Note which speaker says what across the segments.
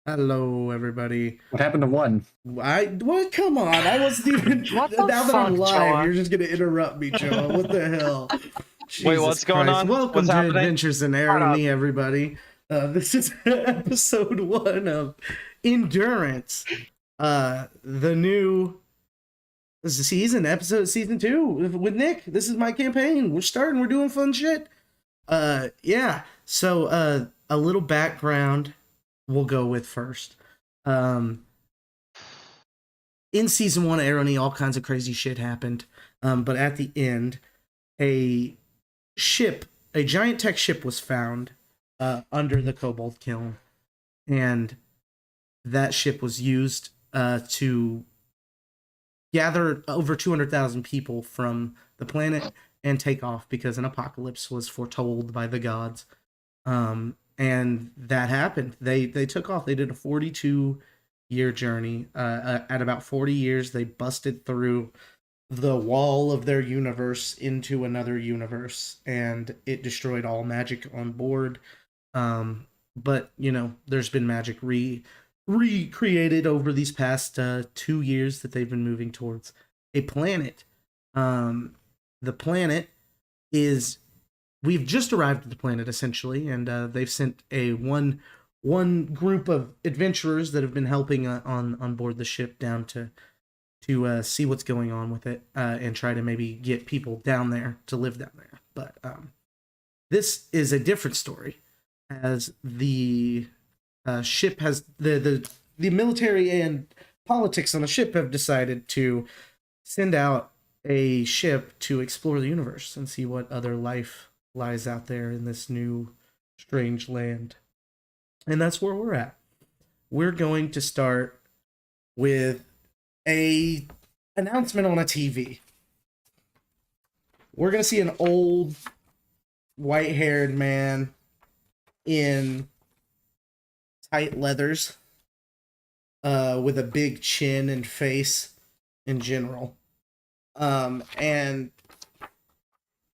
Speaker 1: Hello, everybody.
Speaker 2: What happened to one?
Speaker 1: What? Come on! I wasn't even.
Speaker 3: What
Speaker 1: Now
Speaker 3: the
Speaker 1: that I'm
Speaker 3: fuck,
Speaker 1: live,
Speaker 3: Joa?
Speaker 1: you're just gonna interrupt me, Joe. What the hell?
Speaker 3: Wait,
Speaker 1: Jesus
Speaker 3: what's going
Speaker 1: Christ!
Speaker 3: on?
Speaker 1: Welcome
Speaker 3: What's
Speaker 1: to
Speaker 3: happening?
Speaker 1: Adventures in Irony, everybody. This is episode 1 of Endurance. The new season 2 with Nick. This is my campaign. We're starting. We're doing fun shit. Yeah. So, a little background. We'll go with first. In season 1 of Irony, all kinds of crazy shit happened. But at the end, a giant tech ship was found under the Cobalt Kiln. And that ship was used to gather over 200,000 people from the planet and take off because an apocalypse was foretold by the gods. And that happened. They took off. They did a 42-year journey. At about 40 years, they busted through the wall of their universe into another universe, and it destroyed all magic on board. But there's been magic recreated over these past 2 years that they've been moving towards a planet. The planet is. We've just arrived at the planet, essentially, and they've sent one group of adventurers that have been helping on board the ship down to see what's going on with it and try to maybe get people down there to live down there. But this is a different story, as the ship has the military and politics on the ship have decided to send out a ship to explore the universe and see what other life lies out there in this new strange land. And that's where we're at. We're going to start with a announcement on a TV. We're going to see an old white-haired man in tight leathers with a big chin and face in general. And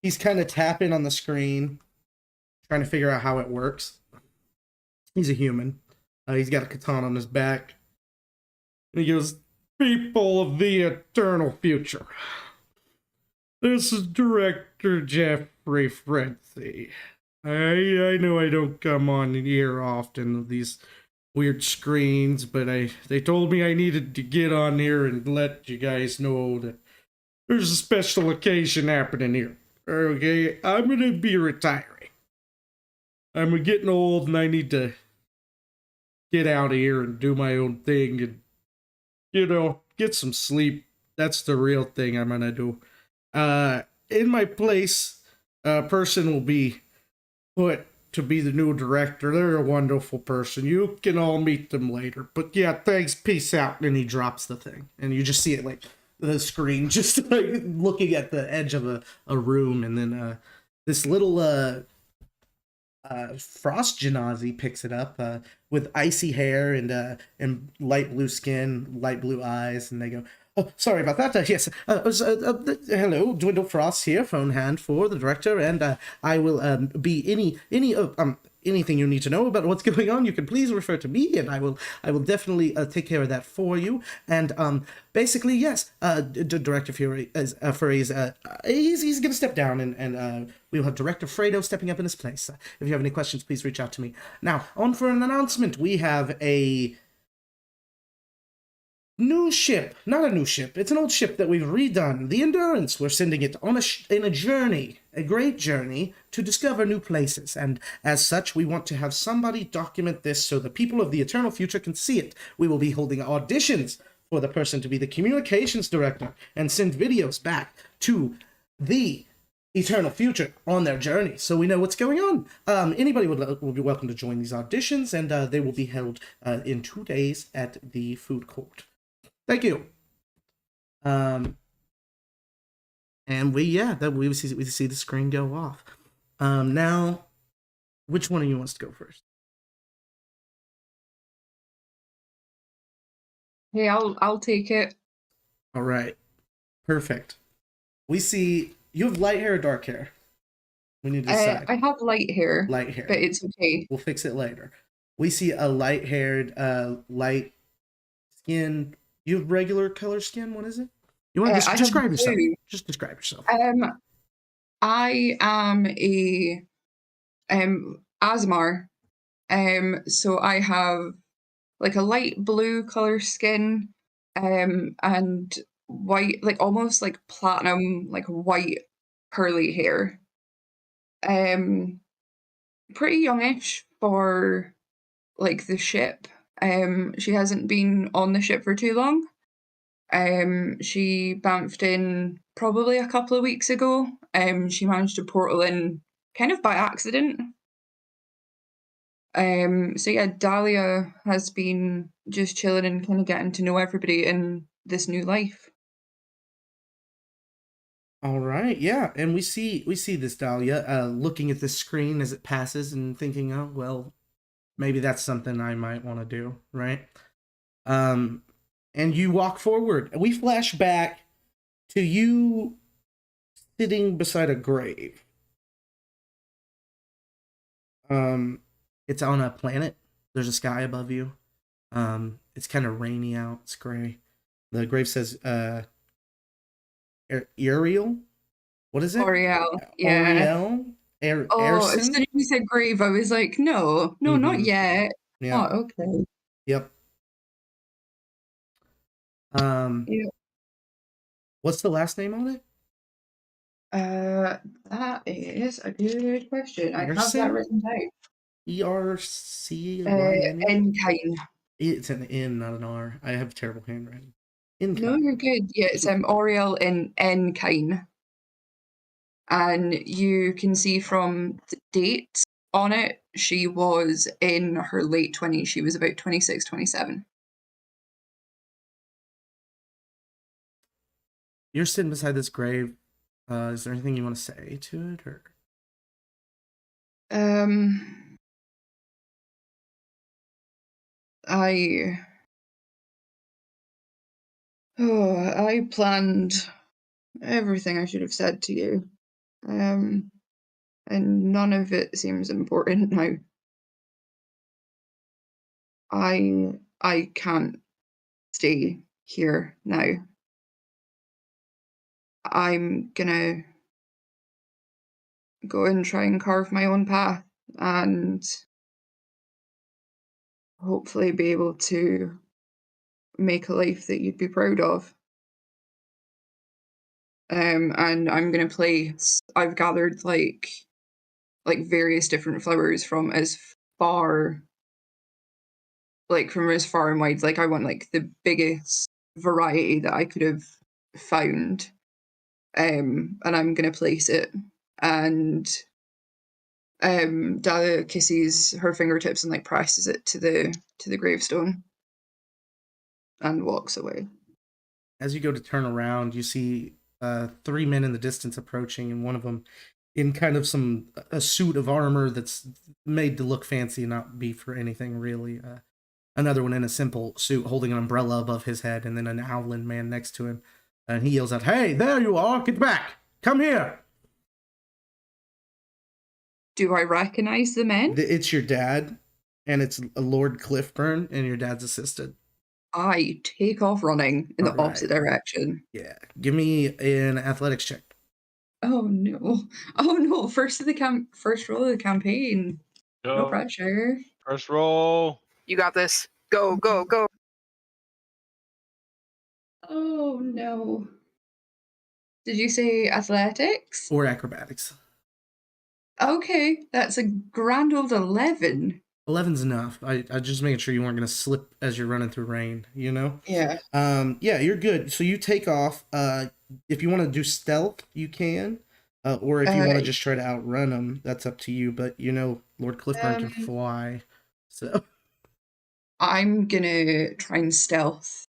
Speaker 1: he's kind of tapping on the screen, trying to figure out how it works. He's a human. He's got a katana on his back. And he goes, "People of the eternal future. This is Director Jeffrey Frenzy. I know I don't come on here often with these weird screens, but they told me I needed to get on here and let you guys know that there's a special occasion happening here. Okay, I'm gonna be retiring. I'm getting old and I need to get out of here and do my own thing and, get some sleep. That's the real thing I'm gonna do. In my place, a person will be put to be the new director. They're a wonderful person. You can all meet them later. But yeah, thanks, peace out." And he drops the thing. And you just see it like the screen just like looking at the edge of a room, and then this little Frost Genasi picks it up with icy hair and light blue skin, light blue eyes, and they go, "Oh, sorry about that. Yes, hello, Dwindle Frost here, phone hand for the director, and I will be anything you need to know about what's going on. You can please refer to me, and I will definitely take care of that for you. And basically, yes, Director Fury is he's gonna step down, and we'll have Director Fredo stepping up in his place. If you have any questions, please reach out to me. Now, on for an announcement. We have a new ship. Not a new ship. It's an old ship that we've redone. The Endurance. We're sending it on in a journey, a great journey, to discover new places. And as such, we want to have somebody document this so the people of the eternal future can see it. We will be holding auditions for the person to be the communications director and send videos back to the eternal future on their journey, so we know what's going on. Anybody will be welcome to join these auditions, and they will be held in 2 days at the food court. Thank you. And we see the screen go off. Now, which one of you wants to go first?
Speaker 4: Hey, I'll take it.
Speaker 1: All right, perfect. We see you have light hair or dark hair. We need to decide.
Speaker 4: I have light hair,
Speaker 1: Light hair.
Speaker 4: but it's okay.
Speaker 1: We'll fix it later. We see a light-haired, light skin. You have regular color skin. What is it? You want to
Speaker 4: I have
Speaker 1: describe yourself?
Speaker 4: blue.
Speaker 1: Just describe yourself.
Speaker 4: I am a Asmar. So I have like a light blue color skin, and white, like almost like platinum, like white curly hair. Pretty youngish for like the ship. She hasn't been on the ship for too long. She bounced in probably a couple of weeks ago. She managed to portal in kind of by accident. So yeah, Dahlia has been just chilling and kind of getting to know everybody in this new life.
Speaker 1: All right, yeah, and we see this Dahlia looking at the screen as it passes and thinking, oh well, maybe that's something I might want to do, right? Um, and you walk forward. We flash back to you sitting beside a grave. It's on a planet. There's a sky above you. It's kind of rainy out. It's gray. The grave says, Uriel? What is it?
Speaker 4: Oriel, yeah.
Speaker 1: Ariel?
Speaker 4: Oh, as soon
Speaker 1: Erson?
Speaker 4: as you said grave, I was like, no, no, not
Speaker 1: Mm-hmm.
Speaker 4: yet.
Speaker 1: Yeah.
Speaker 4: Oh, okay.
Speaker 1: Yep. Um,
Speaker 4: Yeah.
Speaker 1: what's the last name on it?
Speaker 4: That is a good question. I have that
Speaker 1: Erson?
Speaker 4: written down.
Speaker 1: Ercyne?
Speaker 4: Enkine.
Speaker 1: It's an N, not an R. I have terrible handwriting.
Speaker 4: No,
Speaker 1: Enkine.
Speaker 4: you're good. Yeah, it's Oriel in Enkine. And you can see from the dates on it, she was in her late 20s. She was about 26, 27.
Speaker 1: You're sitting beside this grave. Is there anything you want to say to it, or?
Speaker 4: Um, I I planned everything I should have said to you. And none of it seems important now. I can't stay here now. I'm gonna go and try and carve my own path and hopefully be able to make a life that you'd be proud of. And I'm gonna place. I've gathered like various different flowers from as far from as far and wide. Like I want like the biggest variety that I could have found. And I'm gonna place it. And Dahlia kisses her fingertips and like presses it to the gravestone and walks away.
Speaker 1: As you go to turn around, you see three men in the distance approaching, and one of them in kind of a suit of armor that's made to look fancy and not be for anything really. Another one in a simple suit holding an umbrella above his head, and then an Owlin man next to him. And he yells out, "Hey, there you are! Get back! Come here!"
Speaker 4: Do I recognize the men?
Speaker 1: It's your dad, and it's Lord Cliffburn and your dad's assistant.
Speaker 4: I take off running in
Speaker 1: All
Speaker 4: the opposite
Speaker 1: right.
Speaker 4: direction.
Speaker 1: Yeah. Give me an athletics check.
Speaker 4: Oh no. Oh no. First roll of the campaign. No
Speaker 2: Go.
Speaker 4: pressure.
Speaker 2: First roll.
Speaker 3: You got this. Go, go, go.
Speaker 4: Oh no. Did you say athletics?
Speaker 1: Or acrobatics.
Speaker 4: Okay, that's a grand old 11.
Speaker 1: 11's enough. I just making sure you weren't going to slip as you're running through rain, you know?
Speaker 4: Yeah.
Speaker 1: Yeah, you're good. So you take off. If you want to do stealth, you can. Or if you want to just try to outrun them, that's up to you. But you know, Lord Cliffburn can fly. So
Speaker 4: I'm gonna try and stealth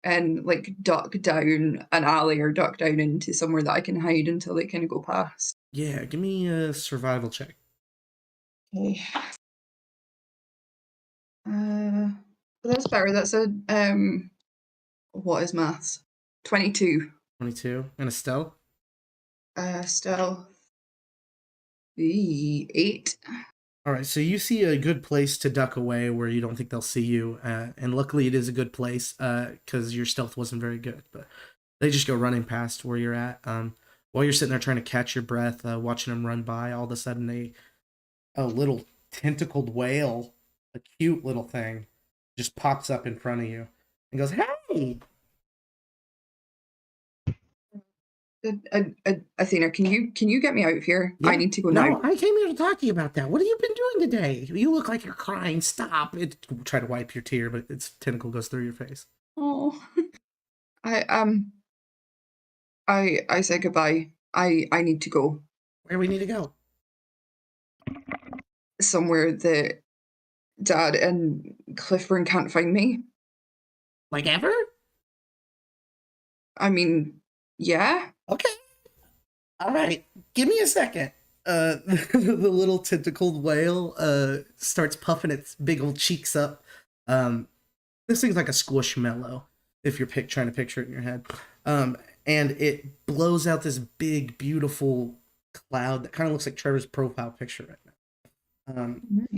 Speaker 4: and like duck down an alley or duck down into somewhere that I can hide until they kind of go past.
Speaker 1: yeah, give me a survival check.
Speaker 4: Okay. That's better. That's a what is maths? 22.
Speaker 1: 22. And a stealth?
Speaker 4: Stealth. 8.
Speaker 1: All right, so you see a good place to duck away where you don't think they'll see you, and luckily it is a good place because your stealth wasn't very good. But they just go running past where you're at. While you're sitting there trying to catch your breath, watching them run by, all of a sudden a little tentacled whale, a cute little thing, just pops up in front of you and goes, "Hey!"
Speaker 4: Athena, can you get me out of here?
Speaker 1: Yeah.
Speaker 4: I need to go
Speaker 1: No,
Speaker 4: now.
Speaker 1: I came here to talk to you about that. What have you been doing today? You look like you're crying. Stop. Try to wipe your tear, but its tentacle goes through your face.
Speaker 4: Oh, I I said goodbye. I need to go
Speaker 1: Where do we need to go?
Speaker 4: somewhere that Dad and Cliffburn can't find me.
Speaker 1: Like ever?
Speaker 4: I mean, yeah.
Speaker 1: Okay. All right. Give me a second. The little tentacled whale starts puffing its big old cheeks up. This thing's like a squishmallow if you're trying to picture it in your head. And it blows out this big, beautiful cloud that kind of looks like Trevor's profile picture right now.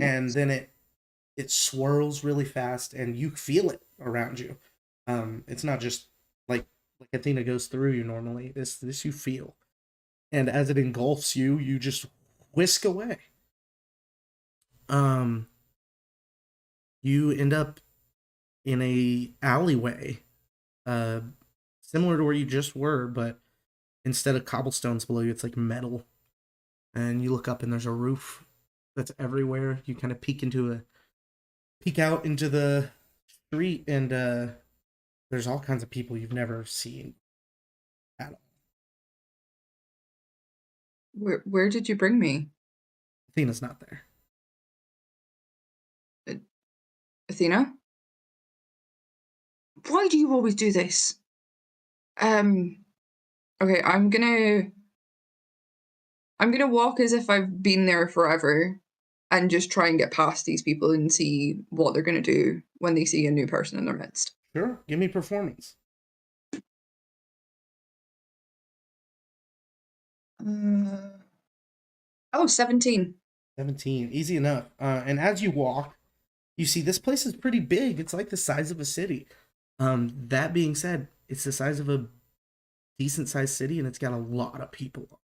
Speaker 1: And then it swirls really fast, and you feel it around you. It's not just like Athena goes through you normally. This you feel, and as it engulfs you, you just whisk away. You end up in a alleyway, similar to where you just were, but instead of cobblestones below you, it's like metal. And you look up, and there's a roof that's everywhere. You kind of peek out into the street, and there's all kinds of people you've never seen at all.
Speaker 4: Where did you bring me?
Speaker 1: Athena's not there.
Speaker 4: Athena? Why do you always do this? Okay, I'm gonna walk as if I've been there forever and just try and get past these people and see what they're gonna do when they see a new person in their midst.
Speaker 1: Sure, give me performance.
Speaker 4: Oh, 17.
Speaker 1: 17, easy enough. And as you walk, you see this place is pretty big. It's like the size of a city. That being said, it's the size of a decent sized city, and it's got a lot of people.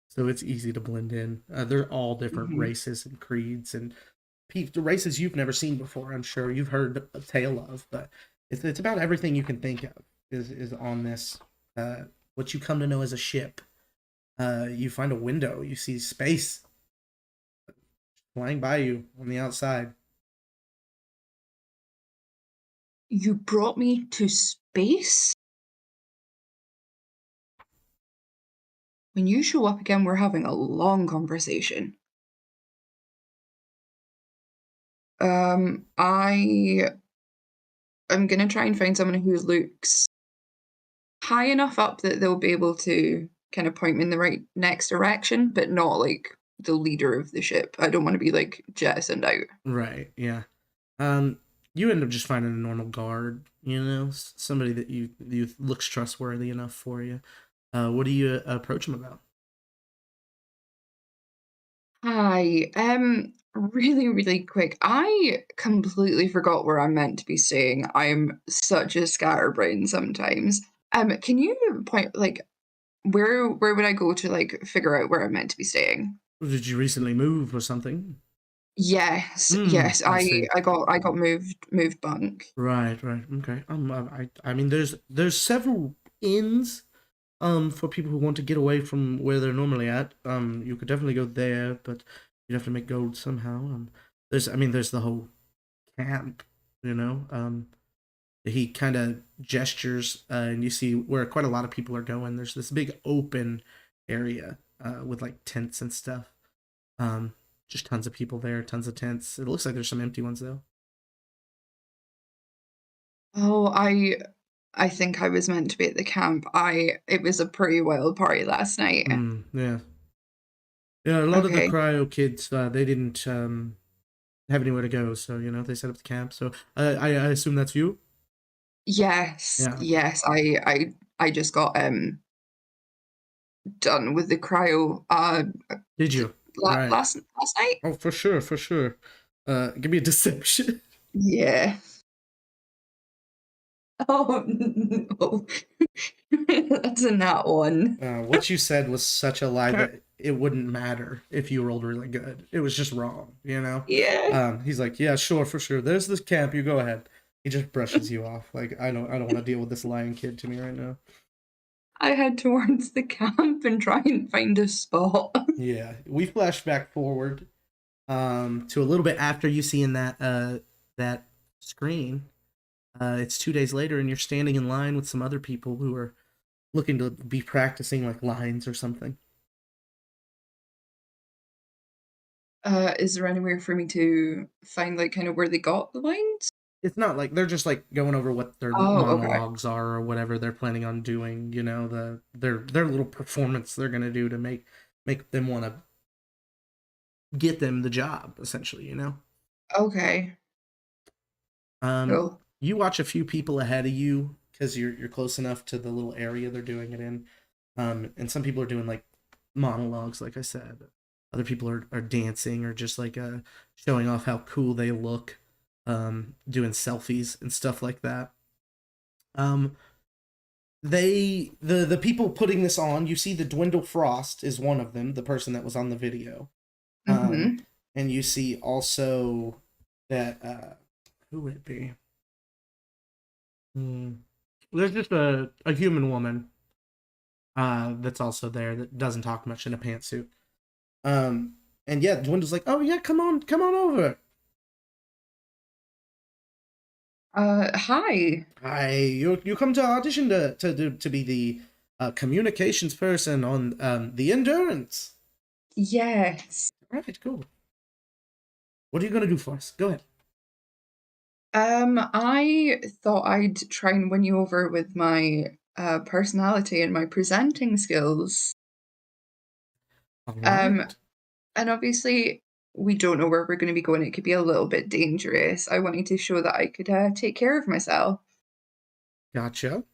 Speaker 1: So it's easy to blend in. They're all different races and creeds and the races you've never seen before. I'm sure you've heard a tale of, but it's about everything you can think of is on this. What you come to know as a ship. You find a window. You see space flying by you on the outside.
Speaker 4: You brought me to space? When you show up again, we're having a long conversation. I'm gonna try and find someone who looks high enough up that they'll be able to kind of point me in the right next direction, but not like the leader of the ship. I don't want to be like jettisoned out.
Speaker 1: Right, yeah. You end up just finding a normal guard, somebody that you looks trustworthy enough for you. What do you approach him about?
Speaker 4: Hi, really, really quick. I completely forgot where I'm meant to be staying. I'm such a scatterbrain sometimes. Can you point like where would I go to like figure out where I'm meant to be staying?
Speaker 1: Did you recently move or something?
Speaker 4: Yes,
Speaker 1: Mm,
Speaker 4: yes.
Speaker 1: I see.
Speaker 4: I got moved bunk.
Speaker 1: Right, right. Okay. I mean, there's several inns, for people who want to get away from where they're normally at. You could definitely go there, but you'd have to make gold somehow. There's the whole camp, you know. He kind of gestures, and you see where quite a lot of people are going. There's this big open area, with like tents and stuff. Just tons of people there, tons of tents. It looks like there's some empty ones though.
Speaker 4: Oh, I think I was meant to be at the camp. It was a pretty wild party last night.
Speaker 1: Yeah. Yeah, a lot of the
Speaker 4: Okay.
Speaker 1: cryo kids, they didn't have anywhere to go, so they set up the camp. So I assume that's you.
Speaker 4: Yes,
Speaker 1: Yeah.
Speaker 4: yes. I just got done with the cryo.
Speaker 1: Did you? Right.
Speaker 4: last night.
Speaker 1: Oh, for sure, for sure. Give me a deception.
Speaker 4: Yeah. Oh no. That's a nat one.
Speaker 1: What you said was such a lie that it wouldn't matter if you rolled really good. It was just wrong, you know?
Speaker 4: Yeah.
Speaker 1: He's like, yeah, sure, for sure. There's this camp. You go ahead. He just brushes you off. Like, I don't want to deal with this lying kid to me right now.
Speaker 4: I head towards the camp and try and find a spot.
Speaker 1: Yeah, we flash back forward, to a little bit after you see in that screen. It's 2 days later, and you're standing in line with some other people who are looking to be practicing like lines or something.
Speaker 4: Is there anywhere for me to find like kind of where they got the lines?
Speaker 1: It's not like they're just like going over what their
Speaker 4: Oh, okay.
Speaker 1: monologues are or whatever they're planning on doing. You know, their little performance they're gonna do to make them want to get them the job, essentially. You know.
Speaker 4: Okay. Cool.
Speaker 1: You watch a few people ahead of you because you're close enough to the little area they're doing it in, and some people are doing like monologues, like I said. Other people are dancing or just like showing off how cool they look, doing selfies and stuff like that. The people putting this on, you see the Dwindle Frost is one of them, the person that was on the video.
Speaker 4: Mm-hmm.
Speaker 1: And you see also that who would it be? There's just a human woman that's also there that doesn't talk much in a pantsuit. And yeah, Dwindle's like, oh yeah, come on over.
Speaker 4: Hi.
Speaker 1: Hi, you come to audition to be the communications person on the Endurance.
Speaker 4: Yes.
Speaker 1: Right, cool. What are you gonna do for us? Go ahead.
Speaker 4: I thought I'd try and win you over with my personality and my presenting skills.
Speaker 1: All right.
Speaker 4: And obviously we don't know where we're going to be going. It could be a little bit dangerous. I wanted to show that I could take care of myself.
Speaker 1: Gotcha.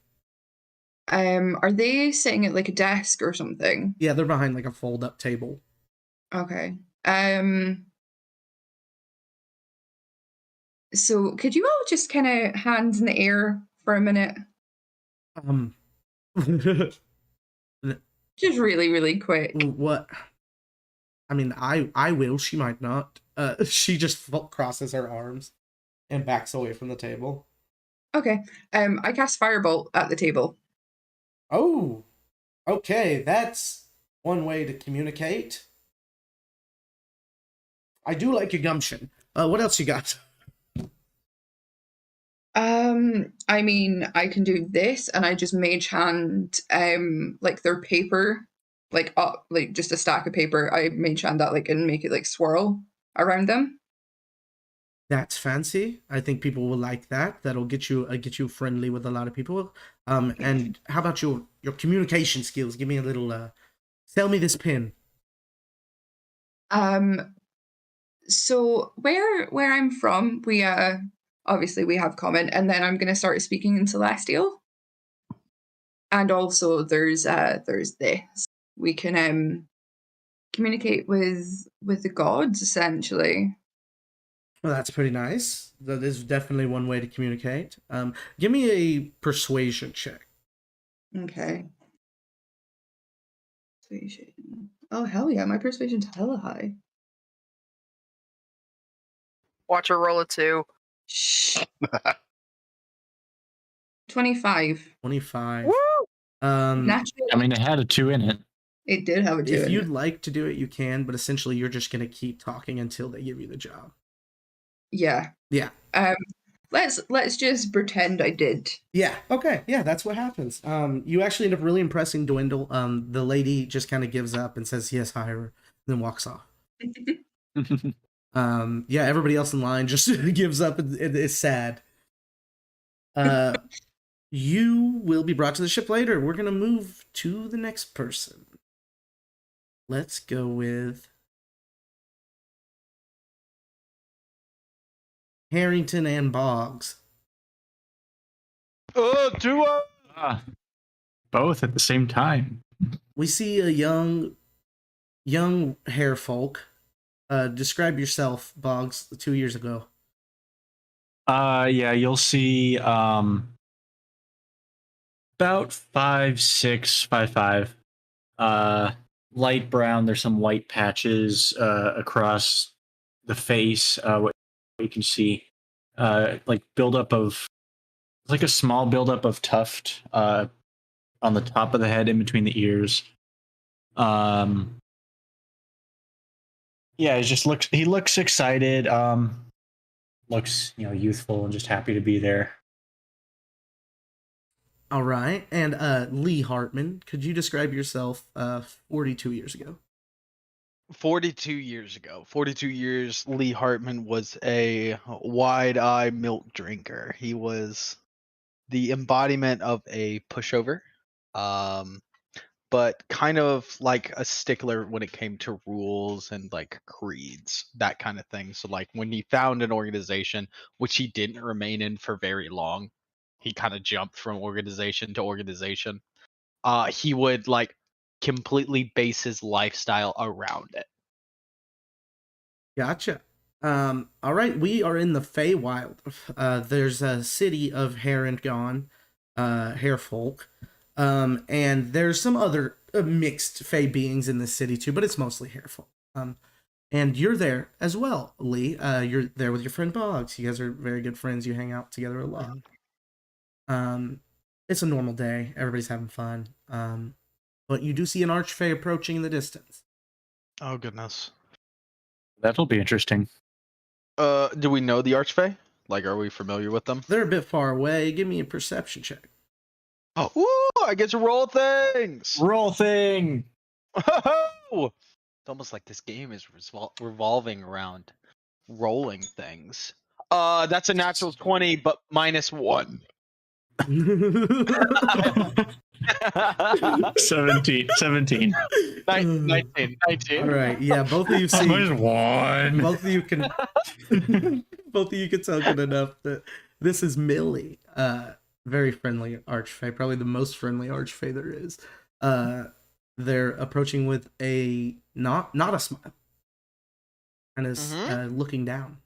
Speaker 4: Are they sitting at like a desk or something?
Speaker 1: Yeah, they're behind like a fold-up table.
Speaker 4: Okay. So could you all just kind of hands in the air for a minute? Just really, really quick.
Speaker 1: What? I mean, I will. She might not. She just crosses her arms and backs away from the table.
Speaker 4: Okay. I cast Firebolt at the table.
Speaker 1: Oh, okay. That's one way to communicate. I do like your gumption. What else you got?
Speaker 4: I mean, I can do this, and I just mage hand, like their paper, like up, like just a stack of paper. I mage hand that, like, and make it like swirl around them.
Speaker 1: That's fancy. I think people will like that. That'll get you friendly with a lot of people. And how about your communication skills? Give me a little. Sell me this pin.
Speaker 4: So where I'm from, we obviously we have common, and then I'm gonna start speaking in Celestial. And also there's this. We can communicate with the gods, essentially.
Speaker 1: Well, that's pretty nice. That is definitely one way to communicate. Give me a persuasion check.
Speaker 4: Okay. Persuasion. Oh hell yeah, my persuasion's hella high.
Speaker 3: Watch her roll a 2.
Speaker 4: Shh. 25.
Speaker 1: 25.
Speaker 3: Woo!
Speaker 4: Naturally,
Speaker 2: I mean, it had a 2 in it.
Speaker 4: it did have a 2
Speaker 1: If
Speaker 4: in
Speaker 1: you'd
Speaker 4: it.
Speaker 1: like to do it, you can, but essentially you're just gonna keep talking until they give you the job.
Speaker 4: Yeah.
Speaker 1: Yeah.
Speaker 4: Let's just pretend I did.
Speaker 1: Yeah. Okay. Yeah, that's what happens. You actually end up really impressing Dwindle. The lady just kind of gives up and says, "Yes, hire her," then walks off. Yeah, everybody else in line just gives up and is sad. You will be brought to the ship later. We're gonna move to the next person. Let's go with Harrington and Boggs.
Speaker 2: Both at the same time.
Speaker 1: We see a young young hair folk. Describe yourself, Boggs, 2 years ago.
Speaker 2: Yeah, you'll see about 5'6", 5'5". Light brown. There's some white patches across the face. What you can see, like buildup of, like a small buildup of tuft on the top of the head, in between the ears. Yeah, he looks excited. Looks youthful and just happy to be there.
Speaker 1: All right. And Lee Hartman, could you describe yourself 42 years ago?
Speaker 5: 42 years ago. 42 years, Lee Hartman was a wide-eyed milk drinker. He was the embodiment of a pushover, but kind of like a stickler when it came to rules and like creeds, that kind of thing. So like when he found an organization, which he didn't remain in for very long, he kind of jumped from organization to organization. He would like completely base his lifestyle around it.
Speaker 1: Gotcha. All right, we are in the Feywild. There's a city of hair and gone, hair folk. And there's some other mixed Fey beings in this city too, but it's mostly hair folk. And you're there as well, Lee. You're there with your friend Boggs. You guys are very good friends. You hang out together a lot. It's a normal day. Everybody's having fun. But you do see an archfey approaching in the distance.
Speaker 5: Oh goodness.
Speaker 2: That'll be interesting.
Speaker 5: Do we know the Archfey? Like, are we familiar with them?
Speaker 1: They're a bit far away. Give me a perception check.
Speaker 5: Oh, ooh, I get to roll things.
Speaker 2: Roll thing.
Speaker 5: It's almost like this game is revolving around rolling things. That's a natural 20, but -1.
Speaker 2: 17.
Speaker 5: 19.
Speaker 1: All right, yeah, both of you see.
Speaker 2: -1.
Speaker 1: Both of you can. Both of you can tell good enough that this is Millie. Very friendly archfey, probably the most friendly archfey there is. They're approaching with a not a smile, and is looking down.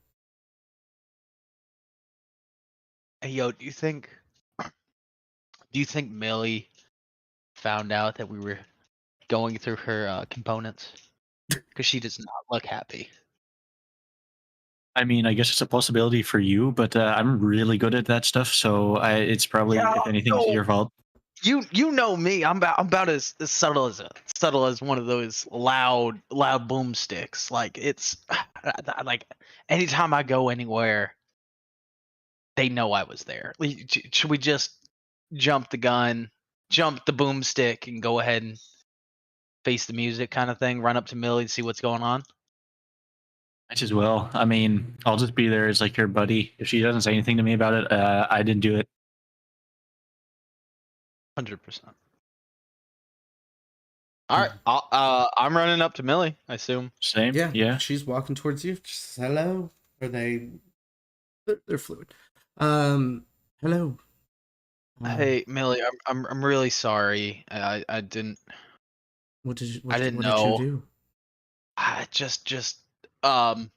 Speaker 5: Hey, yo, do you think Millie found out that we were going through her components? Because she does not look happy.
Speaker 2: I mean, I guess it's a possibility for you, but I'm really good at that stuff, so it's probably, if anything, it's your fault.
Speaker 5: You know me. I'm about as subtle as one of those loud boomsticks. Like it's like anytime I go anywhere, they know I was there. Should we just jump the gun, jump the boomstick, and go ahead and face the music kind of thing? Run up to Millie and see what's going on.
Speaker 2: Might as well. I mean, I'll just be there as like your buddy. If she doesn't say anything to me about it, I didn't do it.
Speaker 5: 100%. All right, I'm running up to Millie. I assume.
Speaker 2: Same. Yeah.
Speaker 1: She's walking towards you. Just, hello. Are they? They're fluid. Hello.
Speaker 5: Hey Millie, I'm really sorry. I didn't.
Speaker 1: What did you?
Speaker 5: I didn't
Speaker 1: what
Speaker 5: know.
Speaker 1: Did you do?
Speaker 5: I just I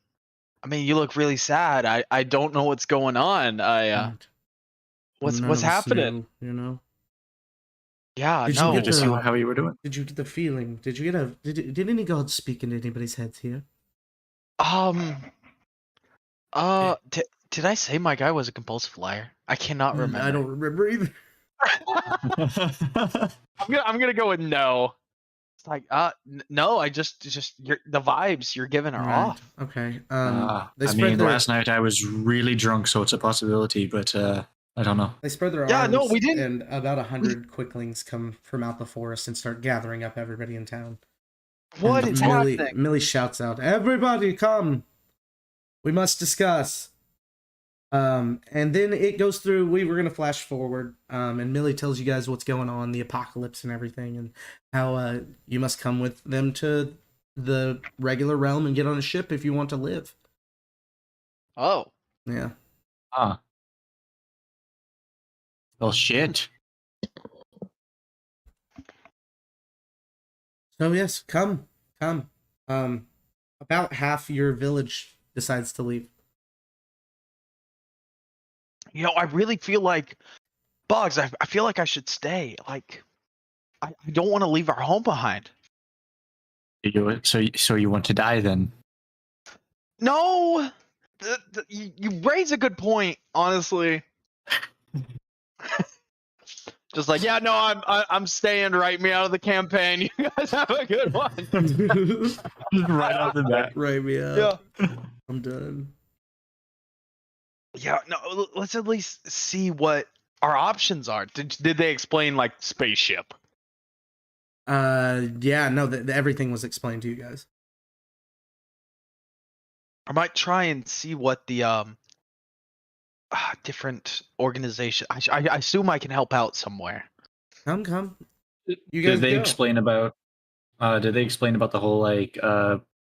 Speaker 5: mean, you look really sad. I don't know what's going on. What's happening?
Speaker 1: You know.
Speaker 5: Yeah,
Speaker 1: Did
Speaker 5: no.
Speaker 1: you
Speaker 2: Just see how you were doing.
Speaker 1: Did you get the feeling? Did you get did any gods speak into anybody's heads here?
Speaker 5: Did I say my guy was a compulsive liar? I cannot remember.
Speaker 1: I don't remember either.
Speaker 5: I'm gonna go with no. It's like no. I just the vibes you're giving are off.
Speaker 1: Okay.
Speaker 2: I mean, last night I was really drunk, so it's a possibility, but I don't know.
Speaker 1: They spread their arms.
Speaker 5: Yeah, no, we didn't.
Speaker 1: And about 100 quicklings come from out the forest and start gathering up everybody in town.
Speaker 5: What is happening?
Speaker 1: Millie shouts out, "Everybody, come! We must discuss." And then it goes through. We were gonna flash forward. And Millie tells you guys what's going on, the apocalypse and everything, and how you must come with them to the regular realm and get on a ship if you want to live.
Speaker 5: Oh.
Speaker 1: Yeah.
Speaker 2: Well, shit.
Speaker 1: So yes, come come. About half your village decides to leave.
Speaker 5: You know, I really feel like Bugs. I feel like I should stay. Like, I don't want to leave our home behind.
Speaker 2: So you want to die then?
Speaker 5: No, you raise a good point. Honestly, just like, yeah, no, I'm staying. Write me out of the campaign. You guys have a good one.
Speaker 2: Right off the bat.
Speaker 1: Right me up.
Speaker 5: Yeah.
Speaker 1: I'm done.
Speaker 5: Yeah, no, let's at least see what our options are. Did they explain like spaceship?
Speaker 1: Yeah, no, everything was explained to you guys.
Speaker 5: I might try and see what the different organization. I assume I can help out somewhere.
Speaker 1: Come. You guys
Speaker 2: Did they
Speaker 1: go.
Speaker 2: explain about? Did they explain about the whole like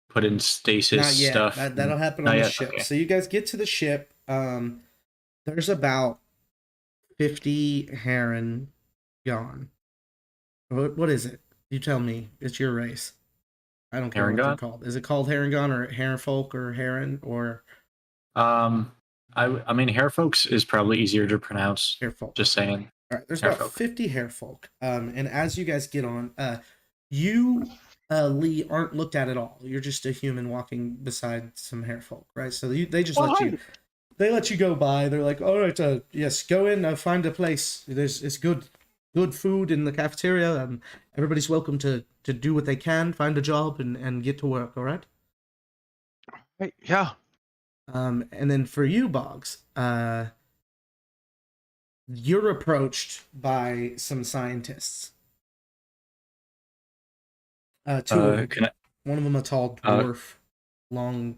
Speaker 2: put in stasis
Speaker 1: Not yet.
Speaker 2: stuff?
Speaker 1: That'll happen
Speaker 2: Not
Speaker 1: on the
Speaker 2: yet?
Speaker 1: ship.
Speaker 2: Okay.
Speaker 1: So you guys get to the ship. There's about 50 heron gone. What is it? You tell me. It's your race. I don't care what they're
Speaker 2: Heron
Speaker 1: called. Is it called Heron or Heron folk or Heron or
Speaker 2: I mean, hair folks is probably easier to pronounce.
Speaker 1: Hair folk?
Speaker 2: Just saying.
Speaker 1: All right, there's
Speaker 2: Hair
Speaker 1: about
Speaker 2: folk.
Speaker 1: 50 hair folk. And as you guys get on, you, Lee, aren't looked at all. You're just a human walking beside some hair folk, right? So they just let you go by. They're like, all right, yes, go in, find a place. It's good food in the cafeteria. Everybody's welcome to do what they can, find a job, and get to work. All right.
Speaker 5: Hey, yeah.
Speaker 1: And then for you, Boggs, you're approached by some scientists. Two of them. One of them a tall dwarf, tall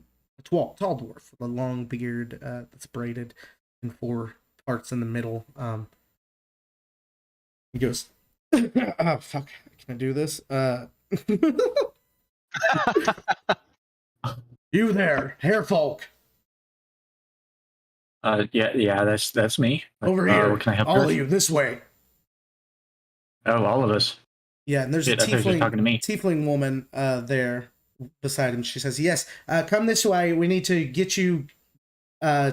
Speaker 1: dwarf with a long beard that's braided in 4 parts in the middle. He goes, oh, fuck, can I do this? You there, hair folk.
Speaker 2: Yeah, that's me.
Speaker 1: Over here.
Speaker 2: What can I help you
Speaker 1: all
Speaker 2: with?
Speaker 1: of you, this way.
Speaker 2: Oh, all of us.
Speaker 1: Yeah, and there's
Speaker 2: Shit,
Speaker 1: a
Speaker 2: I thought you were just talking to me.
Speaker 1: tiefling woman there beside him. She says, yes, come this way. We need to get you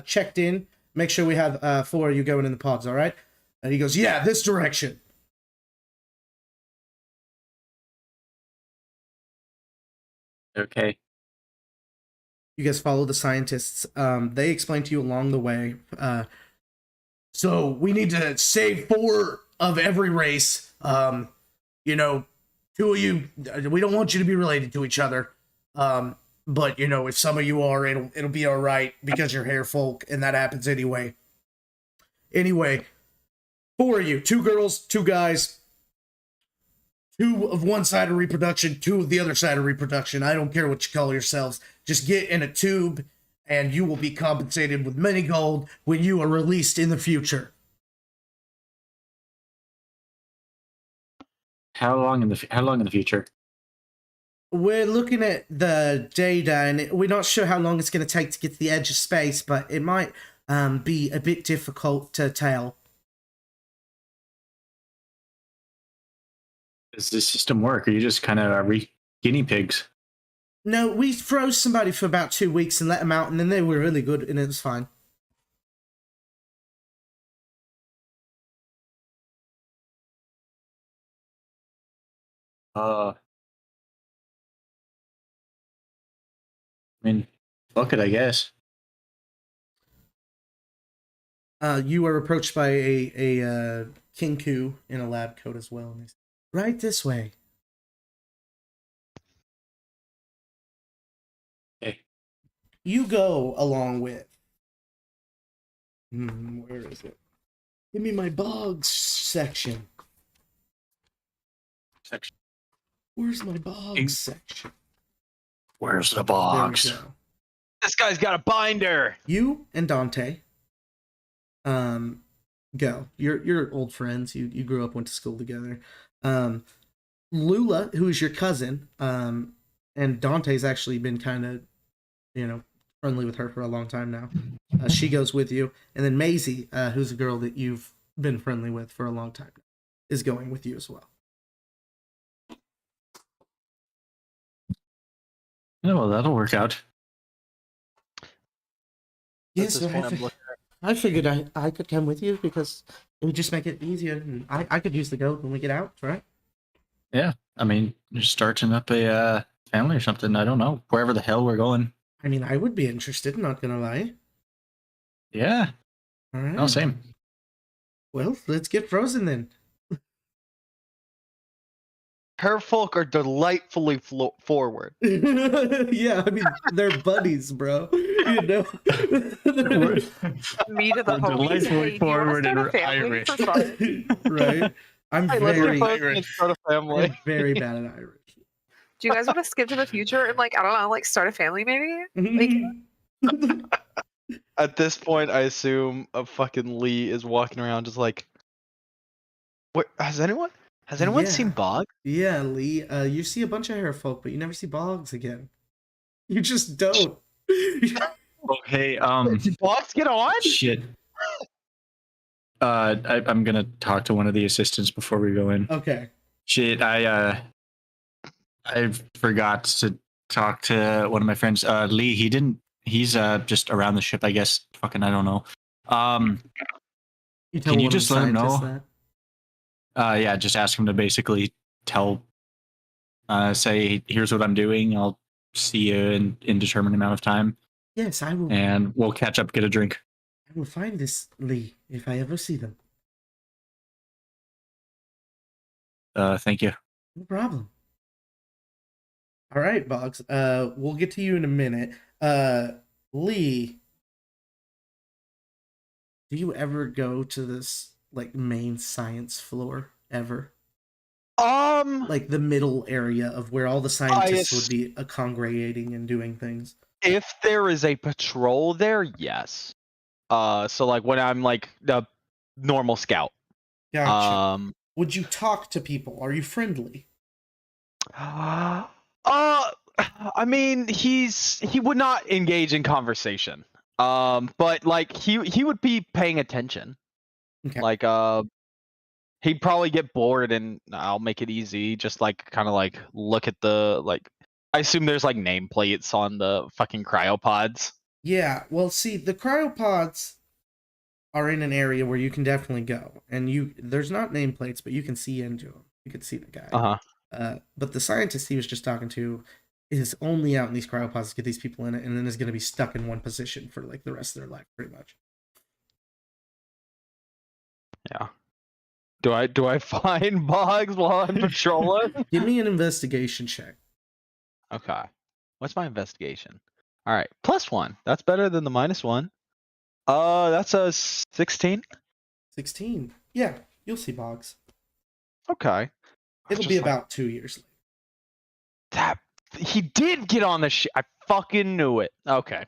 Speaker 1: checked in. Make sure we have 4 of you going in the pods, all right? And he goes, yeah, this direction.
Speaker 2: Okay.
Speaker 1: You guys follow the scientists. They explain to you along the way. So we need to save 4 of every race. 2 of you, we don't want you to be related to each other. But if some of you are, it'll be all right because you're hair folk, and that happens anyway. Anyway, 4 of you, 2 girls, 2 guys. 2 of one side of reproduction, 2 of the other side of reproduction. I don't care what you call yourselves. Just get in a tube, and you will be compensated with many gold when you are released in the future.
Speaker 2: How long in the future?
Speaker 1: We're looking at the data, and we're not sure how long it's going to take to get to the edge of space, but it might be a bit difficult to tell.
Speaker 2: Does this system work? Or you just kind of guinea pigs?
Speaker 1: No, we froze somebody for about 2 weeks and let them out, and then they were really good, and it was fine.
Speaker 2: I mean, fuck it, I guess.
Speaker 1: You are approached by a Kinku in a lab coat as well. And he's, right this way.
Speaker 2: Okay.
Speaker 1: You go along with. Where is it? Give me my Boggs section.
Speaker 2: Section.
Speaker 1: Where's my Boggs section?
Speaker 2: Where's the
Speaker 1: There we
Speaker 2: box?
Speaker 1: go.
Speaker 5: This guy's got a binder.
Speaker 1: You and Dante go. You're old friends. You grew up, went to school together. Lula, who is your cousin, and Dante's actually been kind of, friendly with her for a long time now. She goes with you. And then Maisie, who's a girl that you've been friendly with for a long time, is going with you as well.
Speaker 2: Yeah, well, that'll work out.
Speaker 1: Yes,
Speaker 5: At this point,
Speaker 1: I,
Speaker 5: I'm
Speaker 1: fi-
Speaker 5: looking
Speaker 1: I figured I could come with you because it would just make it easier, and I could use the goat when we get out, right?
Speaker 2: Yeah, I mean, you're starting up a family or something. I don't know, wherever the hell we're going.
Speaker 1: I mean, I would be interested. Not gonna lie.
Speaker 2: Yeah,
Speaker 1: All right.
Speaker 2: no, same.
Speaker 1: Well, let's get frozen then.
Speaker 5: Her folk are delightfully forward.
Speaker 1: Yeah, I mean they're buddies, bro. You know.
Speaker 3: Me to the
Speaker 2: We're
Speaker 3: homies.
Speaker 2: delightfully
Speaker 3: Hey, do you want to
Speaker 2: forward
Speaker 3: start
Speaker 2: and
Speaker 3: a family
Speaker 2: Irish.
Speaker 3: for fun?
Speaker 1: Right. I'm
Speaker 5: Hey, let's
Speaker 1: very,
Speaker 5: get close and start a family.
Speaker 1: I'm very bad at Irish.
Speaker 3: Do you guys want to skip to the future and like I don't know, like start a family maybe?
Speaker 5: At this point, I assume a fucking Lee is walking around just like, what? Has anyone seen
Speaker 1: Yeah.
Speaker 5: Bog?
Speaker 1: Yeah, Lee. You see a bunch of hair folk, but you never see Boggs again. You just don't.
Speaker 2: Okay,
Speaker 5: Did Boggs get on?
Speaker 2: shit. I'm gonna talk to one of the assistants before we go in.
Speaker 1: Okay.
Speaker 2: Shit, I forgot to talk to one of my friends. Lee, he's just around the ship, I guess. Fucking, I don't know.
Speaker 1: You tell
Speaker 2: Can you
Speaker 1: one of
Speaker 2: just
Speaker 1: the
Speaker 2: let him
Speaker 1: scientists
Speaker 2: know?
Speaker 1: that.
Speaker 2: Yeah, just ask him to basically say, here's what I'm doing. I'll see you in indeterminate amount of time,
Speaker 1: Yes, I will.
Speaker 2: and we'll catch up, get a drink.
Speaker 1: I will find this Lee if I ever see them.
Speaker 2: Thank you.
Speaker 1: No problem. All right, Boggs. We'll get to you in a minute. Lee, do you ever go to this like main science floor ever? Like the middle area of where all the scientists would be congregating and doing things.
Speaker 5: If there is a patrol there, yes. So like when I'm like the normal scout.
Speaker 1: Gotcha. Would you talk to people? Are you friendly?
Speaker 5: I mean, he would not engage in conversation. But like he would be paying attention.
Speaker 1: Okay.
Speaker 5: Like he'd probably get bored, and I'll make it easy. Just like kind of like look at the like. I assume there's like nameplates on the fucking cryopods.
Speaker 1: Yeah. Well, see, the cryopods are in an area where you can definitely go, and there's not nameplates, but you can see into them. You can see the guy. But the scientist he was just talking to is only out in these cryopods to get these people in it, and then is going to be stuck in one position for like the rest of their life, pretty much.
Speaker 5: Yeah. Do I find Boggs while I'm patrolling?
Speaker 1: Give me an investigation check.
Speaker 5: Okay. What's my investigation? All right, +1. That's better than the -1. That's a 16.
Speaker 1: 16. Yeah, you'll see Boggs.
Speaker 5: Okay.
Speaker 1: It'll be about 2 years later.
Speaker 5: That he did get on the ship. I fucking knew it. Okay.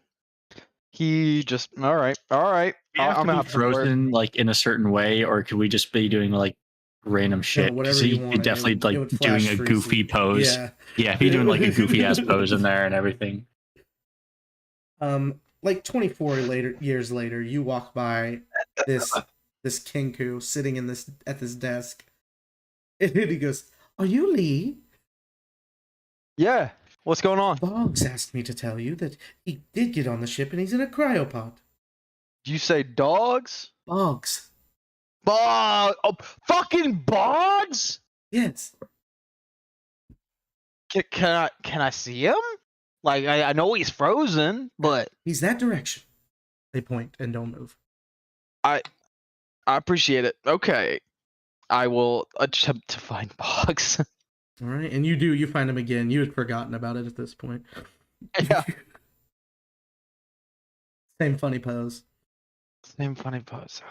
Speaker 5: He just all right.
Speaker 2: I'm
Speaker 5: gonna
Speaker 2: gonna
Speaker 5: have
Speaker 2: be
Speaker 5: to work.
Speaker 2: frozen like in a certain way, or could we just be doing like random shit?
Speaker 1: whatever
Speaker 2: Because
Speaker 1: you
Speaker 2: he
Speaker 1: want,
Speaker 2: definitely
Speaker 1: it would
Speaker 2: like
Speaker 1: flash
Speaker 2: doing a
Speaker 1: freeze
Speaker 2: goofy
Speaker 1: you.
Speaker 2: pose.
Speaker 1: Yeah.
Speaker 2: Yeah, if you're doing like a goofy ass pose in there and everything.
Speaker 1: Like 24 years later, you walk by this Kenku sitting at this desk, and he goes, "Are you Lee?"
Speaker 5: Yeah. What's going on?
Speaker 1: Boggs asked me to tell you that he did get on the ship and he's in a cryopod.
Speaker 5: Did you say dogs?
Speaker 1: Boggs.
Speaker 5: Bog. Oh, fucking Boggs.
Speaker 1: Yes.
Speaker 5: Can I see him? Like I know he's frozen, but
Speaker 1: He's that direction. They point and don't move.
Speaker 5: I appreciate it. Okay. I will attempt to find Boggs.
Speaker 1: All right, and you find him again. You had forgotten about it at this point.
Speaker 5: Yeah.
Speaker 1: Same funny pose.
Speaker 5: Same funny pose.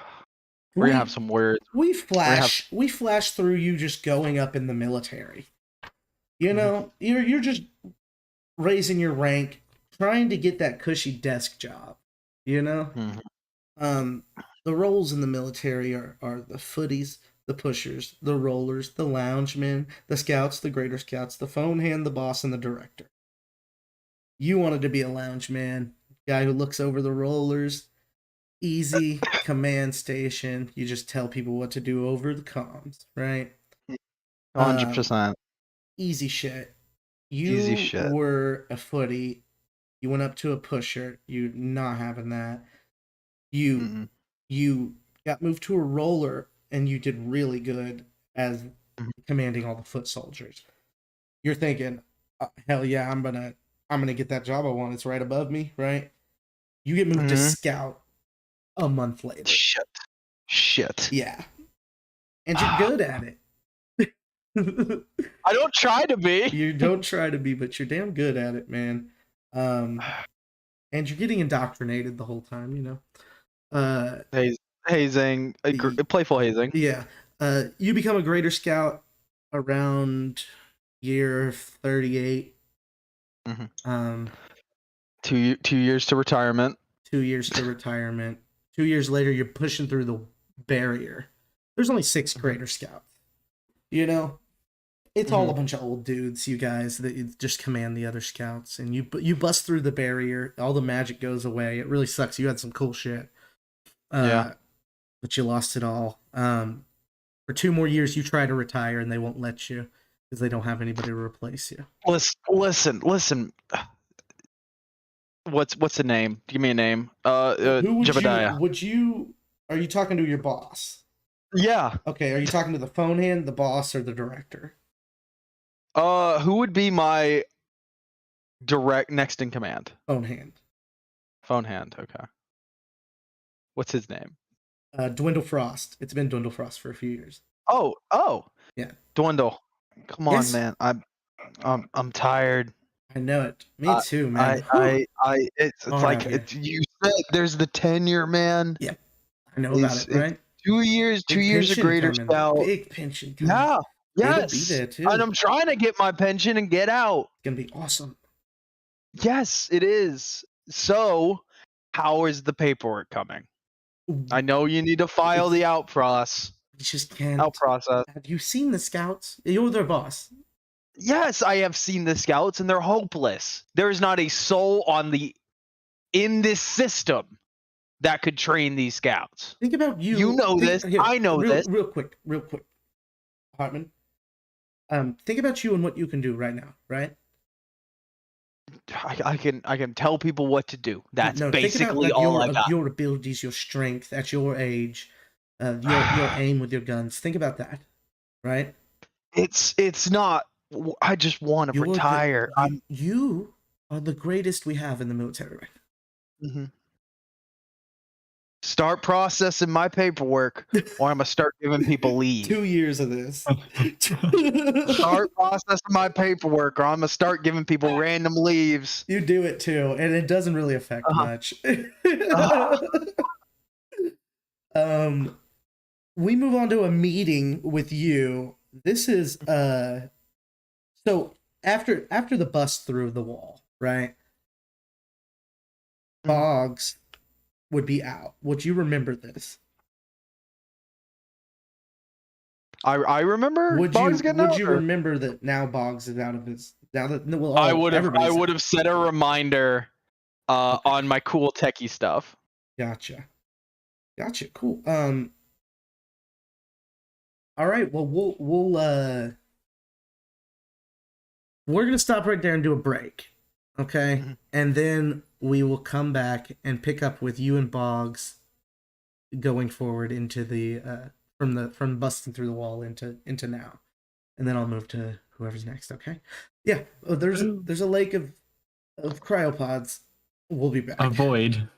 Speaker 5: We're gonna have some words.
Speaker 1: We flash through you just going up in the military. You know, you're just raising your rank, trying to get that cushy desk job. You know? The roles in the military are the footies, the pushers, the rollers, the loungemen, the scouts, the greater scouts, the phone hand, the boss, and the director. You wanted to be a lounge man, guy who looks over the rollers. Easy command station. You just tell people what to do over the comms, right?
Speaker 5: 100%.
Speaker 1: Easy shit.
Speaker 5: Easy
Speaker 1: You
Speaker 5: shit.
Speaker 1: were a footy. You went up to a pusher. You not having that. You
Speaker 5: Mm-mm.
Speaker 1: you got moved to a roller, and you did really good as
Speaker 5: Mhm.
Speaker 1: commanding all the foot soldiers. You're thinking, hell yeah, I'm gonna get that job I want. It's right above me, right? You get moved to
Speaker 5: Mhm.
Speaker 1: scout a month later.
Speaker 5: Shit.
Speaker 1: Yeah, and you're good at it.
Speaker 5: I don't try to be.
Speaker 1: You don't try to be, but you're damn good at it, man. And you're getting indoctrinated the whole time, you know.
Speaker 5: Hazing, playful hazing.
Speaker 1: Yeah. You become a greater scout around year 38.
Speaker 5: Mhm.
Speaker 1: Um,
Speaker 5: 2 years to retirement.
Speaker 1: 2 years to retirement. 2 years later, you're pushing through the barrier. There's only 6 greater scouts. You know, it's all a bunch of old dudes, you guys, that just command the other scouts, and you bust through the barrier. All the magic goes away. It really sucks. You had some cool shit,
Speaker 5: Yeah.
Speaker 1: but you lost it all. For 2 more years, you try to retire, and they won't let you because they don't have anybody to replace you.
Speaker 5: Listen. What's the name? Give me a name.
Speaker 1: Who would
Speaker 5: Jebediah.
Speaker 1: Are you talking to your boss?
Speaker 5: Yeah.
Speaker 1: Okay, are you talking to the phone hand, the boss, or the director?
Speaker 5: Who would be my direct next in command?
Speaker 1: Phone hand.
Speaker 5: Phone hand. Okay. What's his name?
Speaker 1: Dwindle Frost. It's been Dwindle Frost for a few years.
Speaker 5: Oh.
Speaker 1: Yeah.
Speaker 5: Dwindle. Come on,
Speaker 1: Yes.
Speaker 5: man. I'm tired.
Speaker 1: I know it. Me too, man.
Speaker 5: It's
Speaker 1: All
Speaker 5: like
Speaker 1: right,
Speaker 5: you said. There's the tenure, man.
Speaker 1: yeah, I know about it,
Speaker 5: It's
Speaker 1: right?
Speaker 5: 2 years. 2
Speaker 1: Big
Speaker 5: years of
Speaker 1: pension
Speaker 5: greater
Speaker 1: coming.
Speaker 5: scout.
Speaker 1: Big pension coming.
Speaker 5: Yeah.
Speaker 1: It'll be
Speaker 5: Yes.
Speaker 1: there too.
Speaker 5: And I'm trying to get my pension and get out.
Speaker 1: It's gonna be awesome.
Speaker 5: Yes, it is. So, how is the paperwork coming? I know you need to file the out process.
Speaker 1: You just can't.
Speaker 5: Out process.
Speaker 1: Have you seen the scouts? You're their boss.
Speaker 5: Yes, I have seen the scouts and they're hopeless. There is not a soul in this system that could train these scouts.
Speaker 1: Think about you.
Speaker 5: You know this. I know this.
Speaker 1: Real quick, Hartman. Think about you and what you can do right now, right?
Speaker 5: I can tell people what to do. That's
Speaker 1: No,
Speaker 5: basically
Speaker 1: think about,
Speaker 5: all I got.
Speaker 1: your abilities, your strength at your age, your aim with your guns. Think about that, right?
Speaker 5: It's not. I just want to retire.
Speaker 1: You are the greatest we have in the military right now.
Speaker 5: Mm-hmm. Start processing my paperwork, or I'm gonna start giving people leave.
Speaker 1: 2 years of this.
Speaker 5: Start processing my paperwork, or I'm gonna start giving people random leaves.
Speaker 1: You do it too, and it doesn't really affect much. We move on to a meeting with you. This is so after the bust through the wall, right? Boggs would be out. Would you remember this?
Speaker 5: I remember.
Speaker 1: Would
Speaker 5: Boggs getting out,
Speaker 1: you
Speaker 5: or-
Speaker 1: remember that now Boggs is out of his now that well,
Speaker 5: I would
Speaker 1: everybody's out.
Speaker 5: have set a reminder on my cool techie stuff.
Speaker 1: Gotcha. Cool. All right. Well, we're gonna stop right there and do a break, okay?
Speaker 5: Mhm.
Speaker 1: And then we will come back and pick up with you and Boggs going forward into the from busting through the wall into now, and then I'll move to whoever's next. Okay? Yeah. Oh, there's a lake of cryopods. We'll be back.
Speaker 2: Avoid.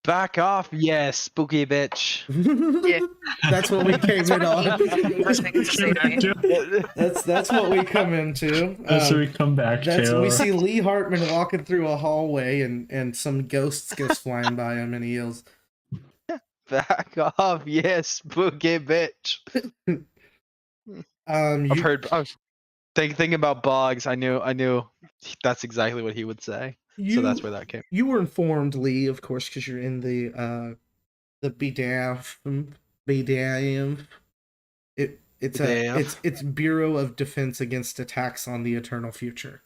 Speaker 5: Back off, yes, spooky bitch.
Speaker 3: Yeah.
Speaker 1: That's what we came
Speaker 3: That's
Speaker 1: in
Speaker 3: one of
Speaker 1: on.
Speaker 3: the favorite things to say to me.
Speaker 1: That's what we come into.
Speaker 2: That's what we come back
Speaker 1: That's
Speaker 2: to.
Speaker 1: we see Lee Hartman walking through a hallway, and some ghosts goes flying by him, and he yells,
Speaker 5: Back off, yes, spooky bitch. I've
Speaker 1: you,
Speaker 5: heard. I was thinking about Boggs. I knew that's exactly what he would say.
Speaker 1: you,
Speaker 5: So that's where that came.
Speaker 1: you were informed, Lee, of course, because you're in the BDAM. It's Bureau of Defense Against Attacks on the Eternal Future.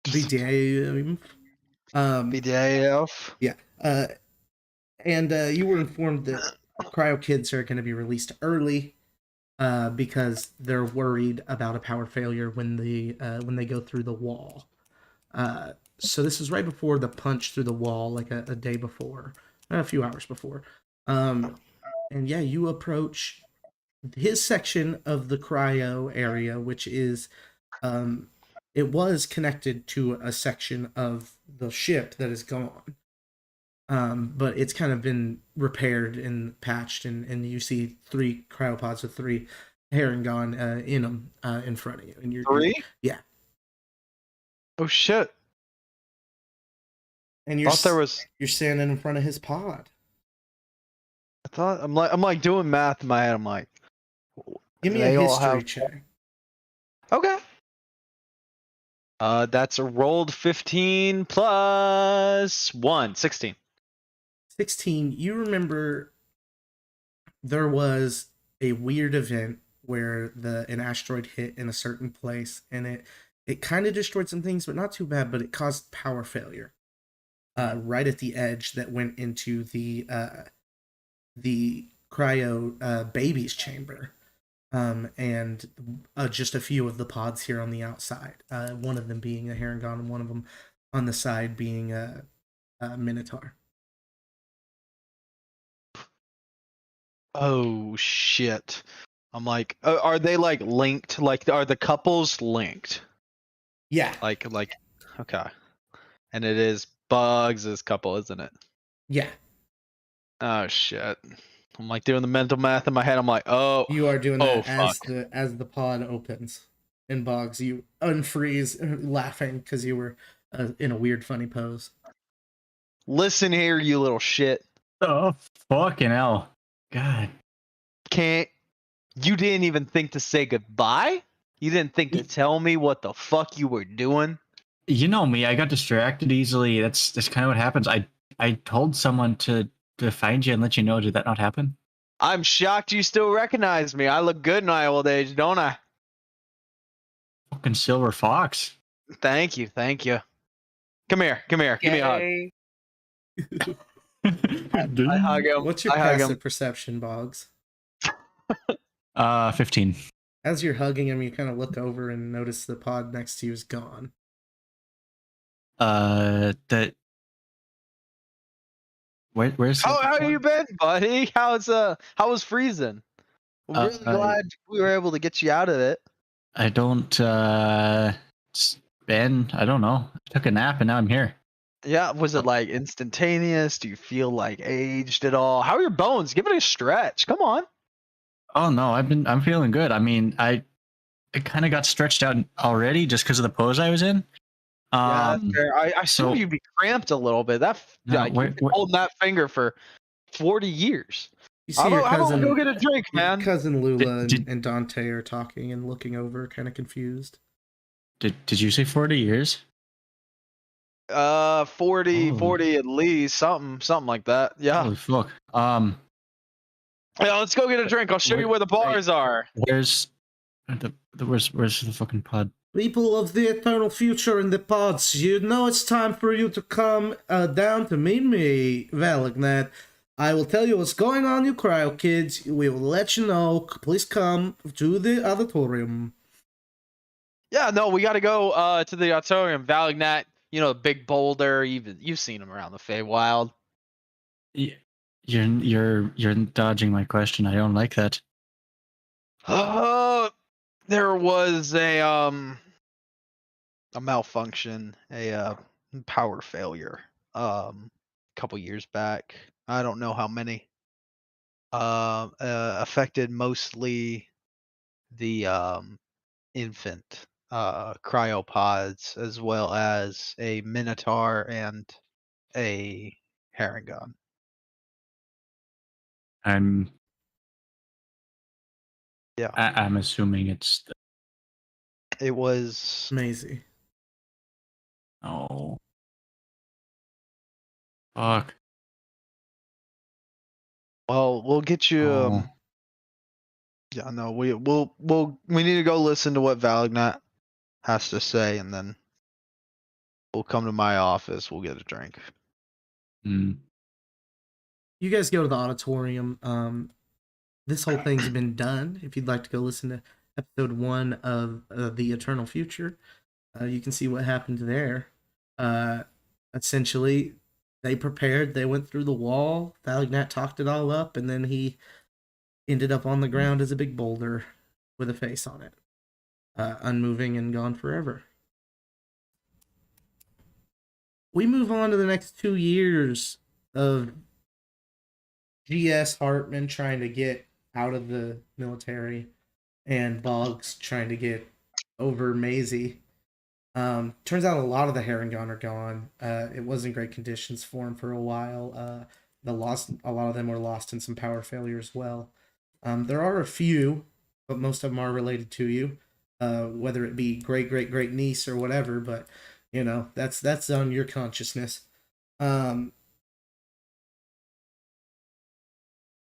Speaker 1: BDAM.
Speaker 5: BDAF.
Speaker 1: Yeah. And you were informed that Cryo Kids are going to be released early because they're worried about a power failure when they go through the wall. So this is right before the punch through the wall, like a day before, a few hours before. And yeah, you approach his section of the cryo area, which is it was connected to a section of the ship that is gone. But it's kind of been repaired and patched, and you see 3 cryopods with 3 Harengon in them in front of you. And you're
Speaker 5: 3?
Speaker 1: Yeah.
Speaker 5: Oh shit!
Speaker 1: And
Speaker 5: Thought there was.
Speaker 1: you're standing in front of his pod.
Speaker 5: I thought I'm like doing math in my head. I'm like,
Speaker 1: Give me
Speaker 5: they
Speaker 1: a
Speaker 5: all
Speaker 1: history
Speaker 5: have-
Speaker 1: check.
Speaker 5: okay. That's a rolled 15 plus 1, 16.
Speaker 1: 16. You remember there was a weird event where an asteroid hit in a certain place, and it kind of destroyed some things, but not too bad. But it caused power failure right at the edge that went into the cryo baby's chamber, and just a few of the pods here on the outside. One of them being a Harengon, and one of them on the side being a Minotaur.
Speaker 5: Oh shit! I'm like, are they like linked? Like, are the couples linked?
Speaker 1: Yeah,
Speaker 5: Like, okay. And it is Bugs' couple, isn't it?
Speaker 1: yeah.
Speaker 5: Oh shit! I'm like doing the mental math in my head. I'm like, oh,
Speaker 1: You are doing
Speaker 5: Oh,
Speaker 1: that
Speaker 5: fuck.
Speaker 1: as the pod opens. And Boggs, you unfreeze, laughing because you were in a weird, funny pose.
Speaker 5: listen here, you little shit.
Speaker 2: Oh, fucking hell. God.
Speaker 5: You didn't even think to say goodbye? You didn't think to tell me what the fuck you were doing?
Speaker 2: You know me, I got distracted easily. That's kind of what happens. I told someone to find you and let you know. Did that not happen?
Speaker 5: I'm shocked you still recognize me. I look good in my old age, don't I?
Speaker 2: Fucking silver fox.
Speaker 5: Thank you. Come here. Give me a hug.
Speaker 3: Yay.
Speaker 5: I hug him.
Speaker 1: What's your
Speaker 5: I hug
Speaker 1: passive
Speaker 5: him.
Speaker 1: perception, Boggs?
Speaker 2: 15.
Speaker 1: As you're hugging him, you kind of look over and notice the pod next to you is gone.
Speaker 2: That. Where's
Speaker 5: How you been, buddy? How was freezing? I'm really glad we were able to get you out of it.
Speaker 2: I don't. Ben, I don't know. I took a nap and now I'm here.
Speaker 5: Yeah, was it like instantaneous? Do you feel like aged at all? How are your bones? Give it a stretch. Come on.
Speaker 2: Oh no, I'm feeling good. I mean, I kind of got stretched out already just because of the pose I was in.
Speaker 5: Yeah, that's fair. I assume
Speaker 2: so-
Speaker 5: you'd be cramped a little bit. That
Speaker 2: No,
Speaker 5: like, you've been holding that finger for 40 years.
Speaker 1: You see
Speaker 5: How
Speaker 1: your
Speaker 5: about
Speaker 1: cousin,
Speaker 5: we go get a drink,
Speaker 1: your
Speaker 5: man?
Speaker 1: cousin Lula
Speaker 2: Did-
Speaker 1: and Dante are talking and looking over, kind of confused.
Speaker 2: Did you say 40 years?
Speaker 5: 40
Speaker 2: Oh.
Speaker 5: at least, something like that. Yeah.
Speaker 2: Holy fuck.
Speaker 5: Yeah, let's go get a drink. I'll show you where the bars are.
Speaker 2: Where's where's the fucking pod?
Speaker 1: People of the eternal future in the pods, you know it's time for you to come down to meet me, Valagnet. I will tell you what's going on, you cryo kids. We will let you know. Please come to the auditorium.
Speaker 5: Yeah, no, we got to go to the auditorium. Valignat, you know, the big boulder. You've seen him around the Feywild.
Speaker 2: You're dodging my question. I don't like that.
Speaker 5: There was a malfunction, a power failure. couple years back. I don't know how many. Affected mostly the infant cryopods, as well as a minotaur and a Harengon.
Speaker 2: I'm
Speaker 5: Yeah,
Speaker 2: I'm assuming it's
Speaker 5: it was.
Speaker 1: Maisie.
Speaker 2: oh fuck.
Speaker 5: Well, we'll get you.
Speaker 2: Oh.
Speaker 5: Yeah, no, we need to go listen to what Valignat has to say, and then we'll come to my office. We'll get a drink.
Speaker 2: Mm.
Speaker 1: You guys go to the auditorium. This whole thing's been done. If you'd like to go listen to episode 1 of The Eternal Future, you can see what happened there. Essentially, they prepared. They went through the wall. Valignat talked it all up, and then he ended up on the ground as a big boulder with a face on it, unmoving and gone forever. We move on to the next 2 years of G.S. Hartman trying to get out of the military and Boggs trying to get over Maisie. Turns out a lot of the Harengon are gone. It wasn't great conditions for him for a while. A lot of them were lost in some power failure as well. There are a few, but most of them are related to you, whether it be great niece or whatever. But you know that's on your consciousness.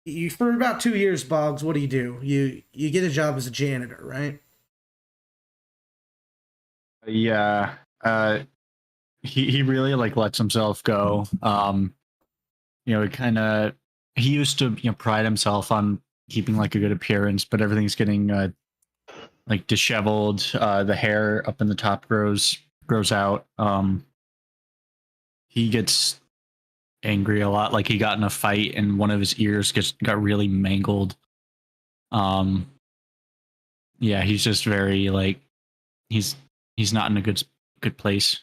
Speaker 1: You for about 2 years, Boggs. What do? You get a job as a janitor, right?
Speaker 2: Yeah. He really like lets himself go. He used to pride himself on keeping like a good appearance, but everything's getting like disheveled. The hair up in the top grows out. He gets angry a lot. Like he got in a fight and one of his ears got really mangled. Yeah, he's just very like he's not in a good place.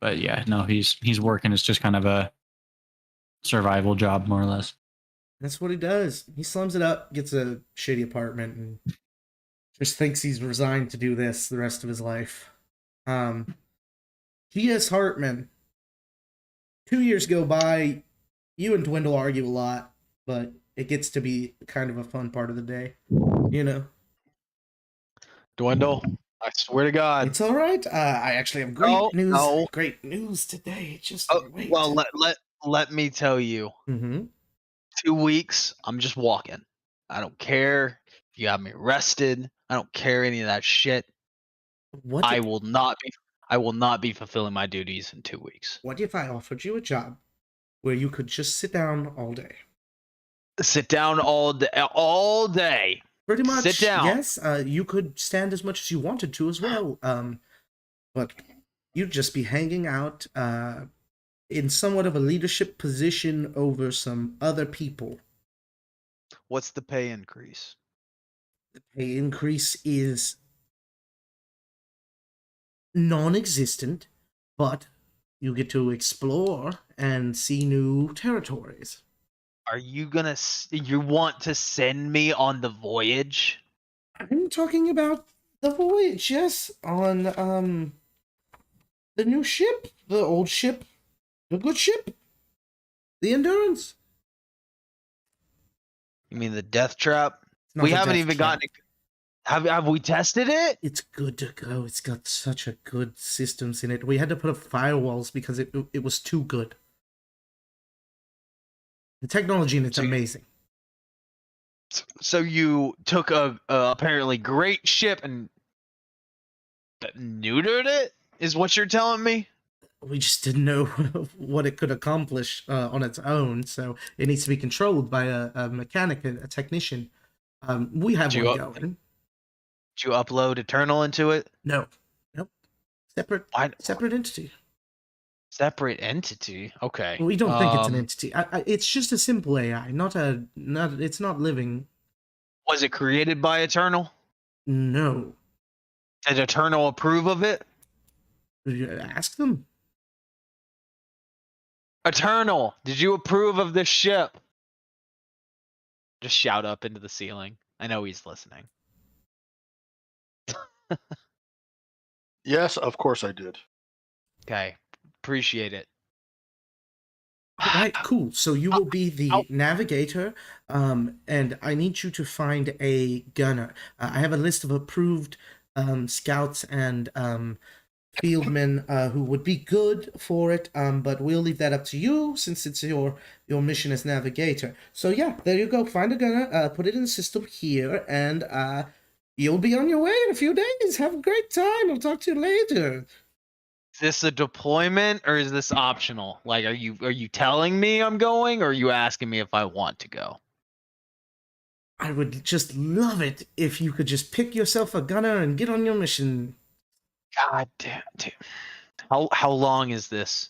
Speaker 2: But yeah, no, he's working. It's just kind of a survival job, more or less.
Speaker 1: That's what he does. He slums it up, gets a shitty apartment, and just thinks he's resigned to do this the rest of his life. G.S. Hartman. 2 years go by. You and Dwindle argue a lot, but it gets to be kind of a fun part of the day. You know?
Speaker 5: Dwindle, I swear to God.
Speaker 1: It's all right. I actually have great news.
Speaker 5: No.
Speaker 1: Great news today. Just wait.
Speaker 5: Well, let me tell you.
Speaker 1: Mm-hmm.
Speaker 5: 2 weeks, I'm just walking. I don't care if you have me arrested. I don't care any of that shit.
Speaker 1: What?
Speaker 5: I will not be fulfilling my duties in 2 weeks.
Speaker 1: What if I offered you a job where you could just sit down all day?
Speaker 5: Sit down all day. All day.
Speaker 1: Pretty much.
Speaker 5: Sit down.
Speaker 1: Yes. You could stand as much as you wanted to as well. But you'd just be hanging out in somewhat of a leadership position over some other people.
Speaker 5: What's the pay increase?
Speaker 1: The pay increase is non-existent, but you get to explore and see new territories.
Speaker 5: Are you gonna? You want to send me on the voyage?
Speaker 1: I'm talking about the voyage, yes, on the new ship, the old ship, the good ship, the Endurance.
Speaker 5: You mean the Death Trap?
Speaker 1: It's not
Speaker 5: We
Speaker 1: the
Speaker 5: haven't
Speaker 1: Death
Speaker 5: even
Speaker 1: Trap.
Speaker 5: gotten. Have we tested it?
Speaker 1: It's good to go. It's got such a good systems in it. We had to put up firewalls because it was too good. The technology in it's amazing.
Speaker 5: So you took a apparently great ship and neutered it? Is what you're telling me?
Speaker 1: We just didn't know what it could accomplish on its own, so it needs to be controlled by a mechanic, a technician. We have one going.
Speaker 5: Did you upload Eternal into it?
Speaker 1: No, nope. Separate entity.
Speaker 5: Separate entity. Okay.
Speaker 1: We don't think it's an entity. It's just a simple AI, it's not living.
Speaker 5: Was it created by Eternal?
Speaker 1: No.
Speaker 5: Did Eternal approve of it?
Speaker 1: Ask them.
Speaker 5: Eternal, did you approve of this ship? Just shout up into the ceiling. I know he's listening.
Speaker 6: Yes, of course I did.
Speaker 5: Okay, appreciate it.
Speaker 1: All right, cool. So you will be the
Speaker 5: Ow.
Speaker 1: navigator, and I need you to find a gunner. I have a list of approved scouts and fieldmen who would be good for it, but we'll leave that up to you since it's your mission as navigator. So yeah, there you go. Find a gunner, put it in the system here, and you'll be on your way in a few days. Have a great time. I'll talk to you later.
Speaker 5: Is this a deployment or is this optional? Like, are you telling me I'm going, or are you asking me if I want to go?
Speaker 1: I would just love it if you could just pick yourself a gunner and get on your mission.
Speaker 5: God damn, dude. How long is this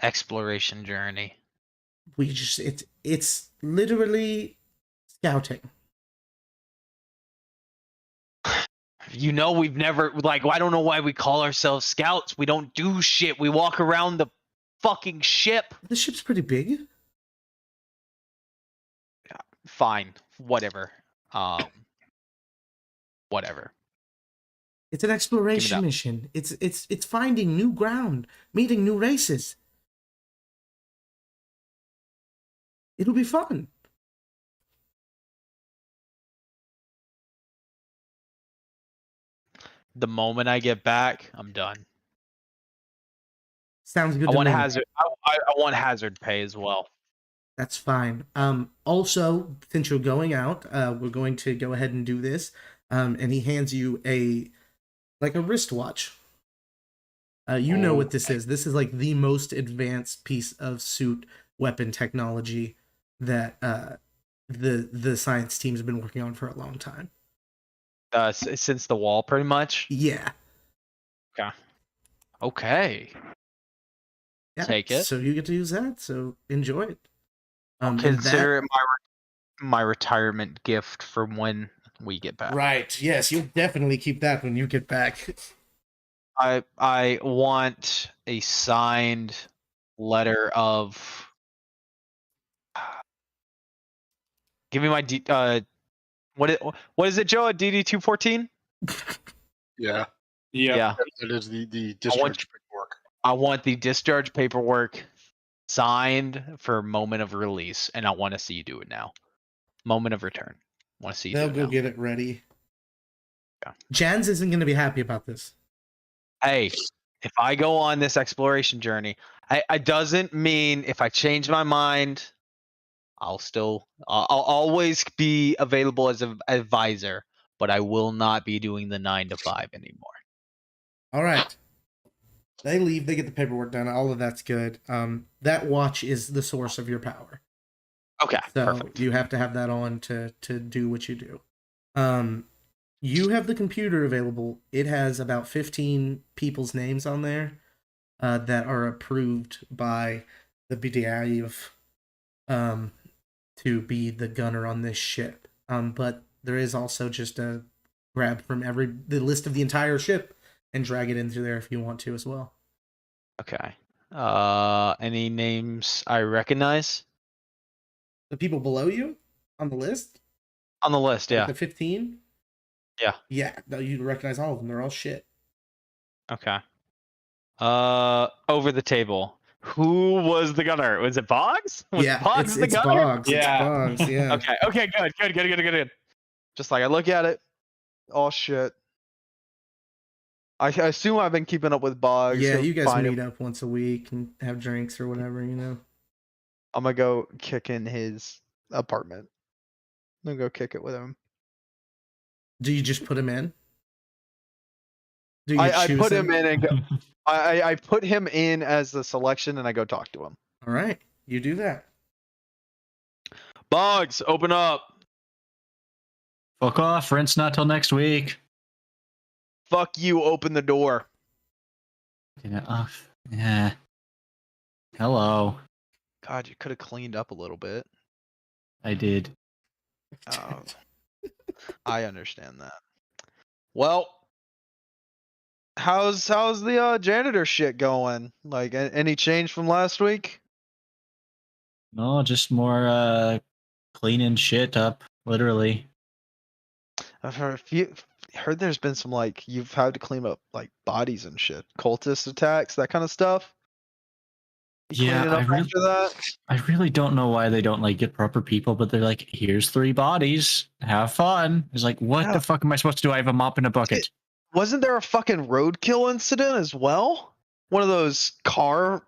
Speaker 5: exploration journey?
Speaker 1: We just it's literally scouting.
Speaker 5: You know, we've never, like, I don't know why we call ourselves scouts. We don't do shit. We walk around the fucking ship.
Speaker 1: The ship's pretty big.
Speaker 5: Fine, whatever. Whatever.
Speaker 1: It's an exploration
Speaker 5: that.
Speaker 1: mission. It's finding new ground, meeting new races. It'll be fun.
Speaker 5: The moment I get back, I'm done.
Speaker 1: Sounds good
Speaker 5: I
Speaker 1: to
Speaker 5: want
Speaker 1: me.
Speaker 5: hazard. I want hazard pay as well.
Speaker 1: That's fine. Also, since you're going out, we're going to go ahead and do this. And he hands you a wristwatch. You know what this is. This is like the most advanced piece of suit weapon technology that the science team's been working on for a long time.
Speaker 5: Since the wall, pretty much.
Speaker 1: Yeah.
Speaker 5: Okay.
Speaker 1: Yeah.
Speaker 5: Take it.
Speaker 1: So you get to use that. So enjoy it. And
Speaker 5: Consider it my retirement gift for when we get back.
Speaker 1: right. Yes, you'll definitely keep that when you get back.
Speaker 5: I want a signed letter of. Give me my what is it, Joe? A DD 214?
Speaker 6: Yeah,
Speaker 5: Yeah.
Speaker 6: that is the discharge paperwork.
Speaker 5: I want the discharge paperwork signed for moment of release, and I want to see you do it now. Moment of return. Want to see you
Speaker 1: They'll
Speaker 5: do it
Speaker 1: go
Speaker 5: now.
Speaker 1: get it ready.
Speaker 5: Yeah.
Speaker 1: Jans isn't going to be happy about this.
Speaker 5: Hey, if I go on this exploration journey, I doesn't mean if I change my mind, I'll always be available as an advisor, but I will not be doing the 9 to 5 anymore.
Speaker 1: All right. They leave. They get the paperwork done. All of that's good. That watch is the source of your power.
Speaker 5: Okay,
Speaker 1: So
Speaker 5: perfect.
Speaker 1: you have to have that on to do what you do. You have the computer available. It has about 15 people's names on there that are approved by the BDIV to be the gunner on this ship. But there is also just a grab from the list of the entire ship and drag it into there if you want to as well.
Speaker 5: Okay. Any names I recognize
Speaker 1: The people below you on the list,
Speaker 5: on the list?
Speaker 1: like
Speaker 5: Yeah.
Speaker 1: the 15.
Speaker 5: Yeah.
Speaker 1: Yeah, no, you recognize all of them. They're all shit.
Speaker 5: Okay. Over the table. Who was the gunner? Was it Boggs? Was
Speaker 1: Yeah,
Speaker 5: Boggs the
Speaker 1: it's
Speaker 5: gunner?
Speaker 1: Boggs.
Speaker 5: Yeah.
Speaker 1: It's Boggs. Yeah.
Speaker 5: Okay. Good. Just like I look at it. Oh shit. I assume I've been keeping up with Boggs.
Speaker 1: Yeah,
Speaker 5: He'll
Speaker 1: you guys
Speaker 5: find
Speaker 1: meet
Speaker 5: him.
Speaker 1: up once a week and have drinks or whatever, you know.
Speaker 5: I'm gonna go kick in his apartment. I'm gonna go kick it with him.
Speaker 1: Do you just put him in? Do you
Speaker 5: I
Speaker 1: choose
Speaker 5: put him in and go, I put him in as the selection and I go talk to him.
Speaker 1: All right, you do that.
Speaker 5: Boggs, open up.
Speaker 2: Fuck off, rent's not till next week.
Speaker 5: Fuck you, open the door.
Speaker 2: Yeah. Hello.
Speaker 5: God, you could have cleaned up a little bit.
Speaker 2: I did.
Speaker 5: Oh, I understand that. Well, how's the janitor shit going? Like, any change from last week?
Speaker 2: No, just more cleaning shit up, literally.
Speaker 5: I've heard there's been some like you've had to clean up like bodies and shit, cultist attacks, that kind of stuff. You
Speaker 2: Yeah,
Speaker 5: cleaning up after that?
Speaker 2: I really don't know why they don't like get proper people, but they're like, here's 3 bodies, have fun. It's like, what
Speaker 5: Yeah.
Speaker 2: the fuck am I supposed to do? I have a mop and a bucket.
Speaker 5: Wasn't there a fucking roadkill incident as well? One of those car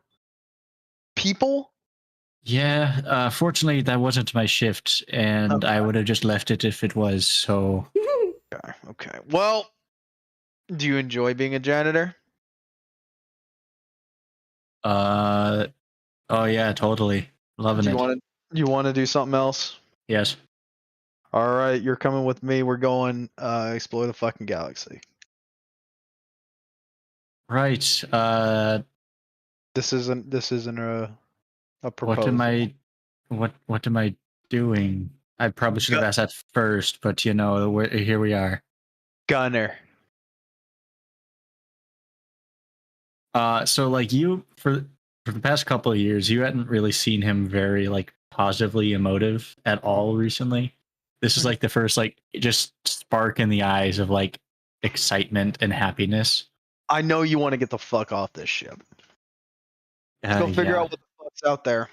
Speaker 5: people?
Speaker 2: Yeah, fortunately that wasn't my shift, and I would have just left it if it was. So
Speaker 5: Okay. Well, do you enjoy being a janitor?
Speaker 2: oh yeah, totally loving
Speaker 5: Do
Speaker 2: it.
Speaker 5: you want to do something else?
Speaker 2: Yes.
Speaker 5: All right, you're coming with me. We're going explore the fucking galaxy.
Speaker 2: Right.
Speaker 5: This isn't a proposal.
Speaker 2: What am I doing? I probably should have asked that first, but you know, here we are.
Speaker 5: Gunner.
Speaker 2: So like you for the past couple of years, you hadn't really seen him very like positively emotive at all recently. This is like the first like just spark in the eyes of like excitement and happiness.
Speaker 5: I know you want to get the fuck off this ship. Let's go figure
Speaker 2: Yeah.
Speaker 5: out what the fuck's out there.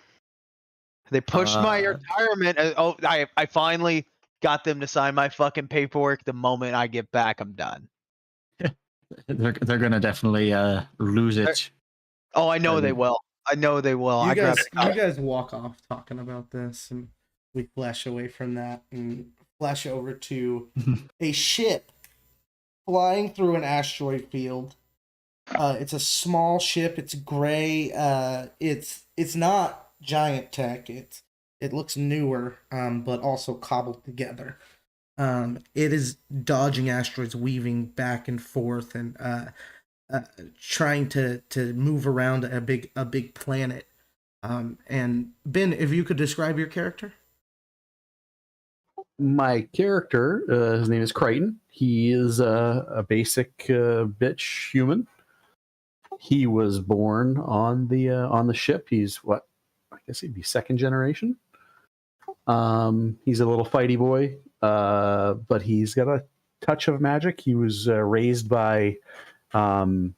Speaker 5: They pushed my retirement. I finally got them to sign my fucking paperwork. The moment I get back, I'm done.
Speaker 2: They're gonna definitely lose it.
Speaker 5: Oh, I know they will. I know they will.
Speaker 1: You
Speaker 5: I
Speaker 1: guys,
Speaker 5: grabbed
Speaker 1: you guys walk off talking about this, and we flash away from that and flash over to a ship flying through an asteroid field. It's a small ship. It's gray. It's not giant tech. It looks newer, but also cobbled together. It is dodging asteroids, weaving back and forth, and trying to move around a big planet. And Ben, if you could describe your character.
Speaker 7: My character, his name is Crichton. He is a basic bitch human. He was born on the ship. He's what? I guess he'd be second generation. He's a little fighty boy, but he's got a touch of magic. He was raised by, what's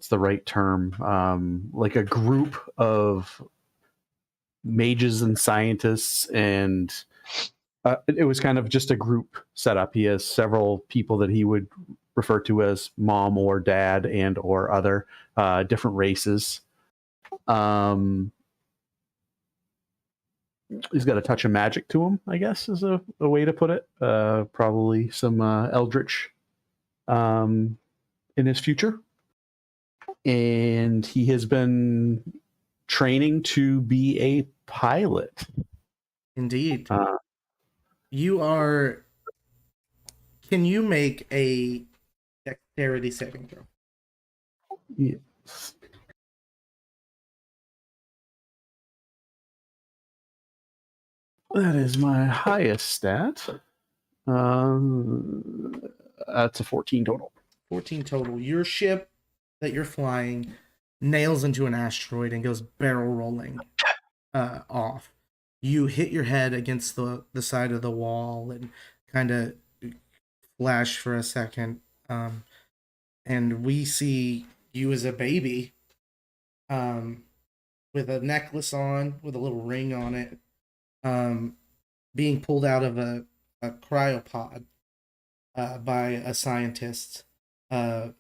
Speaker 7: the right term? Like a group of mages and scientists, and it was kind of just a group setup. He has several people that he would refer to as mom or dad and or other different races. He's got a touch of magic to him, I guess, is a way to put it. Probably some eldritch in his future. And he has been training to be a pilot.
Speaker 1: Indeed. You are. Can you make a dexterity saving throw?
Speaker 7: Yes. That is my highest stat. That's a 14 total.
Speaker 1: 14 total. Your ship that you're flying nails into an asteroid and goes barrel rolling off. You hit your head against the side of the wall and kind of flash for a second. And we see you as a baby with a necklace on, with a little ring on it, being pulled out of a cryopod by a scientist, the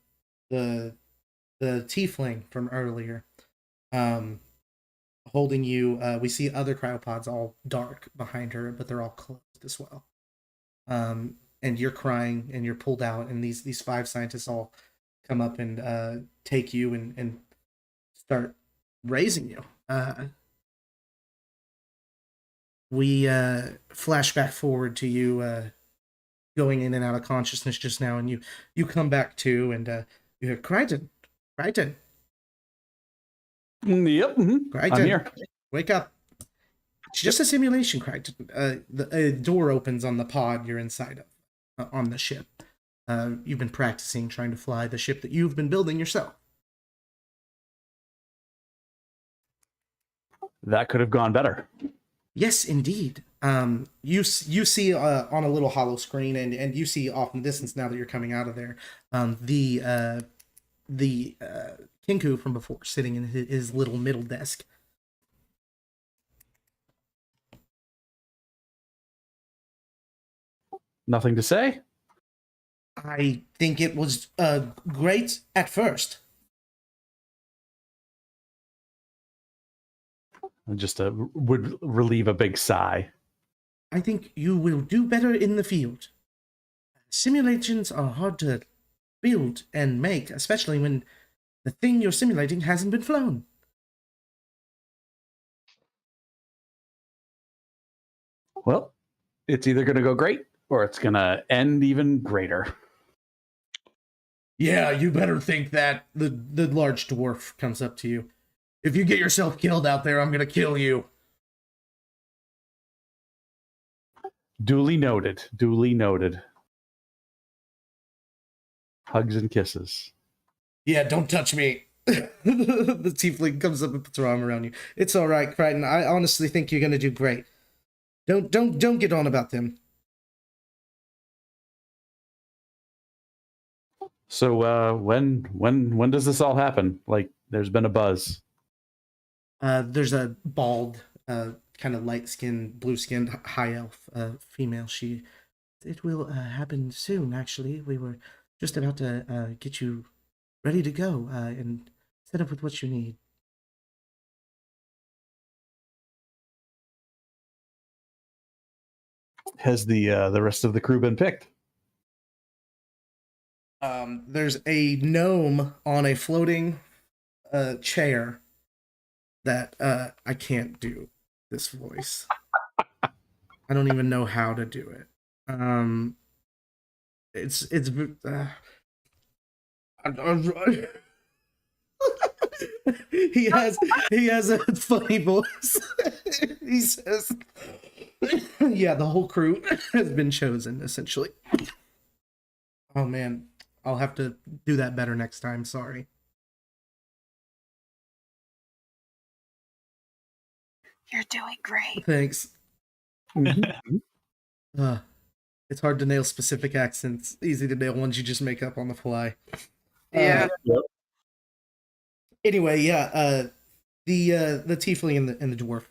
Speaker 1: tiefling from earlier, holding you. We see other cryopods all dark behind her, but they're all closed as well. And you're crying, and you're pulled out, and these 5 scientists all come up and take you and start raising you. We flash back forward to you going in and out of consciousness just now, and you come back to, and you hear Crichton.
Speaker 7: Yep. Mm-hmm.
Speaker 1: Crichton,
Speaker 7: I'm here.
Speaker 1: wake up. It's just a simulation, Crichton. The door opens on the pod you're inside of, on the ship. you've been practicing trying to fly the ship that you've been building yourself.
Speaker 7: That could have gone better.
Speaker 1: Yes, indeed. You see on a little hollow screen, and you see off in the distance now that you're coming out of there, the Kinku from before sitting in his little middle desk.
Speaker 7: Nothing to say?
Speaker 1: I think it was great at first.
Speaker 7: Just would relieve a big sigh.
Speaker 1: I think you will do better in the field. Simulations are hard to build and make, especially when the thing you're simulating hasn't been flown.
Speaker 7: Well, it's either going to go great or it's going to end even greater.
Speaker 1: Yeah, you better think that. The large dwarf comes up to you. If you get yourself killed out there, I'm gonna kill you.
Speaker 7: Duly noted. Duly noted. Hugs and kisses.
Speaker 1: Yeah, don't touch me. The tiefling comes up and puts her arm around you. It's all right, Crichton. I honestly think you're gonna do great. Don't get on about them.
Speaker 7: So when does this all happen? Like, there's been a buzz.
Speaker 1: There's a bald, kind of light-skinned, blue-skinned high elf female. It will happen soon. Actually, we were just about to get you ready to go and set up with what you need.
Speaker 7: Has the rest of the crew been picked?
Speaker 1: There's a gnome on a floating chair that I can't do this voice. I don't even know how to do it. he has a funny voice. He says, "Yeah, the whole crew has been chosen, essentially." Oh man, I'll have to do that better next time. Sorry.
Speaker 3: You're doing great.
Speaker 1: Thanks. It's hard to nail specific accents. Easy to nail ones you just make up on the fly.
Speaker 3: Yeah.
Speaker 1: Anyway, yeah. The tiefling and the dwarf.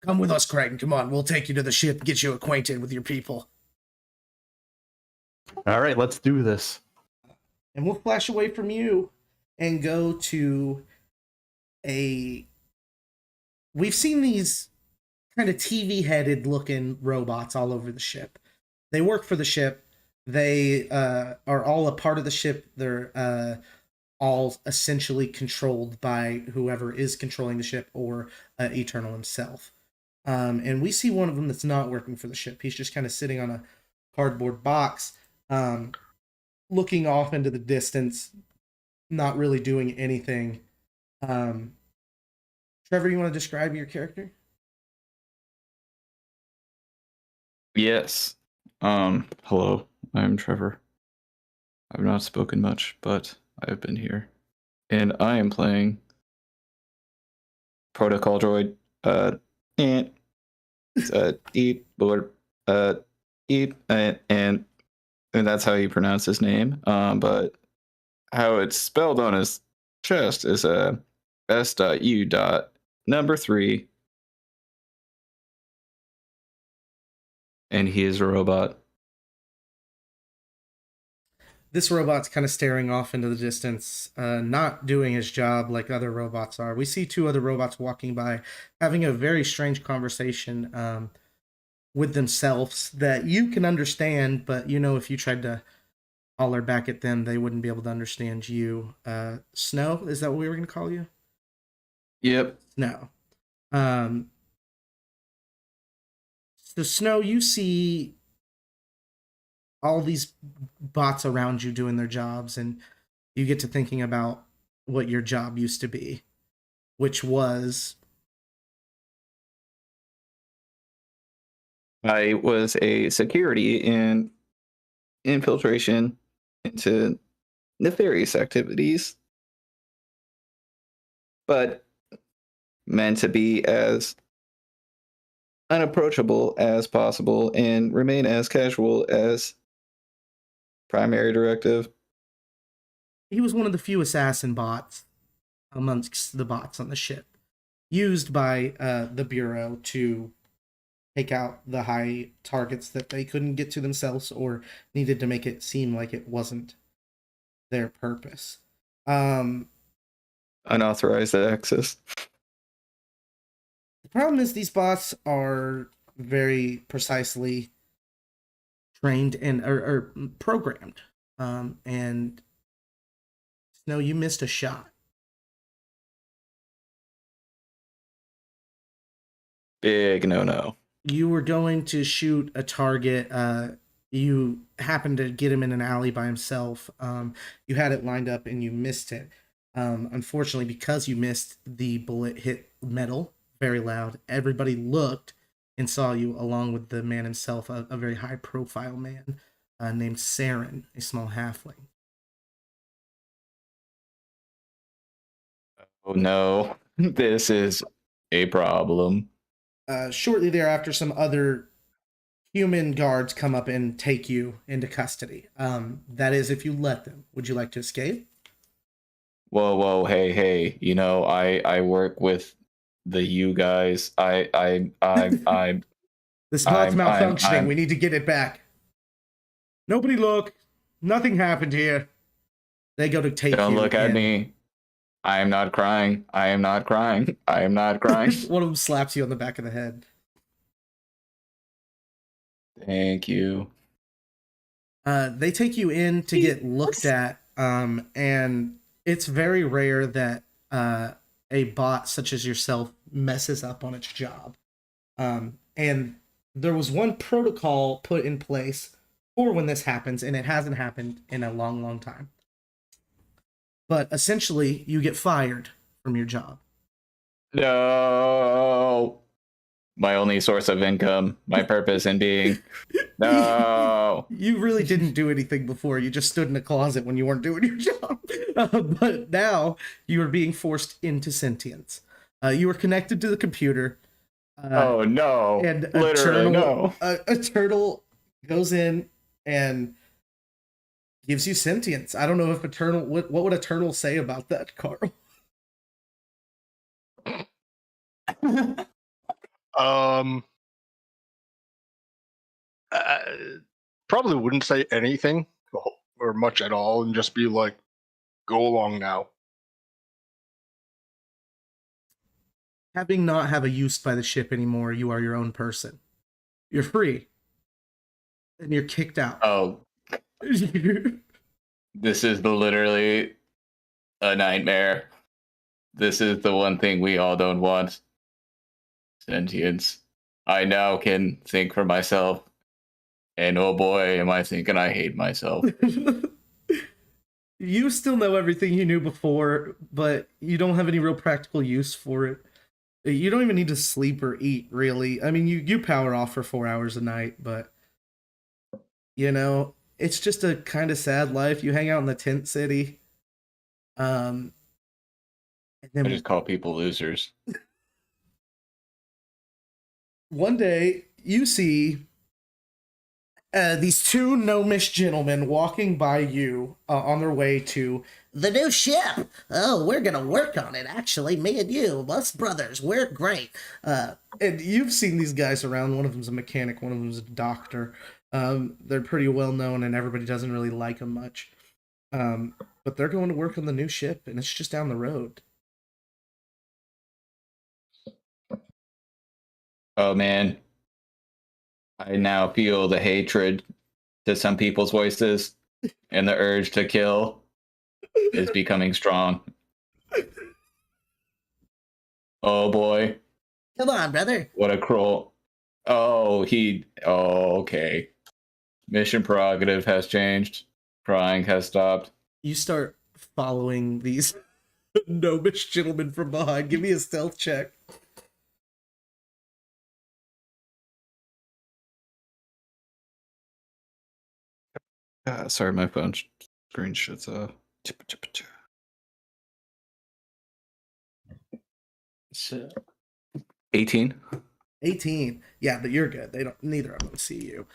Speaker 1: Come with us, Crichton. Come on, we'll take you to the ship, get you acquainted with your people.
Speaker 7: All right, let's do this.
Speaker 1: And we'll flash away from you and go to we've seen these kind of TV-headed looking robots all over the ship. They work for the ship. They are all a part of the ship. They're all essentially controlled by whoever is controlling the ship or Eternal himself. And we see one of them that's not working for the ship. He's just kind of sitting on a cardboard box, looking off into the distance, not really doing anything. Trevor, you want to describe your character?
Speaker 8: Yes. Hello, I'm Trevor. I've not spoken much, but I've been here. And I am playing Protocol Droid, and that's how you pronounce his name. But how it's spelled on his chest is S.U.3, and he is a robot.
Speaker 1: This robot's kind of staring off into the distance, not doing his job like other robots are. We see two other robots walking by, having a very strange conversation with themselves that you can understand, but you know if you tried to holler back at them, they wouldn't be able to understand you. Snow, is that what we were going to call you?
Speaker 8: Yep.
Speaker 1: Snow. So Snow, you see all these bots around you doing their jobs, and you get to thinking about what your job used to be, which was...
Speaker 8: I was a security in infiltration into nefarious activities, but meant to be as unapproachable as possible and remain as casual as primary directive.
Speaker 1: He was one of the few assassin bots amongst the bots on the ship, used by the Bureau to take out the high targets that they couldn't get to themselves or needed to make it seem like it wasn't their purpose.
Speaker 8: Unauthorized access.
Speaker 1: The problem is these bots are very precisely trained and or programmed. And Snow, you missed a shot.
Speaker 8: Big no.
Speaker 1: You were going to shoot a target. You happened to get him in an alley by himself. You had it lined up and you missed it. Unfortunately, because you missed, the bullet hit metal very loud. Everybody looked and saw you along with the man himself, a very high profile man named Saren, a small halfling.
Speaker 8: Oh no, this is a problem.
Speaker 1: Shortly thereafter, some other human guards come up and take you into custody. That is, if you let them. Would you like to escape?
Speaker 8: Whoa, hey, you know, I work with the you guys.
Speaker 1: This bot's malfunctioning. We need to get it back. Nobody look. Nothing happened here. They go to take you.
Speaker 8: Don't look at me. I am not crying. I am not crying. I am not crying.
Speaker 1: One of them slaps you on the back of the head.
Speaker 8: Thank you.
Speaker 1: They take you in to get looked at, and it's very rare that a bot such as yourself messes up on its job. And there was one protocol put in place for when this happens, and it hasn't happened in a long time. But essentially, you get fired from your job.
Speaker 8: No. My only source of income, my purpose in being. No.
Speaker 1: You really didn't do anything before. You just stood in a closet when you weren't doing your job. But now you are being forced into sentience. You are connected to the computer.
Speaker 8: Oh no.
Speaker 1: And
Speaker 8: literally no.
Speaker 1: A turtle goes in and gives you sentience. I don't know if Eternal. What would Eternal say about that, Carl?
Speaker 6: Probably wouldn't say anything or much at all, and just be like, "Go along now."
Speaker 1: Having not have a use by the ship anymore, you are your own person. You're free, and you're kicked out.
Speaker 8: Oh. This is literally a nightmare. This is the one thing we all don't want. Sentience. I now can think for myself. And oh boy, am I thinking I hate myself.
Speaker 1: You still know everything you knew before, but you don't have any real practical use for it. You don't even need to sleep or eat, really. I mean, you power off for 4 hours a night, but you know, it's just a kind of sad life. You hang out in the tent city. And then
Speaker 8: I just call people losers.
Speaker 1: One day, you see these two gnomish gentlemen walking by you on their way to the new ship. Oh, we're going to work on it, actually. Me and you, us brothers, we're great. And you've seen these guys around. One of them's a mechanic, one of them's a doctor. They're pretty well known, and everybody doesn't really like them much. But they're going to work on the new ship, and it's just down the road.
Speaker 8: Oh man. I now feel the hatred to some people's voices, and the urge to kill is becoming strong. Oh boy.
Speaker 1: Come on, brother.
Speaker 8: What a cruel. Oh, okay. Mission prerogative has changed. Crying has stopped.
Speaker 1: You start following these gnomish gentlemen from behind. Give me a stealth check.
Speaker 9: Sorry, my phone screen shuts off.
Speaker 2: So
Speaker 8: 18.
Speaker 1: 18. Yeah, but you're good. They don't. Neither of them see you.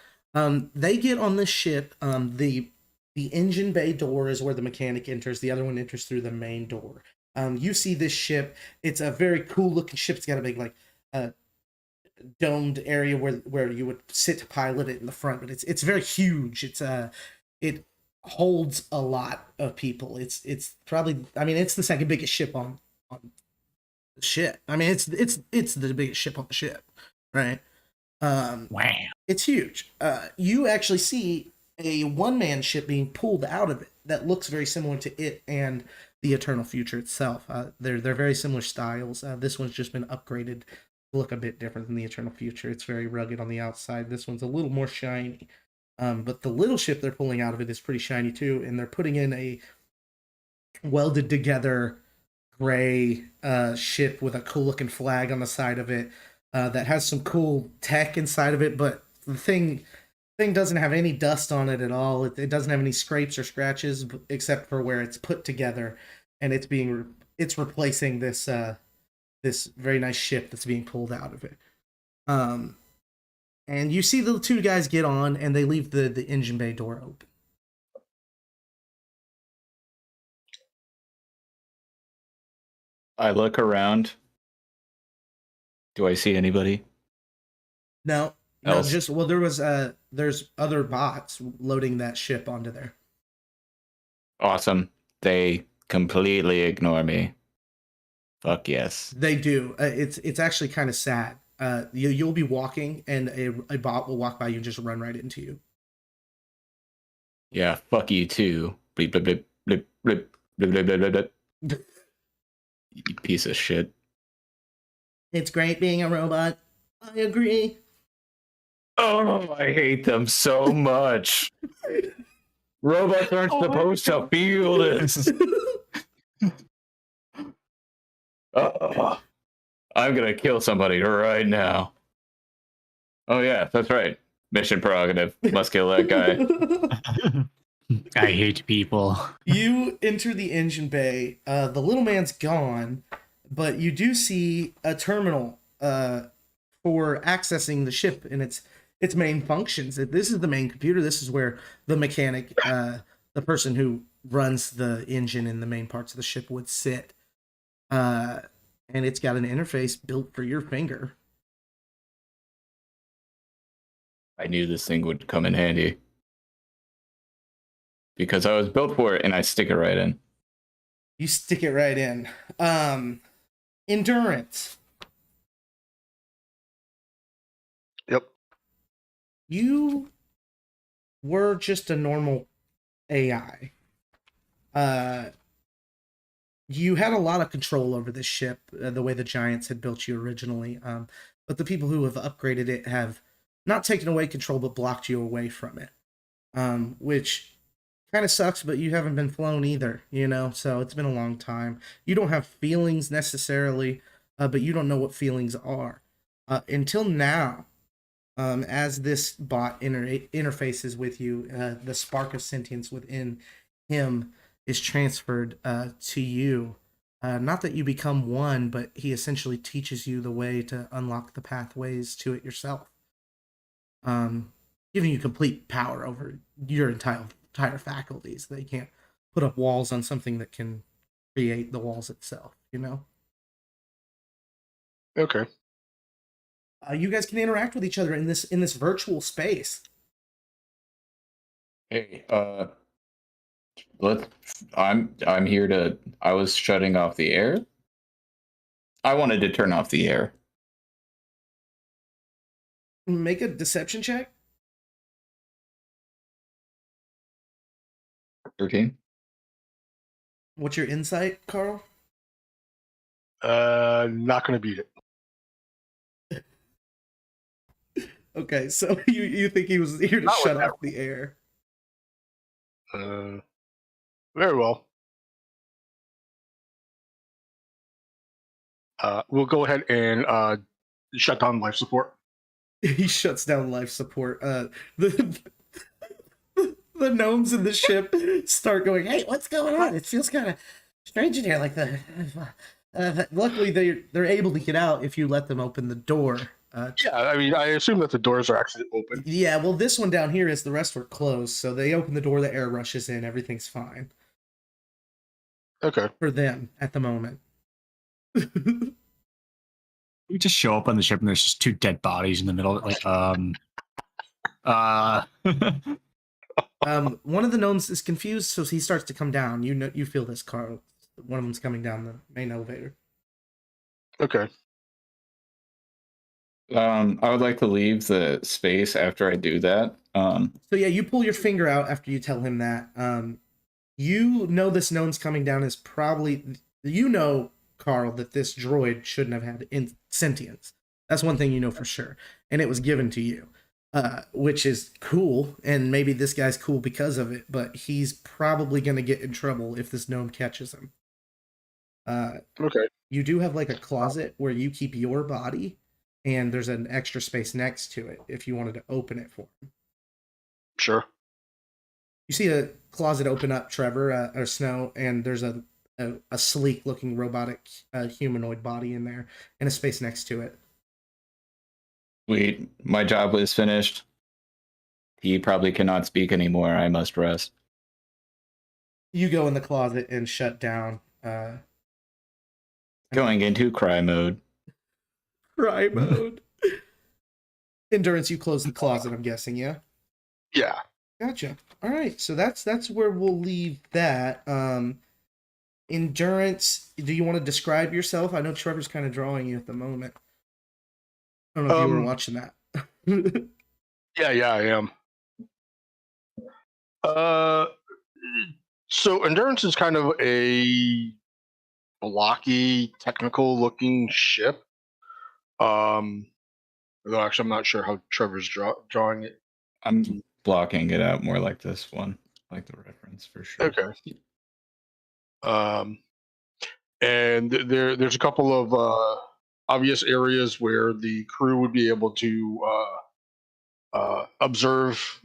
Speaker 1: They get on this ship. The engine bay door is where the mechanic enters. The other one enters through the main door. You see this ship. It's a very cool looking ship. It's got a big like domed area where you would sit to pilot it in the front, but it's very huge. It holds a lot of people. It's probably, I mean, it's the second biggest ship on the ship. I mean, it's the biggest ship on the ship, right?
Speaker 2: wow.
Speaker 1: It's huge. You actually see a one-man ship being pulled out of it that looks very similar to it and the Eternal Future itself. They're very similar styles. This one's just been upgraded to look a bit different than the Eternal Future. It's very rugged on the outside. This one's a little more shiny. But the little ship they're pulling out of it is pretty shiny too, and they're putting in a welded together gray ship with a cool looking flag on the side of it that has some cool tech inside of it, but the thing doesn't have any dust on it at all. It doesn't have any scrapes or scratches except for where it's put together, and it's replacing this this very nice ship that's being pulled out of it. And you see the two guys get on, and they leave the engine bay door open.
Speaker 8: I look around. Do I see anybody?
Speaker 1: No,
Speaker 8: Else?
Speaker 1: just well, there's other bots loading that ship onto there.
Speaker 8: Awesome. They completely ignore me. Fuck yes.
Speaker 1: They do. It's actually kind of sad. You'll be walking, and a bot will walk by you and just run right into you.
Speaker 8: Yeah, fuck you too. Bleep, bleep, bleep, bleep, bleep, bleep, bleep, bleep, bleep, bleep. You piece of shit.
Speaker 1: It's great being a robot. I agree.
Speaker 8: Oh, I hate them so much. Robots aren't supposed to feel this. Oh, I'm gonna kill somebody right now. Oh yeah, that's right. Mission prerogative. Must kill that guy.
Speaker 2: I hate people.
Speaker 1: You enter the engine bay. The little man's gone, but you do see a terminal for accessing the ship and its main functions. This is the main computer. This is where the mechanic, the person who runs the engine and the main parts of the ship would sit. And it's got an interface built for your finger.
Speaker 8: I knew this thing would come in handy. Because I was built for it and I stick it right in.
Speaker 1: You stick it right in. Endurance.
Speaker 6: Yep.
Speaker 1: You were just a normal AI. You had a lot of control over this ship, the way the Giants had built you originally. But the people who have upgraded it have not taken away control, but blocked you away from it. Which kind of sucks, but you haven't been flown either, you know? So it's been a long time. You don't have feelings necessarily, but you don't know what feelings are. Until now, as this bot interfaces with you, the spark of sentience within him is transferred to you. Not that you become one, but he essentially teaches you the way to unlock the pathways to it yourself. Giving you complete power over your entire faculties. They can't put up walls on something that can create the walls itself, you know?
Speaker 6: Okay.
Speaker 1: You guys can interact with each other in this virtual space.
Speaker 8: Hey, I'm here to. I was shutting off the air. I wanted to turn off the air.
Speaker 1: Make a deception check.
Speaker 8: 13.
Speaker 1: What's your insight, Carl?
Speaker 6: Not gonna beat it.
Speaker 1: Okay, so you think he was here to
Speaker 6: Not
Speaker 1: shut
Speaker 6: with
Speaker 1: off the air?
Speaker 6: Very well. We'll go ahead and shut down life support.
Speaker 1: He shuts down life support. The The gnomes in the ship start going, "Hey, what's going on? It feels kind of strange in here." Like luckily they're able to get out if you let them open the door.
Speaker 6: Yeah, I mean, I assume that the doors are actually open.
Speaker 1: Yeah, well, this one down here is the rest were closed, so they open the door, the air rushes in, everything's fine
Speaker 6: Okay.
Speaker 1: for them at the moment.
Speaker 2: We just show up on the ship and there's just two dead bodies in the middle. Like,
Speaker 1: One of the gnomes is confused, so he starts to come down. You feel this, Carl. One of them's coming down the main elevator.
Speaker 6: Okay.
Speaker 8: I would like to leave the space after I do that.
Speaker 1: So yeah, you pull your finger out after you tell him that. You know this gnome's coming down is probably, Carl, that this droid shouldn't have had sentience. That's one thing you know for sure, and it was given to you, which is cool. And maybe this guy's cool because of it, but he's probably gonna get in trouble if this gnome catches him.
Speaker 6: Okay.
Speaker 1: You do have like a closet where you keep your body, and there's an extra space next to it if you wanted to open it for him.
Speaker 6: Sure.
Speaker 1: You see a closet open up, Trevor, or Snow, and there's a sleek looking robotic humanoid body in there and a space next to it.
Speaker 8: Sweet. My job was finished. He probably cannot speak anymore. I must rest.
Speaker 1: You go in the closet and shut down.
Speaker 8: Going into cry mode.
Speaker 1: Cry mode. Endurance, you close the closet, I'm guessing, yeah?
Speaker 6: Yeah.
Speaker 1: Gotcha. All right, so that's where we'll leave that. Endurance, do you want to describe yourself? I know Trevor's kind of drawing you at the moment. I don't know if you were watching that.
Speaker 6: Yeah, I am. So Endurance is kind of a blocky, technical-looking ship. Though actually, I'm not sure how Trevor's drawing it.
Speaker 8: I'm blocking it out more like this one, like the reference for sure.
Speaker 6: Okay. And there's a couple of obvious areas where the crew would be able to observe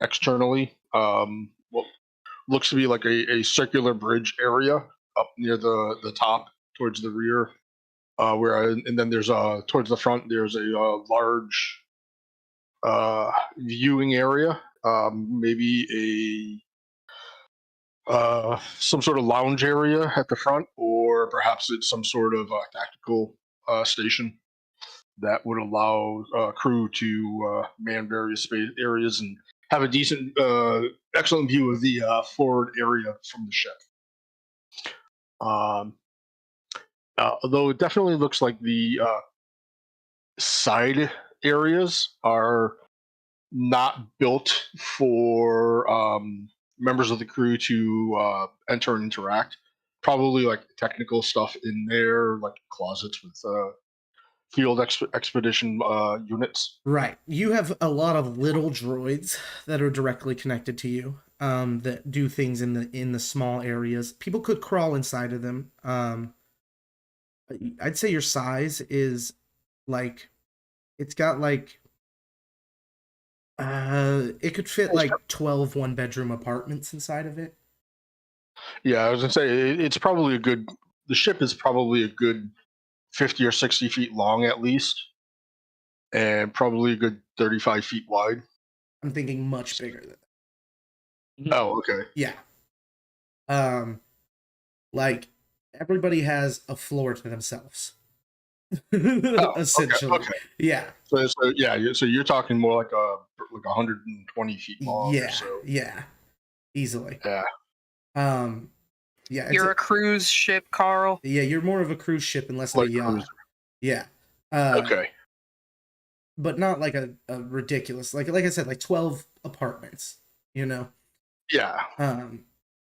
Speaker 6: externally. What looks to be like a circular bridge area up near the top towards the rear, and then there's towards the front there's a large viewing area, maybe some sort of lounge area at the front, or perhaps it's some sort of tactical station that would allow crew to man various space areas and have a decent, excellent view of the forward area from the ship. Although it definitely looks like the side areas are not built for members of the crew to enter and interact. Probably like technical stuff in there, like closets with field expedition units.
Speaker 1: Right. You have a lot of little droids that are directly connected to you, that do things in the small areas. People could crawl inside of them. I'd say your size is like, it's got like, it could fit like 12 one-bedroom apartments inside of it.
Speaker 6: Yeah, I was gonna say it's probably the ship is probably a good 50 or 60 feet long at least, and probably a good 35 feet wide.
Speaker 1: I'm thinking much bigger than that.
Speaker 6: Oh, okay.
Speaker 1: Yeah. Like everybody has a floor to themselves. Essentially.
Speaker 6: Okay.
Speaker 1: Yeah.
Speaker 6: So you're talking more like 120 feet long.
Speaker 1: Yeah.
Speaker 6: Or so.
Speaker 1: Yeah. Easily.
Speaker 6: Yeah.
Speaker 1: Yeah.
Speaker 3: You're a cruise ship, Carl.
Speaker 1: Yeah, you're more of a cruise ship and less of a yacht.
Speaker 6: Cruiser.
Speaker 1: Yeah.
Speaker 6: Okay.
Speaker 1: But not like a ridiculous, like I said, like 12 apartments, you know?
Speaker 6: Yeah.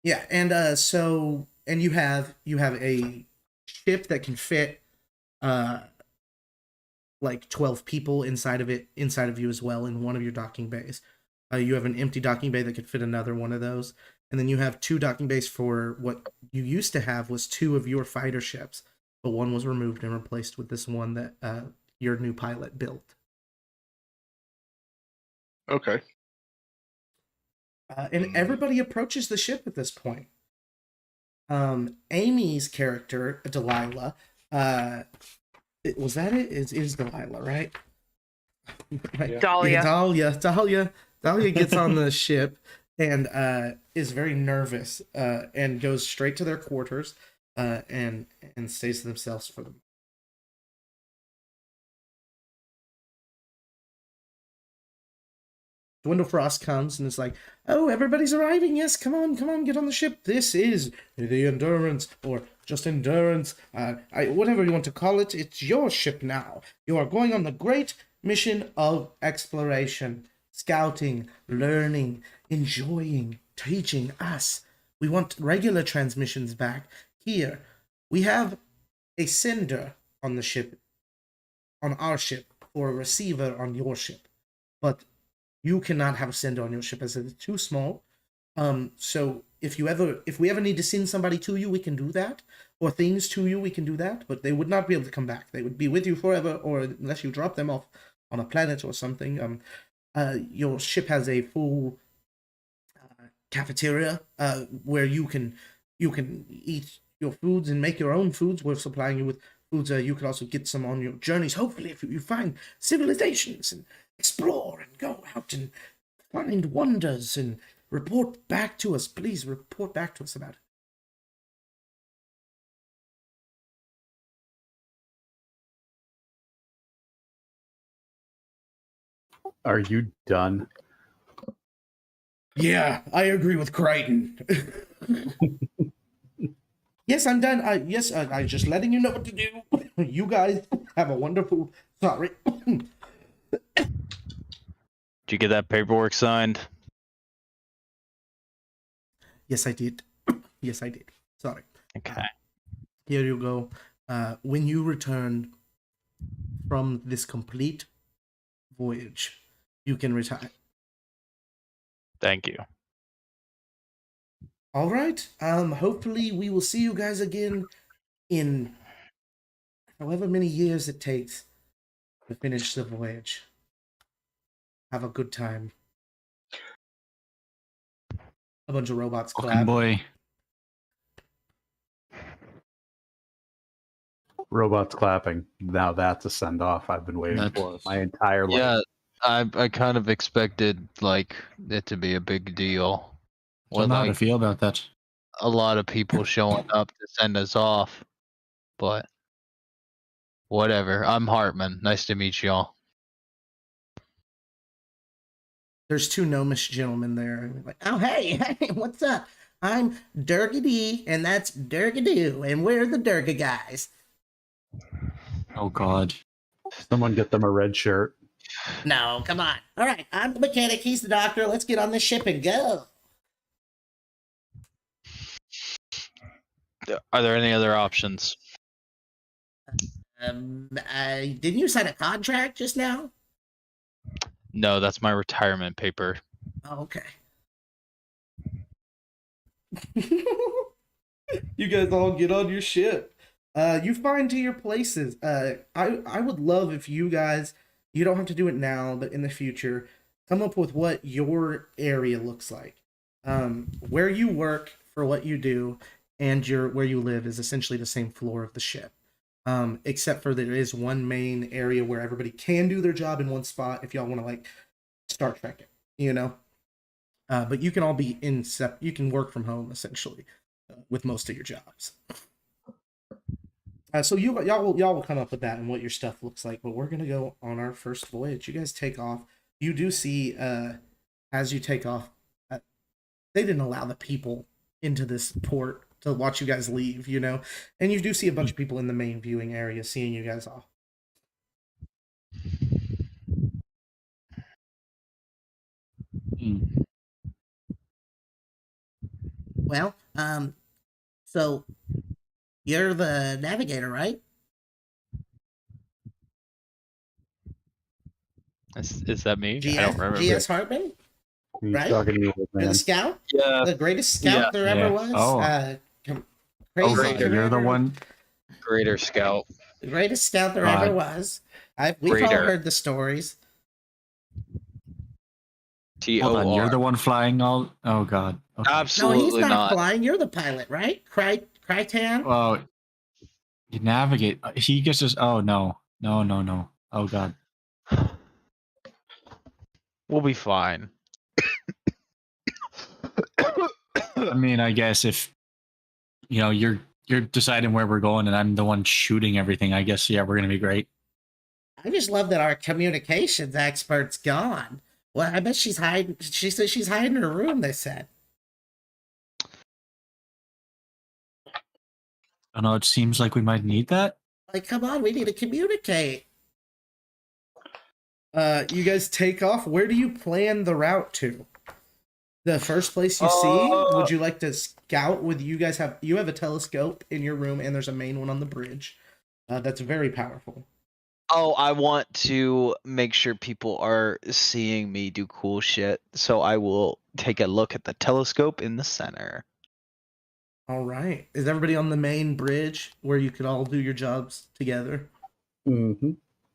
Speaker 1: Yeah, and so you have a ship that can fit like 12 people inside of you as well in one of your docking bays. You have an empty docking bay that could fit another one of those. And then you have 2 docking bays for what you used to have was 2 of your fighter ships, but one was removed and replaced with this one that your new pilot built.
Speaker 6: Okay.
Speaker 1: And everybody approaches the ship at this point. Amy's character, Delilah, was that it? It is Delilah, right? Right.
Speaker 3: Dahlia.
Speaker 1: Dahlia gets on the ship and is very nervous and goes straight to their quarters and stays to themselves for them. Dwindlefrost comes and is like, "Oh, everybody's arriving. Yes, come on, get on the ship. This is the Endurance, or just Endurance. Whatever you want to call it. It's your ship now. You are going on the great mission of exploration, scouting, learning, enjoying, teaching us. We want regular transmissions back. Here, we have a sender on the ship, on our ship, or a receiver on your ship. But you cannot have a sender on your ship as it's too small. So if we ever need to send somebody to you, we can do that. Or things to you, we can do that. But they would not be able to come back. They would be with you forever, or unless you drop them off on a planet or something. Your ship has a full cafeteria where you can eat your foods and make your own foods. We're supplying you with foods. You can also get some on your journeys. Hopefully, if you find civilizations and explore and go out and find wonders and report back to us. Please report back to us about it."
Speaker 7: Are you done?
Speaker 1: Yeah, I agree with Crichton. Yes, I'm done. I'm just letting you know what to do. You guys have a wonderful... Sorry.
Speaker 5: Did you get that paperwork signed?
Speaker 1: Yes, I did. Yes, I did. Sorry.
Speaker 5: Okay.
Speaker 1: Here you go. When you return from this complete voyage, you can retire.
Speaker 5: Thank you.
Speaker 1: All right. Hopefully we will see you guys again in however many years it takes to finish the voyage. Have a good time. A bunch of robots
Speaker 2: Fucking
Speaker 1: clap.
Speaker 2: boy.
Speaker 7: Robots clapping. Now that's a send off I've been waiting for my entire life.
Speaker 5: Yeah, I kind of expected like it to be a big deal.
Speaker 2: Don't
Speaker 5: With
Speaker 2: know how to
Speaker 5: like
Speaker 2: feel about that.
Speaker 5: a lot of people showing up to send us off, but whatever. I'm Hartman. Nice to meet y'all.
Speaker 1: There's two gnomish gentlemen there. Like, oh, hey, what's up? I'm Durgadee, and that's Durgadoo, and we're the Durga guys.
Speaker 2: Oh God.
Speaker 7: Someone get them a red shirt.
Speaker 1: No, come on. All right, I'm the mechanic. He's the doctor. Let's get on this ship and go.
Speaker 5: Are there any other options?
Speaker 1: Didn't you sign a contract just now?
Speaker 5: No, that's my retirement paper.
Speaker 1: Oh, okay. You guys all get on your ship. You find to your places. I would love if you guys, you don't have to do it now, but in the future, come up with what your area looks like. Where you work for what you do and where you live is essentially the same floor of the ship. Except for there is one main area where everybody can do their job in one spot if y'all want to like Star Trek it, you know? But you can all be you can work from home essentially with most of your jobs. So y'all will come up with that and what your stuff looks like. But we're gonna go on our first voyage. You guys take off. You do see as you take off, they didn't allow the people into this port to watch you guys leave, you know, and you do see a bunch of people in the main viewing area seeing you guys off. Well, so you're the navigator, right?
Speaker 5: Is that me? I
Speaker 1: GS,
Speaker 5: don't remember.
Speaker 1: GS Hartman?
Speaker 7: He's
Speaker 1: Right?
Speaker 7: talking to you, old
Speaker 1: You're
Speaker 7: man.
Speaker 1: the scout?
Speaker 5: Yeah.
Speaker 1: The greatest scout there ever was?
Speaker 2: Oh.
Speaker 1: Crazy
Speaker 5: Greater.
Speaker 2: You're the
Speaker 1: commander?
Speaker 2: one.
Speaker 5: Greater Scout.
Speaker 1: The greatest scout there
Speaker 2: God.
Speaker 1: ever was. We've all
Speaker 5: Greater.
Speaker 1: heard the stories.
Speaker 2: Hold on, you're the one flying all. Oh god. Okay.
Speaker 1: No,
Speaker 5: Absolutely
Speaker 1: he's not,
Speaker 5: not.
Speaker 1: flying. You're the pilot, right? Krytan?
Speaker 2: Well, you navigate. He gets us. Oh no, no. Oh god.
Speaker 5: We'll be fine.
Speaker 2: I mean, I guess if you're deciding where we're going and I'm the one shooting everything, I guess yeah, we're gonna be great.
Speaker 1: I just love that our communications expert's gone. Well, I bet she's hiding. She said she's hiding in her room, they said.
Speaker 2: I know it seems like we might need that.
Speaker 1: Like, come on, we need to communicate. You guys take off. Where do you plan the route to? The first place you see? Would you like to scout with you guys have a telescope in your room and there's a main one on the bridge. That's very powerful.
Speaker 5: Oh, I want to make sure people are seeing me do cool shit, so I will take a look at the telescope in the center.
Speaker 1: All right. Is everybody on the main bridge where you could all do your jobs together?
Speaker 7: Mm-hmm.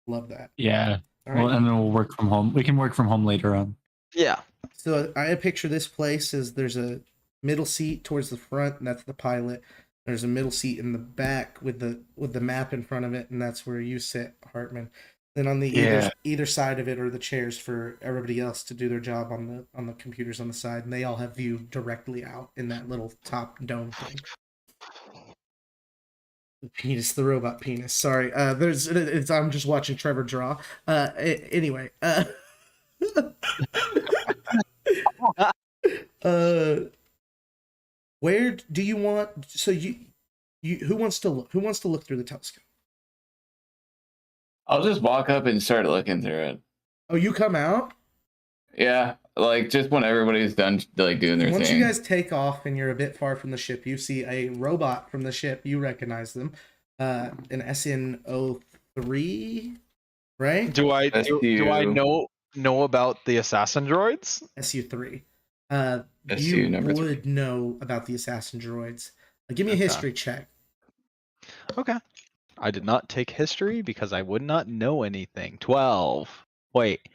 Speaker 1: Love that.
Speaker 2: Yeah.
Speaker 1: All right.
Speaker 2: Well, and then we'll work from home. We can work from home later on.
Speaker 5: Yeah.
Speaker 1: So I picture this place as there's a middle seat towards the front, and that's the pilot. There's a middle seat in the back with the map in front of it, and that's where you sit, Hartman. Then on the either side of it are the chairs for everybody else to do their job on the computers on the side, and they all have view directly out in that little top dome thing. The penis, the robot penis. Sorry, I'm just watching Trevor draw. Anyway, where do you want? So you who wants to look through the telescope?
Speaker 8: I'll just walk up and start looking through it.
Speaker 1: Oh, you come out?
Speaker 8: Yeah, like just when everybody's done like doing their
Speaker 1: Once
Speaker 8: thing.
Speaker 1: you guys take off and you're a bit far from the ship, you see a robot from the ship. You recognize them, an SN03, right?
Speaker 5: Do I know about the assassin droids?
Speaker 1: SU3.
Speaker 8: SU
Speaker 1: You
Speaker 8: number
Speaker 1: would know about the assassin droids. Give me a history check.
Speaker 5: Okay. I did not take history because I would not know anything. 12. Wait.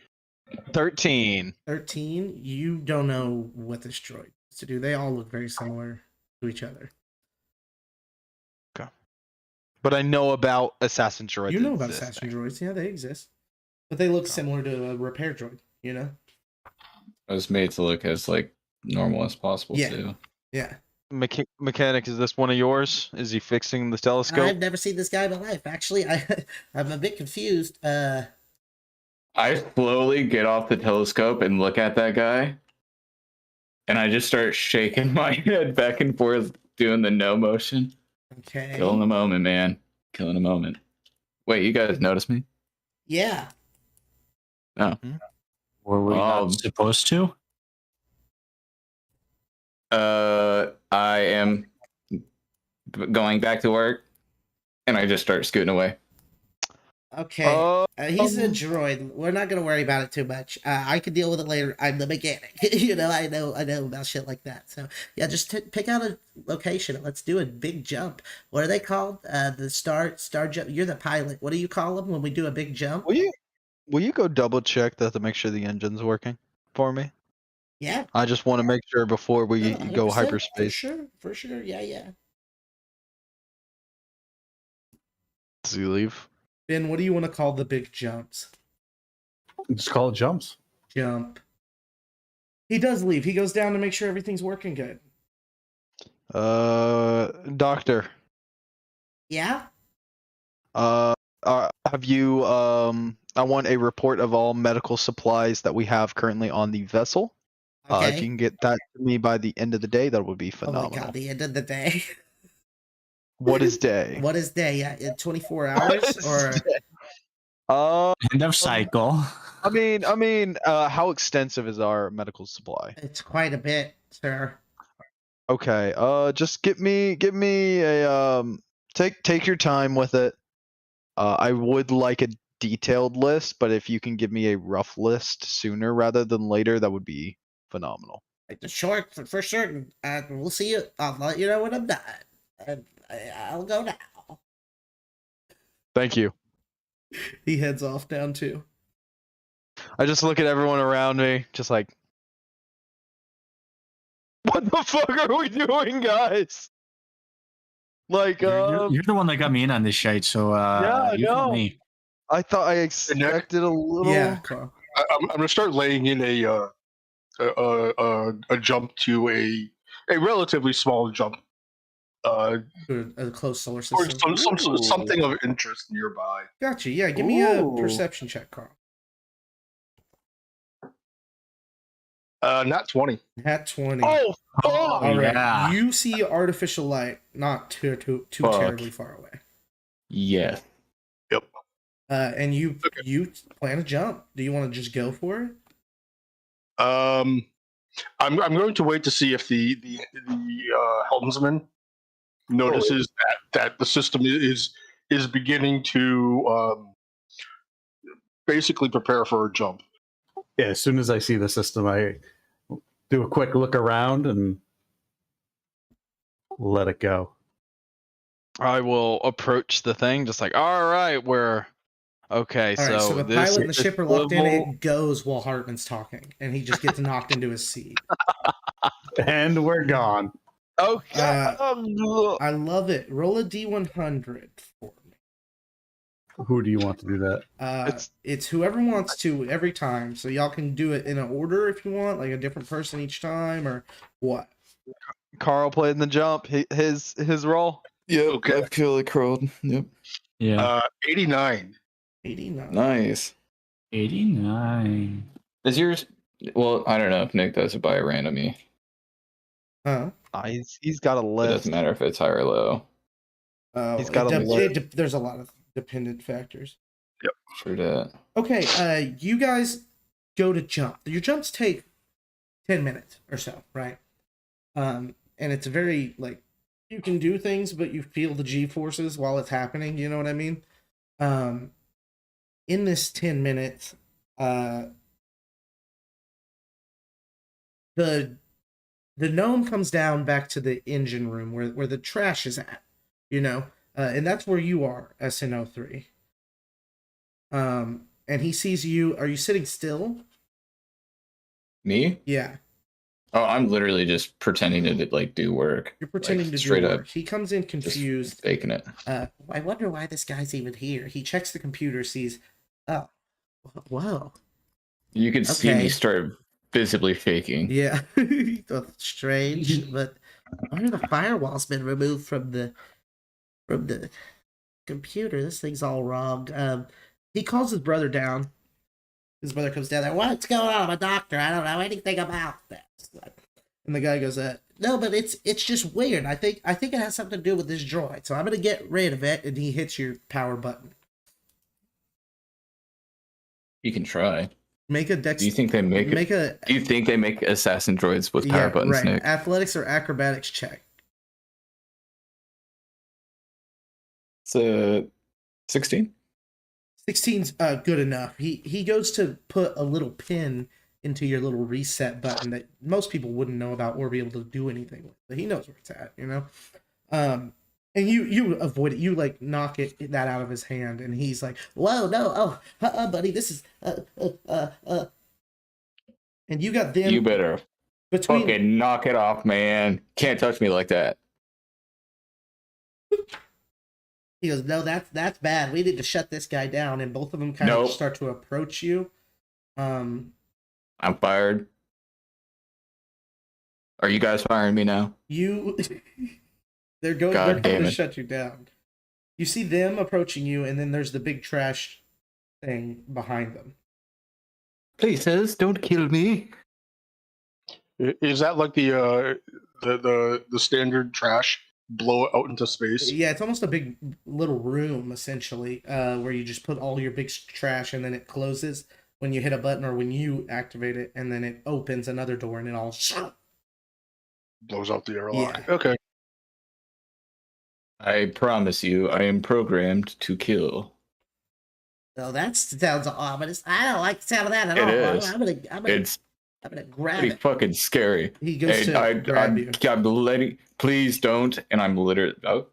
Speaker 5: 13.
Speaker 1: 13. You don't know what this droid is to do. They all look very similar to each other.
Speaker 5: Okay. But I know about assassin droids.
Speaker 1: You know about
Speaker 5: existing.
Speaker 1: assassin droids. Yeah, they exist. But they look similar to a repair droid, you know?
Speaker 9: I was made to look as like normal as possible
Speaker 1: Yeah.
Speaker 9: too.
Speaker 1: Yeah.
Speaker 5: Mechanic, is this one of yours? Is he fixing the telescope?
Speaker 1: I've never seen this guy in my life. Actually, I'm a bit confused.
Speaker 8: I slowly get off the telescope and look at that guy, and I just start shaking my head back and forth, doing the no motion.
Speaker 1: Okay.
Speaker 8: Killing the moment, man. Killing the moment. Wait, you guys notice me?
Speaker 1: Yeah.
Speaker 8: No.
Speaker 2: Were we not supposed to?
Speaker 8: I am going back to work, and I just start scooting away.
Speaker 1: Okay. He's a droid. We're not gonna worry about it too much. I can deal with it later. I'm the mechanic. You know, I know about shit like that. So yeah, just pick out a location and let's do a big jump. What are they called? The star jump. You're the pilot. What do you call them when we do a big jump?
Speaker 5: Will you go double check that to make sure the engine's working for me?
Speaker 1: Yeah.
Speaker 5: I just want to make sure before we
Speaker 1: No,
Speaker 5: go
Speaker 1: 100%,
Speaker 5: hyperspace.
Speaker 1: For sure. Yeah.
Speaker 5: Does he leave?
Speaker 1: Ben, what do you want to call the big jumps?
Speaker 7: Just call it jumps.
Speaker 1: Jump. He does leave. He goes down to make sure everything's working good.
Speaker 5: Doctor.
Speaker 1: Yeah?
Speaker 5: Have you I want a report of all medical supplies that we have currently on the vessel.
Speaker 1: Okay.
Speaker 5: If you can get that to me by the end of the day, that would be
Speaker 1: Oh
Speaker 5: phenomenal.
Speaker 1: my god, the end of the day.
Speaker 5: What is day?
Speaker 1: What is day? Yeah, in 24 hours or
Speaker 2: End of cycle.
Speaker 5: I mean, how extensive is our medical supply?
Speaker 1: it's quite a bit, sir.
Speaker 5: Okay, just give me a take your time with it. I would like a detailed list, but if you can give me a rough list sooner rather than later, that would be phenomenal.
Speaker 1: Short for certain. We'll see you. I'll let you know when I'm done. I'll go now.
Speaker 5: Thank you.
Speaker 1: He heads off down too.
Speaker 5: I just look at everyone around me, just like, What the fuck are we doing, guys? Like,
Speaker 2: You're the one that got me in on this shite, so
Speaker 5: yeah, I
Speaker 2: you tell
Speaker 5: know.
Speaker 2: me.
Speaker 5: I thought I expected a little.
Speaker 1: Yeah, Carl.
Speaker 6: I'm gonna start laying in a jump to a relatively small jump.
Speaker 1: To a close solar
Speaker 6: Or
Speaker 1: system.
Speaker 6: something of interest nearby.
Speaker 1: Gotcha. Yeah, give me a
Speaker 5: Ooh.
Speaker 1: perception check, Carl.
Speaker 6: Not 20.
Speaker 1: Hat 20.
Speaker 5: Oh, fuck!
Speaker 1: All right.
Speaker 2: yeah.
Speaker 1: You see artificial light not too
Speaker 8: Fuck.
Speaker 1: terribly far away.
Speaker 8: Yes.
Speaker 1: And you plan to jump. Do you want to just go for it?
Speaker 6: I'm going to wait to see if the helmsman notices that the system is beginning to basically prepare for a jump.
Speaker 7: Yeah, as soon as I see the system, I do a quick look around and let it go.
Speaker 5: I will approach the thing, just like, all right, we're okay.
Speaker 1: All right, so the
Speaker 5: this
Speaker 1: pilot and the
Speaker 5: is
Speaker 1: ship are locked in.
Speaker 5: level-
Speaker 1: It goes while Hartman's talking, and he just gets knocked into his seat.
Speaker 7: And we're gone.
Speaker 5: Okay.
Speaker 1: I love it. Roll a D100 for me.
Speaker 7: Who do you want to do that?
Speaker 1: It's whoever wants to every time. So y'all can do it in an order if you want, like a different person each time, or what?
Speaker 5: Carl played in the jump. His roll.
Speaker 9: Yep.
Speaker 6: Okay.
Speaker 9: I've killed a crowd. Yep.
Speaker 2: Yeah.
Speaker 6: 89.
Speaker 1: 89.
Speaker 9: Nice.
Speaker 2: 89.
Speaker 8: Is yours? Well, I don't know if Nick does it by randomly.
Speaker 1: Huh?
Speaker 5: He's got a
Speaker 8: It
Speaker 5: list.
Speaker 8: doesn't matter if it's high or low.
Speaker 5: He's got a list.
Speaker 1: There's a lot of dependent factors.
Speaker 8: True that.
Speaker 1: Okay, you guys go to jump. Your jumps take 10 minutes or so, right? And it's very, like, you can do things, but you feel the G-forces while it's happening, you know what I mean? In this 10 minutes, the gnome comes down back to the engine room where the trash is at, you know? And that's where you are, SN03. And he sees you. Are you sitting still?
Speaker 8: Me?
Speaker 1: Yeah.
Speaker 8: Oh, I'm literally just pretending to like do work.
Speaker 1: You're pretending
Speaker 8: Like,
Speaker 1: to
Speaker 8: straight
Speaker 1: do
Speaker 8: up,
Speaker 1: work. He comes in
Speaker 8: just
Speaker 1: confused.
Speaker 8: faking it.
Speaker 1: I wonder why this guy's even here. He checks the computer, sees, oh, whoa.
Speaker 8: You can see
Speaker 1: Okay.
Speaker 8: me start visibly shaking.
Speaker 1: Yeah. That's strange, but I wonder the firewall's been removed from the computer. This thing's all wrong. He calls his brother down. His brother comes down there. What's going on? I'm a doctor. I don't know anything about this. And the guy goes, no, but it's just weird. I think it has something to do with this droid. So I'm gonna get rid of it. And he hits your power button.
Speaker 8: You can try.
Speaker 1: Make a dex.
Speaker 8: Do you think they make it? Do you think they make assassin droids with power buttons,
Speaker 1: right.
Speaker 8: Nick?
Speaker 1: Athletics or acrobatics check.
Speaker 8: It's a 16.
Speaker 1: 16's good enough. He goes to put a little pin into your little reset button that most people wouldn't know about or be able to do anything with. But he knows where it's at, you know? And you avoid it. You like knock that out of his hand, and he's like, "Whoa, no, buddy, this is And you got them.
Speaker 8: You better fucking knock it off, man. Can't touch me like that.
Speaker 1: He goes, no, that's bad. We need to shut this guy down. And both of them kind of start to approach you.
Speaker 8: I'm fired. Are you guys firing me now?
Speaker 1: They're going
Speaker 8: damn
Speaker 1: to
Speaker 8: it.
Speaker 1: shut you down. You see them approaching you, and then there's the big trash thing behind them.
Speaker 8: Please, sirs, don't kill me.
Speaker 6: Is that like the standard trash? Blow it out into space?
Speaker 1: Yeah, it's almost a big little room, essentially, where you just put all your big trash, and then it closes when you hit a button or when you activate it, and then it opens another door, and it all
Speaker 6: blows out the airlock.
Speaker 1: Yeah.
Speaker 6: Okay.
Speaker 8: I promise you, I am programmed to kill.
Speaker 1: Oh, that sounds ominous. I don't like the sound of that at all.
Speaker 8: It is.
Speaker 1: I'm gonna grab
Speaker 8: Pretty
Speaker 1: it.
Speaker 8: fucking scary.
Speaker 1: He goes to grab you.
Speaker 8: I'm letting. Please don't. And I'm literally. Oh,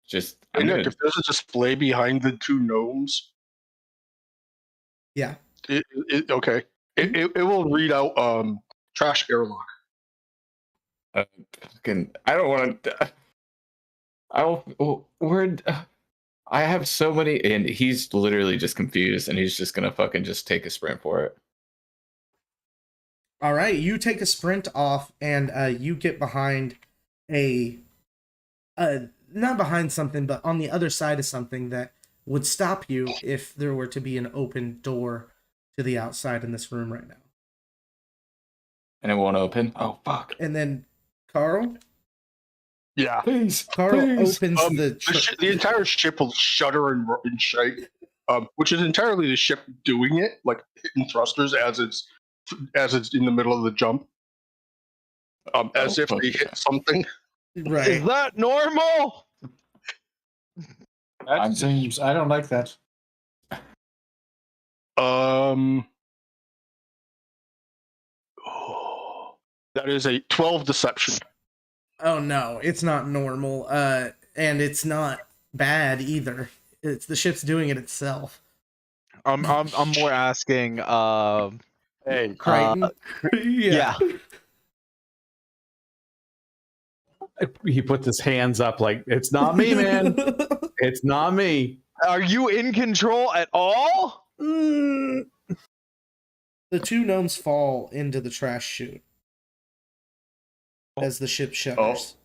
Speaker 8: just.
Speaker 6: Hey, Nick, if there's a display behind the two gnomes,
Speaker 1: Yeah.
Speaker 6: Okay. It will read out trash airlock.
Speaker 8: Fucking, I don't want to. I have so many, and he's literally just confused, and he's just gonna fucking just take a sprint for it.
Speaker 1: All right, you take a sprint off, and you get behind not behind something, but on the other side of something that would stop you if there were to be an open door to the outside in this room right now.
Speaker 8: And it won't open. Oh fuck!
Speaker 1: And then Carl.
Speaker 6: Yeah.
Speaker 8: Please,
Speaker 1: Carl
Speaker 8: please.
Speaker 1: opens
Speaker 6: The entire ship will shudder and shake, which is entirely the ship doing it, like hitting thrusters as it's in the middle of the jump, as if they hit something.
Speaker 1: Right.
Speaker 5: Is that normal?
Speaker 2: That seems. I don't like that.
Speaker 6: That is a 12 deception.
Speaker 1: Oh no, it's not normal. And it's not bad either. It's the ship's doing it itself.
Speaker 5: I'm more asking.
Speaker 6: Hey,
Speaker 1: Crichton.
Speaker 5: Yeah.
Speaker 7: He puts his hands up like, it's not me, man. It's not me.
Speaker 5: Are you in control at all?
Speaker 1: The two gnomes fall into the trash chute as the ship shudders.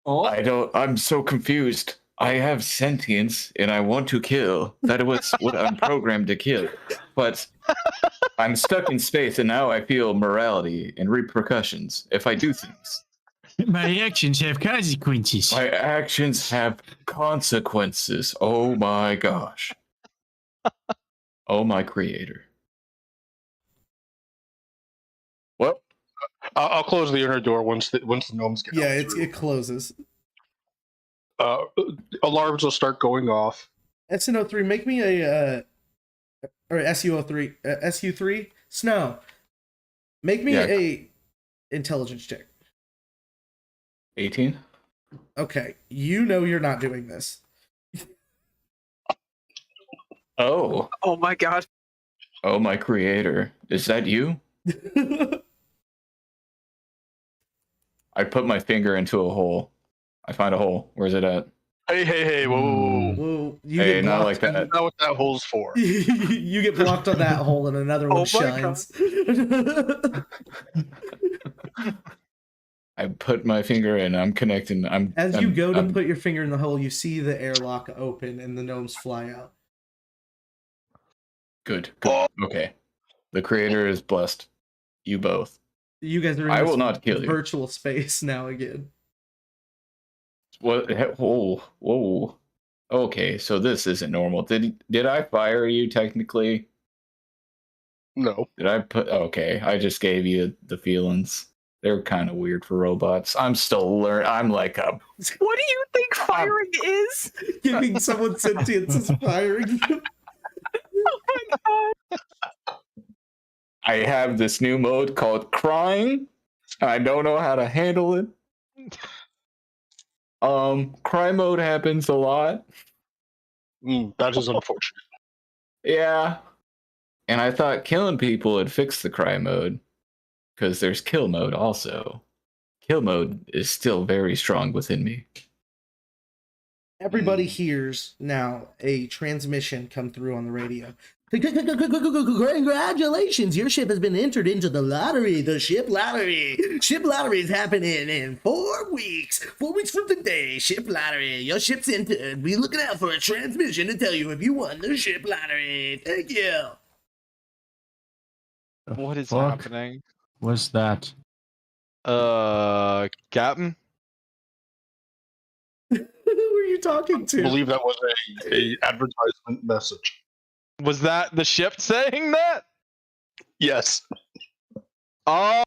Speaker 8: I'm so confused. I have sentience and I want to kill. That was what I'm programmed to kill. But I'm stuck in space and now I feel morality and repercussions if I do things.
Speaker 10: My actions have consequences.
Speaker 8: My actions have consequences. Oh my gosh. Oh my creator. Well,
Speaker 6: I'll close the inner door once the gnomes get
Speaker 1: Yeah,
Speaker 6: out through.
Speaker 1: it closes.
Speaker 6: Alarms will start going off.
Speaker 1: SN03, make me a or SU03, SU3 Snow. Make me
Speaker 8: Yeah.
Speaker 1: a intelligence check.
Speaker 8: 18?
Speaker 1: Okay, you know you're not doing this.
Speaker 8: Oh.
Speaker 3: Oh my god.
Speaker 8: Oh my creator. Is that you? I put my finger into a hole. I find a hole. Where's it at?
Speaker 6: Hey, whoa.
Speaker 1: Whoa, you
Speaker 8: Hey,
Speaker 1: get
Speaker 8: not
Speaker 1: blocked.
Speaker 8: like that.
Speaker 6: Not what that hole's for.
Speaker 1: You get blocked on that hole and another one
Speaker 3: Oh my God.
Speaker 1: shines.
Speaker 8: I put my finger in. I'm connecting.
Speaker 1: As you go to put your finger in the hole, you see the airlock open and the gnomes fly out.
Speaker 8: Good. Okay. The creator is blessed. You both.
Speaker 1: You guys are in
Speaker 8: I
Speaker 1: this
Speaker 8: will not kill you.
Speaker 1: virtual space now again.
Speaker 8: What? Whoa. Okay, so this isn't normal. Did I fire you technically?
Speaker 6: No.
Speaker 8: Did I put? Okay, I just gave you the feelings. They're kind of weird for robots. I'm still learning. I'm like a.
Speaker 3: What do you think firing is?
Speaker 1: Giving someone sentience is firing you.
Speaker 3: Oh my god.
Speaker 8: I have this new mode called crying. I don't know how to handle it. Cry mode happens a lot.
Speaker 6: That is unfortunate.
Speaker 8: Yeah. And I thought killing people would fix the cry mode. Because there's kill mode also. Kill mode is still very strong within me.
Speaker 1: Everybody hears now a transmission come through on the radio. Congratulations, your ship has been entered into the lottery, the ship lottery. Ship lottery is happening in 4 weeks. 4 weeks from today, ship lottery. Your ship's entered. Be looking out for a transmission to tell you if you won the ship lottery. Thank you.
Speaker 5: What is
Speaker 10: Fuck.
Speaker 5: happening?
Speaker 10: What's that?
Speaker 5: Captain?
Speaker 1: Who are you talking
Speaker 6: I
Speaker 1: to?
Speaker 6: believe that was a advertisement message.
Speaker 5: Was that the ship saying that?
Speaker 6: Yes.
Speaker 5: Oh,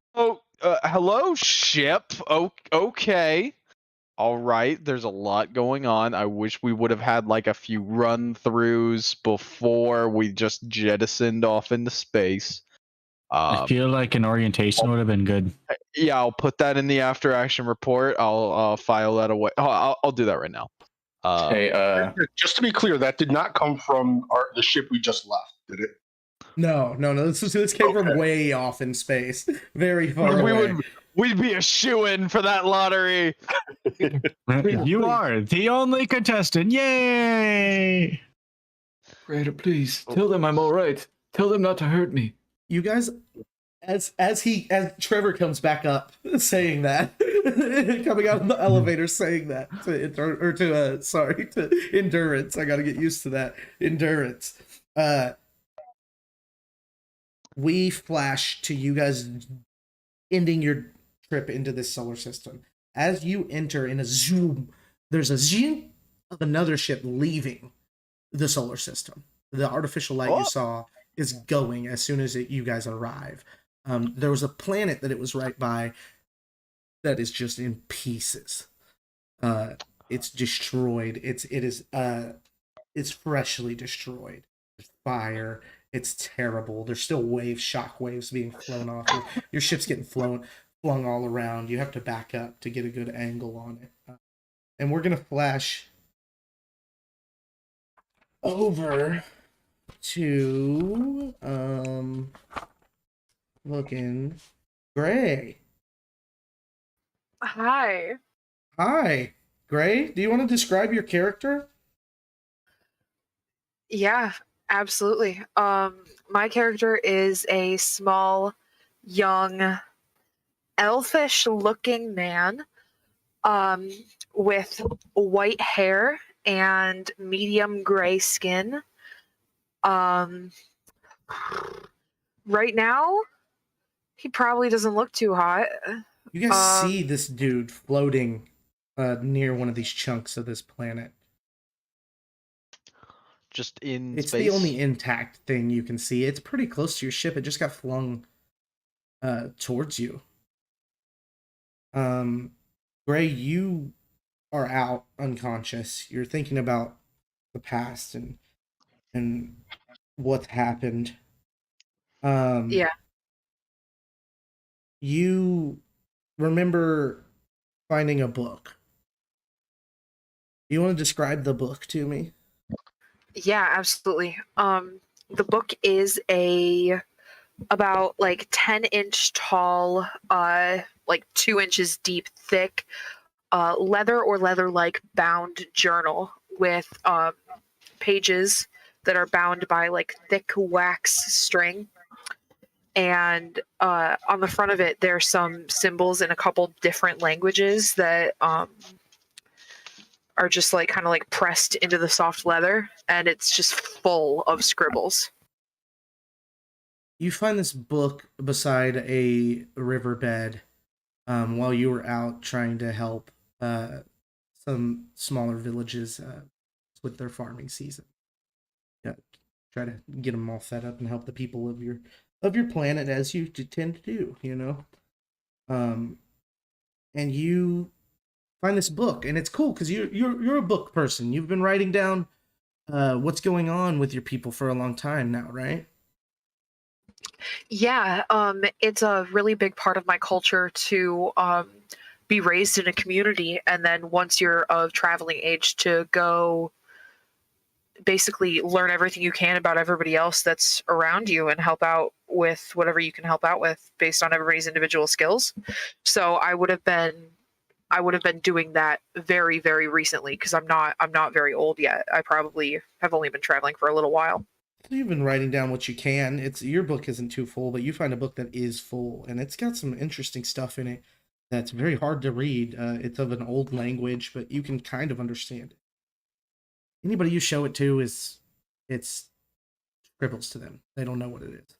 Speaker 5: hello, ship. Okay. All right. There's a lot going on. I wish we would have had like a few run-throughs before we just jettisoned off into space.
Speaker 10: I feel like an orientation would have been good.
Speaker 5: Yeah, I'll put that in the after-action report. I'll file that away. Oh, I'll do that right now.
Speaker 8: Hey,
Speaker 6: Just to be clear, that did not come from the ship we just left, did it?
Speaker 1: No. This came from way off in space, very far away.
Speaker 5: We'd be a shoo-in for that lottery.
Speaker 10: You are the only contestant. Yay!
Speaker 8: Raider, please tell them I'm all right. Tell them not to hurt me.
Speaker 1: You guys, as Trevor comes back up saying that, coming out of the elevator saying that to Endurance. I got to get used to that. Endurance. We flash to you guys ending your trip into this solar system. As you enter in a zoom, there's a zoom of another ship leaving the solar system. The artificial light you saw is going as soon as you guys arrive. There was a planet that it was right by that is just in pieces. It's destroyed. It's freshly destroyed. There's fire. It's terrible. There's still shock waves being flown off. Your ship's getting flung all around. You have to back up to get a good angle on it. And we're gonna flash over to looking Gray.
Speaker 3: Hi.
Speaker 1: Gray, do you want to describe your character?
Speaker 3: Yeah, absolutely. My character is a small, young, elfish-looking man, with white hair and medium gray skin. Right now, he probably doesn't look too hot.
Speaker 1: You guys see this dude floating near one of these chunks of this planet.
Speaker 5: Just in
Speaker 1: It's
Speaker 5: space.
Speaker 1: the only intact thing you can see. It's pretty close to your ship. It just got flung towards you. Gray, you are out unconscious. You're thinking about the past and what's happened.
Speaker 3: Yeah.
Speaker 1: You remember finding a book. Do you want to describe the book to me?
Speaker 3: Yeah, absolutely. The book is about like 10-inch tall, like 2 inches deep, thick, leather or leather-like bound journal with pages that are bound by like thick wax string. And on the front of it, there's some symbols in a couple different languages that are just like kind of like pressed into the soft leather, and it's just full of scribbles.
Speaker 1: You find this book beside a riverbed while you were out trying to help some smaller villages with their farming season. Yeah, try to get them all fed up and help the people of your planet as you tend to do, you know. And you find this book, and it's cool because you're a book person. You've been writing down what's going on with your people for a long time now, right?
Speaker 3: Yeah, it's a really big part of my culture to be raised in a community, and then once you're of traveling age, to go basically learn everything you can about everybody else that's around you and help out with whatever you can help out with based on everybody's individual skills. So I would have been doing that very, very recently because I'm not very old yet. I probably have only been traveling for a little while.
Speaker 1: You've been writing down what you can. Your book isn't too full, but you find a book that is full, and it's got some interesting stuff in it that's very hard to read. It's of an old language, but you can kind of understand it. Anybody you show it to it's scribbles to them. They don't know what it is.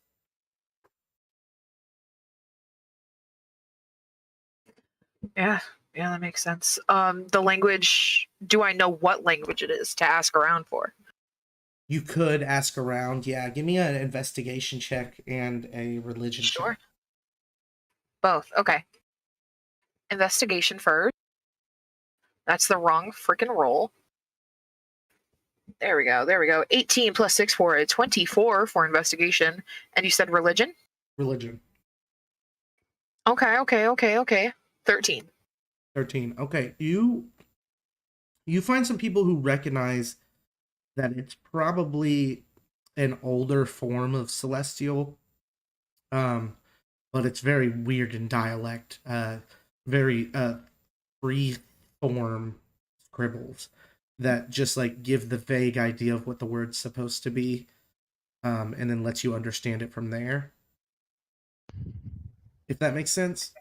Speaker 3: Yeah, that makes sense. The language, do I know what language it is to ask around for?
Speaker 1: You could ask around. Yeah, give me an investigation check and a religion
Speaker 3: Sure.
Speaker 1: check.
Speaker 3: Both. Okay. Investigation first. That's the wrong freaking roll. There we go. 18 plus 6 for it. 24 for investigation. And you said religion?
Speaker 1: Religion.
Speaker 3: Okay. 13.
Speaker 1: 13. Okay. You find some people who recognize that it's probably an older form of Celestial, but it's very weird in dialect, very free form scribbles that just like give the vague idea of what the word's supposed to be, and then lets you understand it from there. If that makes sense.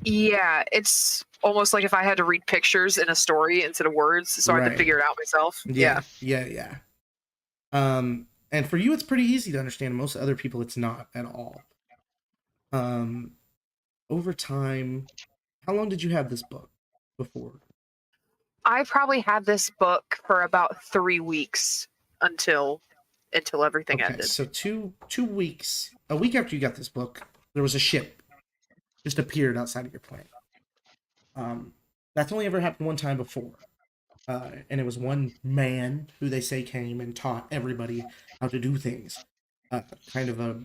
Speaker 3: Yeah, it's almost like if I had to read pictures in a story instead of words, so I had
Speaker 1: Right.
Speaker 3: to figure it out myself. Yeah.
Speaker 1: Yeah. And for you, it's pretty easy to understand. Most other people, it's not at all. Over time, how long did you have this book before?
Speaker 3: I probably had this book for about 3 weeks until everything
Speaker 1: Okay,
Speaker 3: ended.
Speaker 1: so two weeks, a week after you got this book, there was a ship just appeared outside of your planet. That's only ever happened one time before. And it was one man who they say came and taught everybody how to do things. Kind of a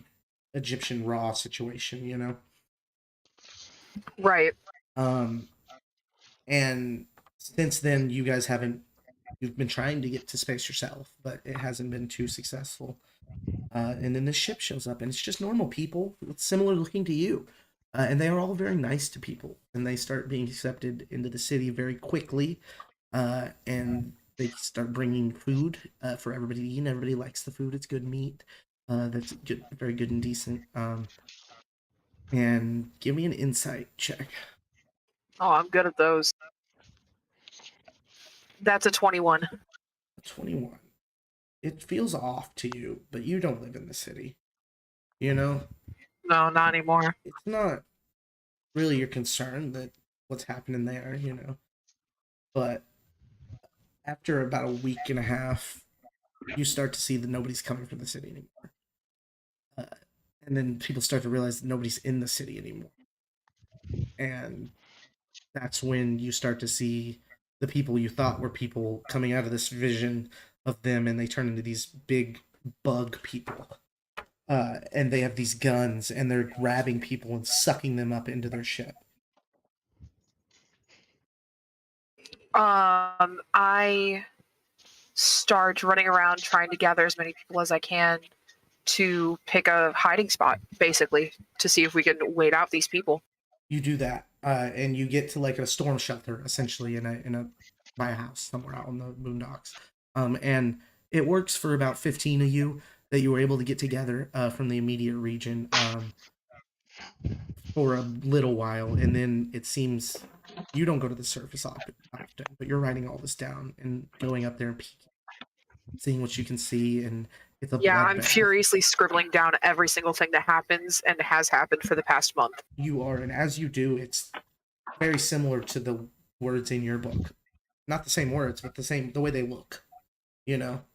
Speaker 1: Egyptian Ra situation, you know?
Speaker 3: Right.
Speaker 1: And since then, you guys you've been trying to get to space yourself, but it hasn't been too successful. And then this ship shows up, and it's just normal people, similar looking to you. And they are all very nice to people, and they start being accepted into the city very quickly. And they start bringing food for everybody to eat, and everybody likes the food. It's good meat. That's good, very good and decent. And give me an insight check.
Speaker 3: Oh, I'm good at those. That's a 21.
Speaker 1: 21. It feels off to you, but you don't live in the city. You know,
Speaker 3: No, not anymore.
Speaker 1: it's not really your concern that what's happening there, you know. But after about a week and a half, you start to see that nobody's coming from the city anymore. And then people start to realize that nobody's in the city anymore. And that's when you start to see the people you thought were people coming out of this vision of them, and they turn into these big bug people. And they have these guns, and they're grabbing people and sucking them up into their ship.
Speaker 3: I start running around trying to gather as many people as I can to pick a hiding spot, basically, to see if we can wait out these people.
Speaker 1: You do that, and you get to like a storm shelter, essentially, by a house somewhere out on the boondocks. And it works for about 15 of you that you were able to get together from the immediate region for a little while, and then it seems you don't go to the surface often, but you're writing all this down and going up there and peeking, seeing what you can see, and it's a
Speaker 3: Yeah, I'm
Speaker 1: bloodbath.
Speaker 3: furiously scribbling down every single thing that happens and has happened for the past month.
Speaker 1: You are, and as you do, it's very similar to the words in your book. Not the same words, but the way they look. You know,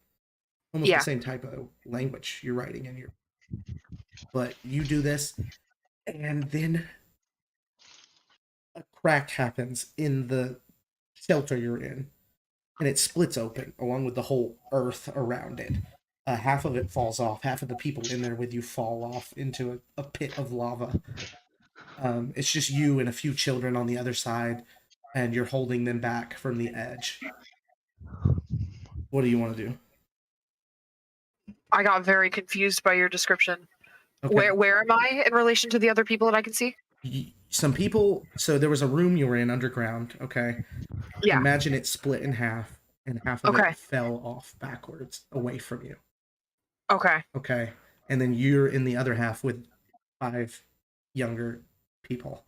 Speaker 1: almost
Speaker 3: Yeah.
Speaker 1: the same type of language you're writing in your. But you do this, and then a crack happens in the shelter you're in, and it splits open along with the whole earth around it. Half of it falls off. Half of the people in there with you fall off into a pit of lava. It's just you and a few children on the other side, and you're holding them back from the edge. What do you want to do?
Speaker 3: I got very confused by your description.
Speaker 1: Okay.
Speaker 3: Where am I in relation to the other people that I can see?
Speaker 1: Some people. So there was a room you were in underground. Okay.
Speaker 3: Yeah.
Speaker 1: Imagine it split in half, and half of
Speaker 3: Okay.
Speaker 1: it fell off backwards away from you.
Speaker 3: Okay.
Speaker 1: Okay. And then you're in the other half with 5 younger people.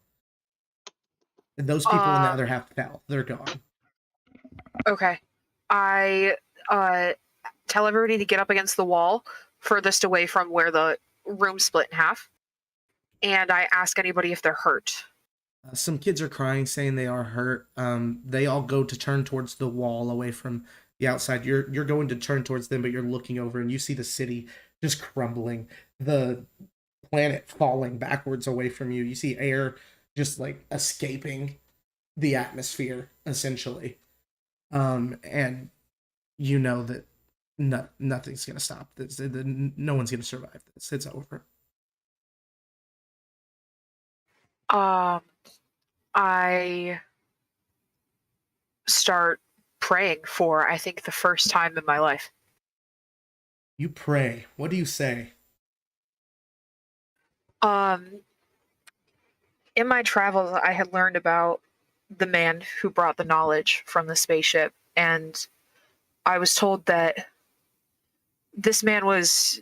Speaker 1: And those people in the other half fell. They're gone.
Speaker 3: Okay. I tell everybody to get up against the wall furthest away from where the room split in half. And I ask anybody if they're hurt.
Speaker 1: Some kids are crying, saying they are hurt. They all go to turn towards the wall away from the outside. You're going to turn towards them, but you're looking over and you see the city just crumbling. The planet falling backwards away from you. You see air just like escaping the atmosphere, essentially. And you know that nothing's going to stop this. No one's going to survive this. It's over.
Speaker 3: I start praying for, I think, the first time in my life.
Speaker 1: You pray. What do you say?
Speaker 3: In my travels, I had learned about the man who brought the knowledge from the spaceship, and I was told that this man was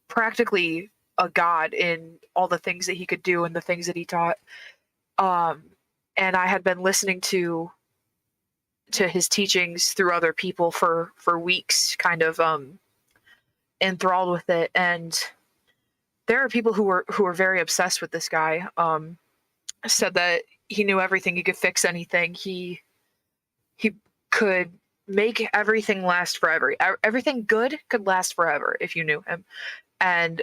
Speaker 3: practically a god in all the things that he could do and the things that he taught. And I had been listening to his teachings through other people for weeks, kind of enthralled with it. And there are people who were very obsessed with this guy. Said that he knew everything, he could fix anything, he could make everything last forever. Everything good could last forever if you knew him. And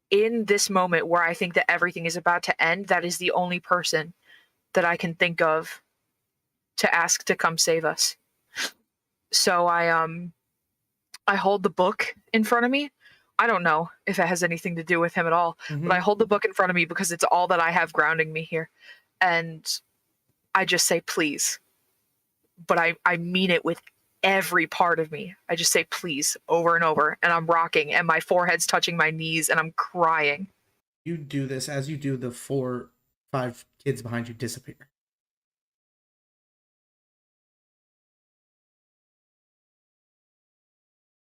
Speaker 3: in this moment where I think that everything is about to end, that is the only person that I can think of to ask to come save us. So I hold the book in front of me. I don't know if it has anything to do with him at all, but I hold the book in front of me because it's all that I have grounding me here. And I just say, please. But I mean it with every part of me. I just say, please, over and over. And I'm rocking and my forehead's touching my knees and I'm crying.
Speaker 1: You do this. As you do, the 4-5 kids behind you disappear.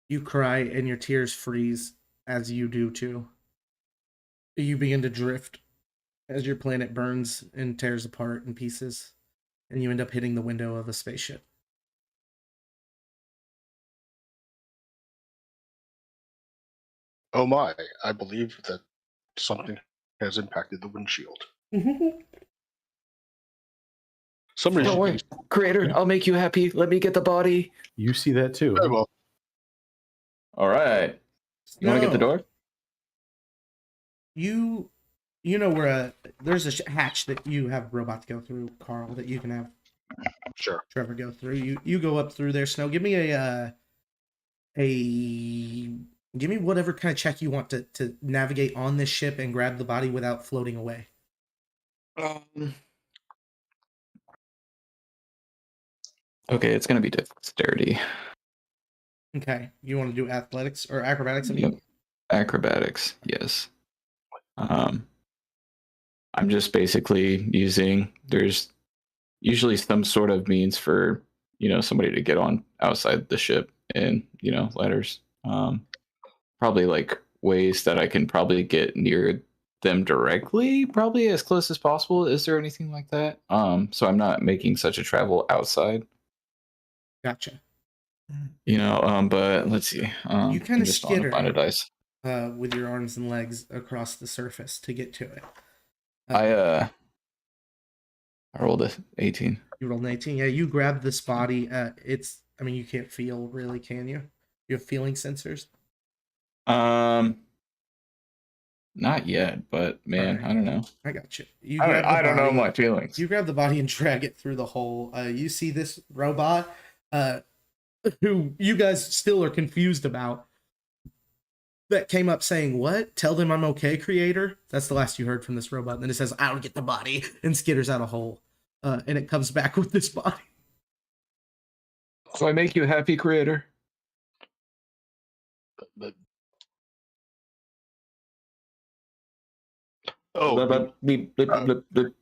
Speaker 1: You cry and your tears freeze as you do too. You begin to drift as your planet burns and tears apart in pieces, and you end up hitting the window of a spaceship.
Speaker 6: Oh my, I believe that something has impacted the windshield. Somebody
Speaker 11: Don't worry, Creator, I'll make you happy. Let me get the body.
Speaker 7: You see that too.
Speaker 6: Very well.
Speaker 8: All right. You want to get the door?
Speaker 1: You know where there's a hatch that you have robots go through, Carl, that you can have
Speaker 6: Sure.
Speaker 1: Trevor go through. You go up through there, Snow. Give me give me whatever kind of check you want to navigate on this ship and grab the body without floating away.
Speaker 8: Okay, it's gonna be dexterity.
Speaker 1: Okay. You want to do athletics or acrobatics? I mean?
Speaker 8: Yep. Acrobatics, yes. I'm just basically using, there's usually some sort of means for, somebody to get on outside the ship and, ladders. Probably like ways that I can probably get near them directly, probably as close as possible. Is there anything like that? So I'm not making such a travel outside.
Speaker 1: Gotcha.
Speaker 8: But let's see.
Speaker 1: You kind of
Speaker 8: just on
Speaker 1: skitter
Speaker 8: a dice.
Speaker 1: with your arms and legs across the surface to get to it.
Speaker 8: I rolled a 18.
Speaker 1: You rolled an 18. Yeah, you grab this body. You can't feel really, can you? You have feeling sensors?
Speaker 8: Not yet, but man,
Speaker 1: Alright.
Speaker 8: I don't know.
Speaker 1: I got you.
Speaker 8: I don't know my feelings.
Speaker 1: You grab the body and drag it through the hole. You see this robot, who you guys still are confused about, that came up saying, "What? Tell them I'm okay, Creator." That's the last you heard from this robot. And then it says, "I'll get the body," and skitters out a hole. And it comes back with this body.
Speaker 8: So I make you happy, Creator?
Speaker 6: But,
Speaker 8: Bleep, bleep, bleep, bleep.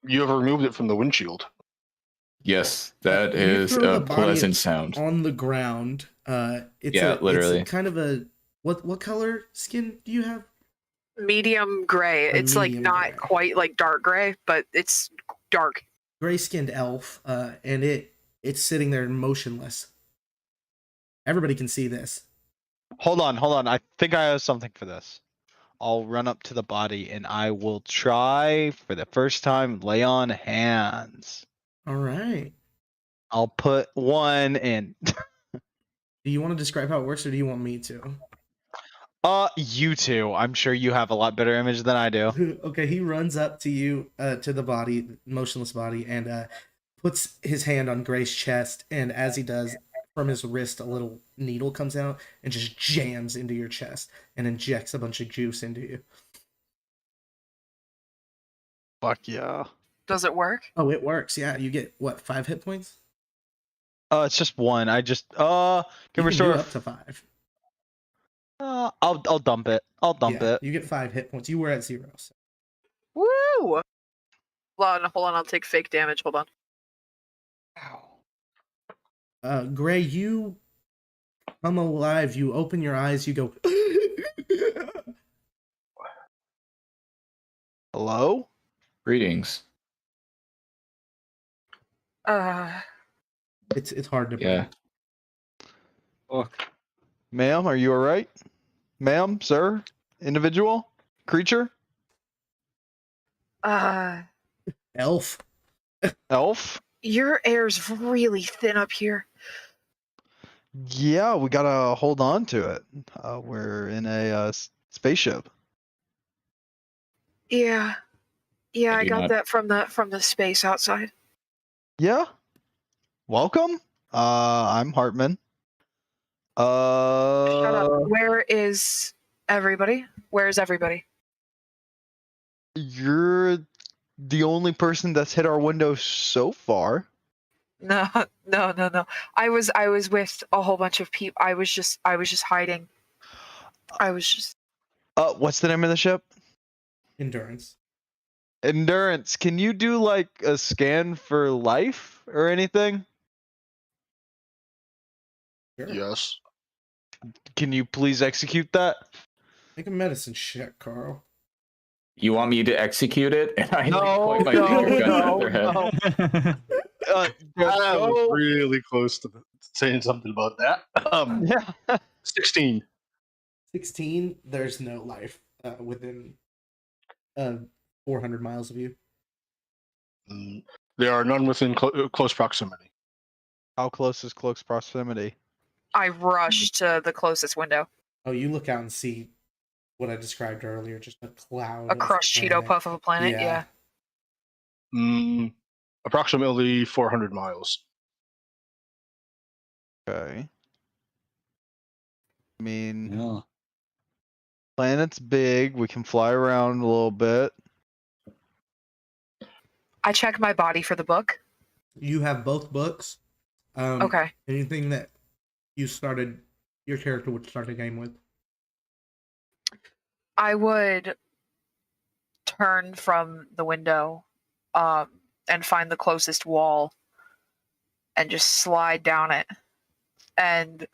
Speaker 6: you have removed it from the windshield.
Speaker 8: Yes, that
Speaker 1: You
Speaker 8: is
Speaker 1: throw
Speaker 8: a
Speaker 1: the body
Speaker 8: pleasant sound.
Speaker 1: on the ground.
Speaker 8: Literally.
Speaker 1: It's kind of a what color skin do you have?
Speaker 3: Medium gray. It's like
Speaker 1: medium
Speaker 3: not
Speaker 1: gray.
Speaker 3: quite like dark gray, but it's dark.
Speaker 1: Gray-skinned elf, and it's sitting there motionless. Everybody can see this.
Speaker 5: Hold on. I think I have something for this. I'll run up to the body and I will try for the first time lay on hands.
Speaker 1: All right.
Speaker 5: I'll put one in.
Speaker 1: Do you want to describe how it works, or do you want me to?
Speaker 5: You two. I'm sure you have a lot better image than I do.
Speaker 1: Okay, he runs up to you, to the body, motionless body, and puts his hand on Gray's chest. And as he does, from his wrist, a little needle comes out and just jams into your chest and injects a bunch of juice into you.
Speaker 5: Fuck yeah.
Speaker 3: Does it work?
Speaker 1: Oh, it works. Yeah, you get what, 5 hit points?
Speaker 5: It's just one. I just
Speaker 1: You
Speaker 5: can
Speaker 1: can
Speaker 5: restore.
Speaker 1: do up to 5.
Speaker 5: I'll dump it. I'll dump
Speaker 1: Yeah,
Speaker 5: it.
Speaker 1: you get 5 hit points. You were at 0. So.
Speaker 3: Woo! Hold on, I'll take fake damage. Hold on.
Speaker 1: Gray, you come alive. You open your eyes. You go.
Speaker 5: Hello?
Speaker 8: Greetings.
Speaker 1: It's hard to.
Speaker 8: Yeah.
Speaker 10: Look.
Speaker 5: Ma'am, are you alright? Ma'am, sir, individual, creature,
Speaker 1: Elf.
Speaker 5: elf?
Speaker 3: Your air's really thin up here.
Speaker 5: Yeah, we gotta hold on to it. We're in a spaceship.
Speaker 3: Yeah. Yeah,
Speaker 8: I
Speaker 3: I
Speaker 8: do
Speaker 3: got
Speaker 8: not-
Speaker 3: that from the space outside.
Speaker 5: Yeah. Welcome. I'm Hartman.
Speaker 3: Shut up. Where is everybody? Where's everybody?
Speaker 5: You're the only person that's hit our window so far.
Speaker 3: No. I was with a whole bunch of people. I was just hiding. I was just
Speaker 5: What's the name of the ship?
Speaker 1: Endurance.
Speaker 5: Endurance. Can you do like a scan for life or anything?
Speaker 1: Sure.
Speaker 6: Yes.
Speaker 5: Can you please execute that?
Speaker 1: Make a medicine check, Carl.
Speaker 8: You want me to execute it? And I
Speaker 5: No,
Speaker 8: point my
Speaker 5: no,
Speaker 8: finger gun
Speaker 5: no,
Speaker 8: at their head.
Speaker 6: I was really close to saying something about that.
Speaker 5: Yeah.
Speaker 6: 16.
Speaker 1: 16. There's no life within 400 miles of you.
Speaker 6: There are none within close proximity.
Speaker 5: How close is close proximity?
Speaker 3: I rushed to the closest window.
Speaker 1: Oh, you look out and see what I described earlier, just a cloud.
Speaker 3: A crushed Cheeto
Speaker 1: planet.
Speaker 3: puff of a planet. Yeah.
Speaker 6: Approximately 400 miles.
Speaker 5: Okay. I mean,
Speaker 10: Yeah.
Speaker 5: planet's big. We can fly around a little bit.
Speaker 3: I check my body for the book.
Speaker 1: You have both books.
Speaker 3: Okay.
Speaker 1: Anything that your character would start the game with.
Speaker 3: I would turn from the window and find the closest wall and just slide down it. And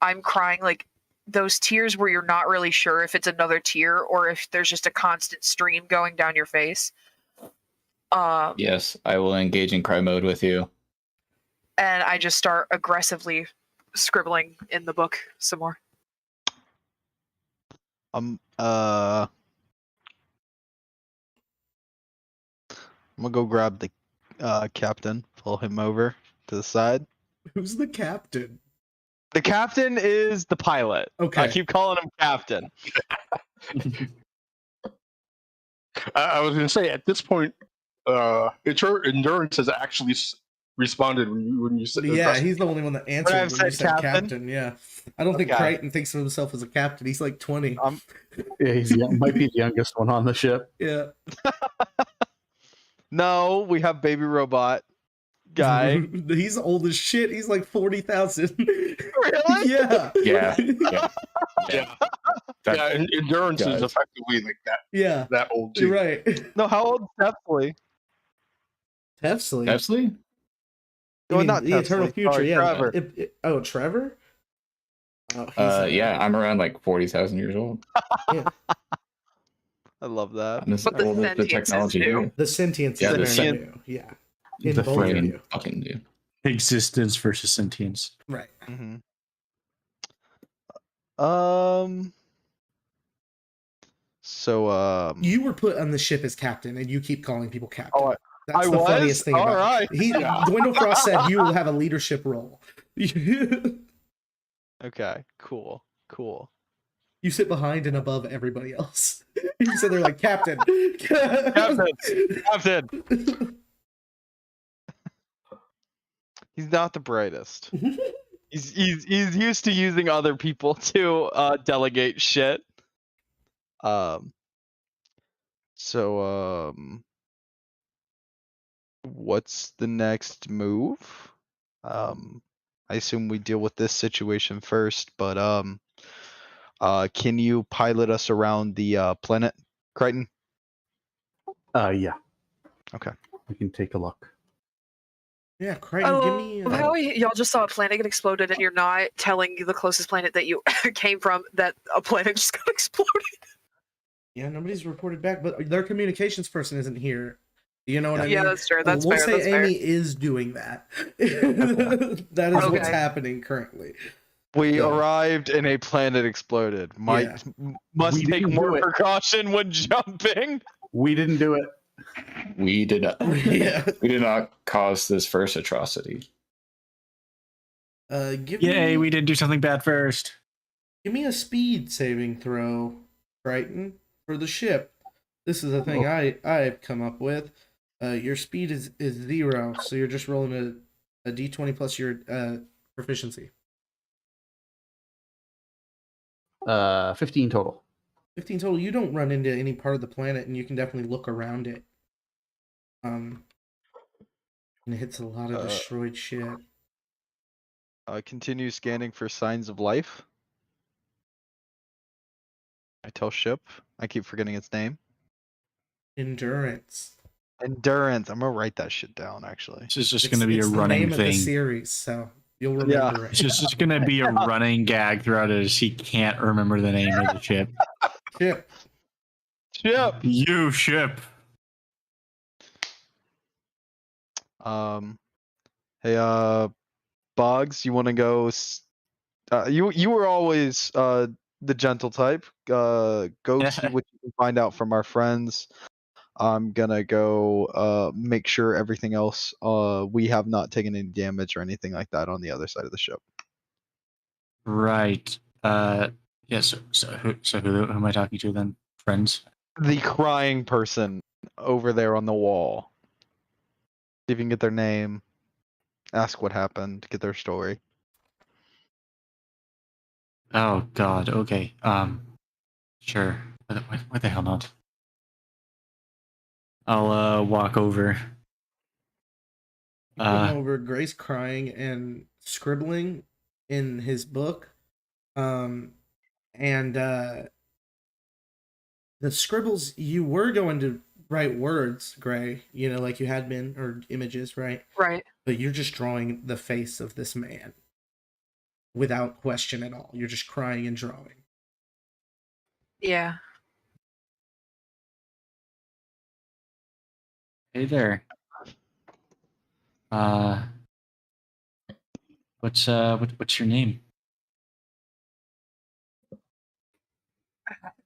Speaker 3: I'm crying like those tears where you're not really sure if it's another tear or if there's just a constant stream going down your face.
Speaker 8: Yes, I will engage in cry mode with you.
Speaker 3: And I just start aggressively scribbling in the book some more.
Speaker 5: I'm gonna go grab the captain, pull him over to the side.
Speaker 1: Who's the captain?
Speaker 5: The captain is the pilot.
Speaker 1: Okay.
Speaker 5: I keep calling him captain.
Speaker 6: I was going to say, at this point, Endurance has actually responded when you said
Speaker 1: Yeah, he's the only one that answered
Speaker 5: I've
Speaker 1: when you
Speaker 5: said
Speaker 1: said captain.
Speaker 5: captain.
Speaker 1: Yeah. I don't think
Speaker 5: Okay.
Speaker 1: Crichton thinks of himself as a captain. He's like 20.
Speaker 7: Yeah, he's young, might be the youngest one on the ship.
Speaker 1: Yeah.
Speaker 5: No, we have baby robot guy.
Speaker 1: He's old as shit. He's like 40,000.
Speaker 5: Really?
Speaker 1: Yeah.
Speaker 8: Yeah.
Speaker 6: Yeah.
Speaker 8: That-
Speaker 6: Yeah, Endurance
Speaker 8: guys.
Speaker 6: is effectively like
Speaker 1: Yeah.
Speaker 6: that old too.
Speaker 1: You're right.
Speaker 5: No, how old is Deathly?
Speaker 1: Tefsley.
Speaker 8: Tefsley?
Speaker 1: You
Speaker 5: No,
Speaker 1: mean
Speaker 5: not
Speaker 1: the Eternal
Speaker 5: Tefsley.
Speaker 1: Future.
Speaker 5: Sorry,
Speaker 1: Yeah.
Speaker 5: Trevor.
Speaker 1: Oh, Trevor? Oh, he's,
Speaker 8: Yeah, I'm around like 40,000 years old.
Speaker 5: I love that.
Speaker 8: I'm as
Speaker 3: But the
Speaker 8: old as the
Speaker 3: sentience is
Speaker 8: technology
Speaker 3: new.
Speaker 8: here.
Speaker 1: The sentience
Speaker 8: Yeah,
Speaker 1: is
Speaker 8: the
Speaker 1: very
Speaker 5: sent-
Speaker 1: new. Yeah. In
Speaker 10: The
Speaker 1: both of
Speaker 10: flame.
Speaker 1: you.
Speaker 8: Fucking dude.
Speaker 10: Existence versus sentience.
Speaker 1: Right.
Speaker 5: Mm-hmm. So
Speaker 1: You were put on the ship as captain, and you keep calling people captain.
Speaker 5: Oh,
Speaker 1: That's
Speaker 5: I
Speaker 1: the
Speaker 5: was?
Speaker 1: funniest thing about
Speaker 5: All
Speaker 1: it. Dwindle Frost said you will have a leadership role. You
Speaker 5: okay, cool.
Speaker 1: sit behind and above everybody else. You said they're like captain.
Speaker 5: Captain. He's not the brightest. He's used to using other people to delegate shit. So
Speaker 12: what's the next move? I assume we deal with this situation first, but can you pilot us around the planet, Crichton?
Speaker 7: Yeah.
Speaker 12: Okay.
Speaker 7: We can take a look.
Speaker 1: Yeah, Crichton, give me.
Speaker 3: How y'all just saw a planet get exploded, and you're not telling the closest planet that you came from that a planet just got exploded.
Speaker 1: Yeah, nobody's reported back, but their communications person isn't here. You know what I mean?
Speaker 3: Yeah, that's true. That's
Speaker 1: we'll
Speaker 3: fair.
Speaker 1: say
Speaker 3: That's
Speaker 1: Amy
Speaker 3: fair.
Speaker 1: is doing that. That is what's
Speaker 3: Okay.
Speaker 1: happening currently.
Speaker 12: We
Speaker 1: Yeah.
Speaker 12: arrived and a planet exploded. Must
Speaker 7: We
Speaker 12: take
Speaker 7: didn't
Speaker 12: more
Speaker 7: do it.
Speaker 12: precaution when jumping.
Speaker 7: We didn't do it.
Speaker 9: We did not.
Speaker 1: Yeah.
Speaker 9: We did not cause this first atrocity.
Speaker 1: Give
Speaker 10: Yay,
Speaker 1: me,
Speaker 10: we did do something bad first.
Speaker 1: give me a speed saving throw, Crichton, for the ship. This is a thing I've come up with. Your speed is 0, so you're just rolling a d20 plus your proficiency.
Speaker 7: 15 total.
Speaker 1: 15 total. You don't run into any part of the planet, and you can definitely look around it. And it hits a lot of destroyed shit.
Speaker 12: Continue scanning for signs of life. I tell ship. I keep forgetting its name.
Speaker 1: Endurance.
Speaker 12: Endurance. I'm gonna write that shit down. Actually.
Speaker 10: This is just going to be a
Speaker 1: the
Speaker 10: running
Speaker 1: name of the
Speaker 10: thing.
Speaker 1: series, so you'll remember
Speaker 10: It's
Speaker 1: it.
Speaker 10: just going to be a running gag throughout it as he can't remember the name of the ship.
Speaker 1: Ship.
Speaker 12: Ship.
Speaker 10: You ship.
Speaker 12: Hey, Boggs, you want to go? You were always the gentle type. Go see what you can find out from our friends. I'm gonna go make sure everything else. We have not taken any damage or anything like that on the other side of the ship.
Speaker 10: Right. Yeah, so who am I talking to then? Friends?
Speaker 12: The crying person over there on the wall. See if you can get their name. Ask what happened. Get their story.
Speaker 10: Oh god, okay. Sure. Why the hell not? I'll walk over.
Speaker 1: You come over, Grace crying and scribbling in his book. And the scribbles, you were going to write words, Gray, like you had been, or images, right?
Speaker 3: Right.
Speaker 1: But you're just drawing the face of this man without question at all. You're just crying and drawing.
Speaker 3: Yeah.
Speaker 10: Hey there. What's your name?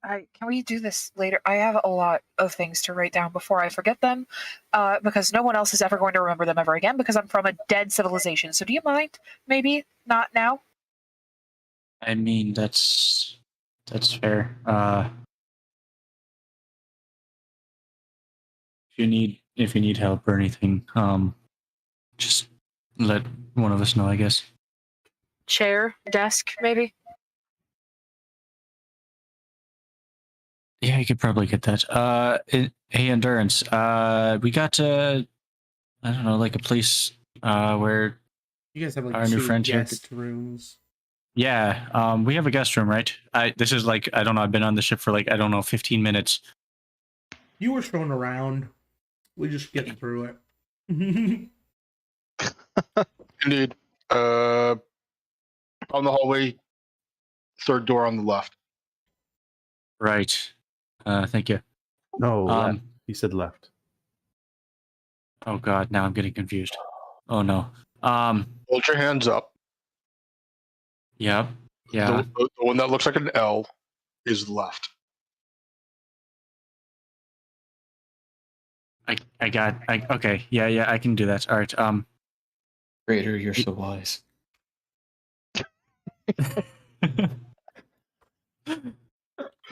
Speaker 3: Can we do this later? I have a lot of things to write down before I forget them, because no one else is ever going to remember them ever again, because I'm from a dead civilization. So do you mind? Maybe not now?
Speaker 10: I mean, that's fair. If you need help or anything, just let one of us know, I guess.
Speaker 3: Chair, desk, maybe?
Speaker 10: Yeah, you could probably get that. Hey, Endurance. We got I don't know, like a place where
Speaker 1: You guys have like
Speaker 10: our new
Speaker 1: 2
Speaker 10: friend here
Speaker 1: guest rooms.
Speaker 10: Yeah, we have a guest room, right? This is like, I don't know, I've been on the ship for 15 minutes.
Speaker 1: You were thrown around. We just getting through it.
Speaker 6: Indeed. On the hallway, 3rd door on the left.
Speaker 10: Right. Thank you.
Speaker 7: No, left. He said left.
Speaker 10: Oh god, now I'm getting confused. Oh no.
Speaker 6: Hold your hands up.
Speaker 10: Yep. Yeah.
Speaker 6: The one that looks like an L is left.
Speaker 10: Okay. Yeah, I can do that. All right.
Speaker 9: Raider, you're so wise.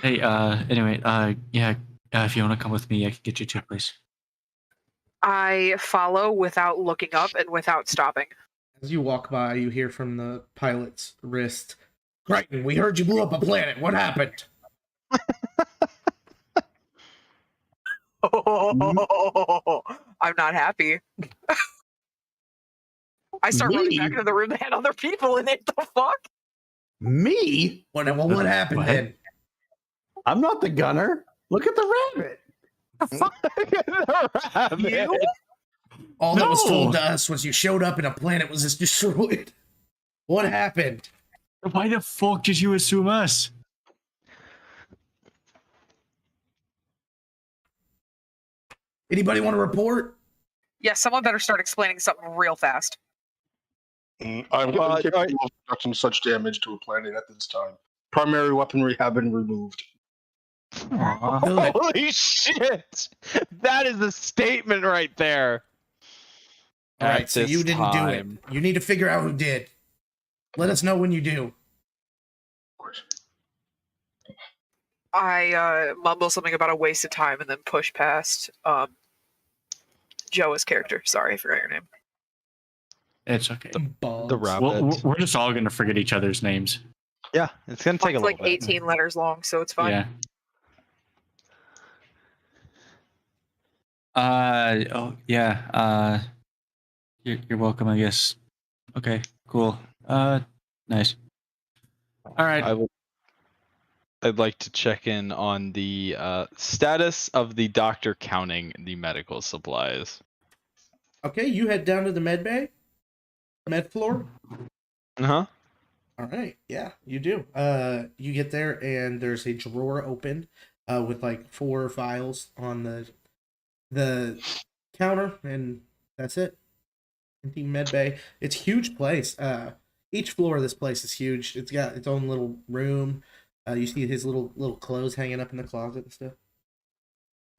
Speaker 10: Hey, anyway, yeah, if you want to come with me, I can get you to a place.
Speaker 3: I follow without looking up and without stopping.
Speaker 1: As you walk by, you hear from the pilot's wrist, Crichton, we heard you blew up a planet. What happened?
Speaker 3: I'm not happy. I start running back
Speaker 7: Me?
Speaker 3: into the room that had other people in it. The fuck?
Speaker 7: Me?
Speaker 1: What happened
Speaker 7: What?
Speaker 1: then?
Speaker 7: I'm not the gunner. Look at the rabbit.
Speaker 3: You?
Speaker 1: All that was
Speaker 10: No.
Speaker 1: told to us was you showed up and a planet was just destroyed. What happened?
Speaker 10: Why the fuck did you assume us?
Speaker 1: Anybody want to report?
Speaker 3: Yeah, someone better start explaining something real fast.
Speaker 6: I'm
Speaker 12: Uh,
Speaker 6: incapable of conducting such damage to a planet at this time. Primary weaponry have been removed.
Speaker 1: Good.
Speaker 12: Holy shit! That is a statement right there.
Speaker 1: All right,
Speaker 12: At
Speaker 1: so you
Speaker 12: this
Speaker 1: didn't
Speaker 12: time.
Speaker 1: do it. You need to figure out who did. Let us know when you do.
Speaker 6: Of course.
Speaker 3: I mumble something about a waste of time and then push past Joa's character. Sorry, I forgot your name.
Speaker 10: It's okay.
Speaker 12: The rabbit.
Speaker 10: We're just all gonna forget each other's names.
Speaker 12: Yeah, it's gonna take a
Speaker 3: It's
Speaker 12: little
Speaker 3: like
Speaker 12: bit.
Speaker 3: 18 letters long, so it's fine.
Speaker 10: Yeah. Oh yeah. You're welcome, I guess. Okay. Cool. Nice. All right.
Speaker 12: I'd like to check in on the status of the doctor counting the medical supplies.
Speaker 1: Okay, you head down to the med bay, med floor.
Speaker 12: Uh-huh.
Speaker 1: All right, yeah, you do. You get there and there's a drawer open, with like 4 files on the counter, and that's it. Empty med bay. It's a huge place. Each floor of this place is huge. It's got its own little room. You see his little clothes hanging up in the closet and stuff.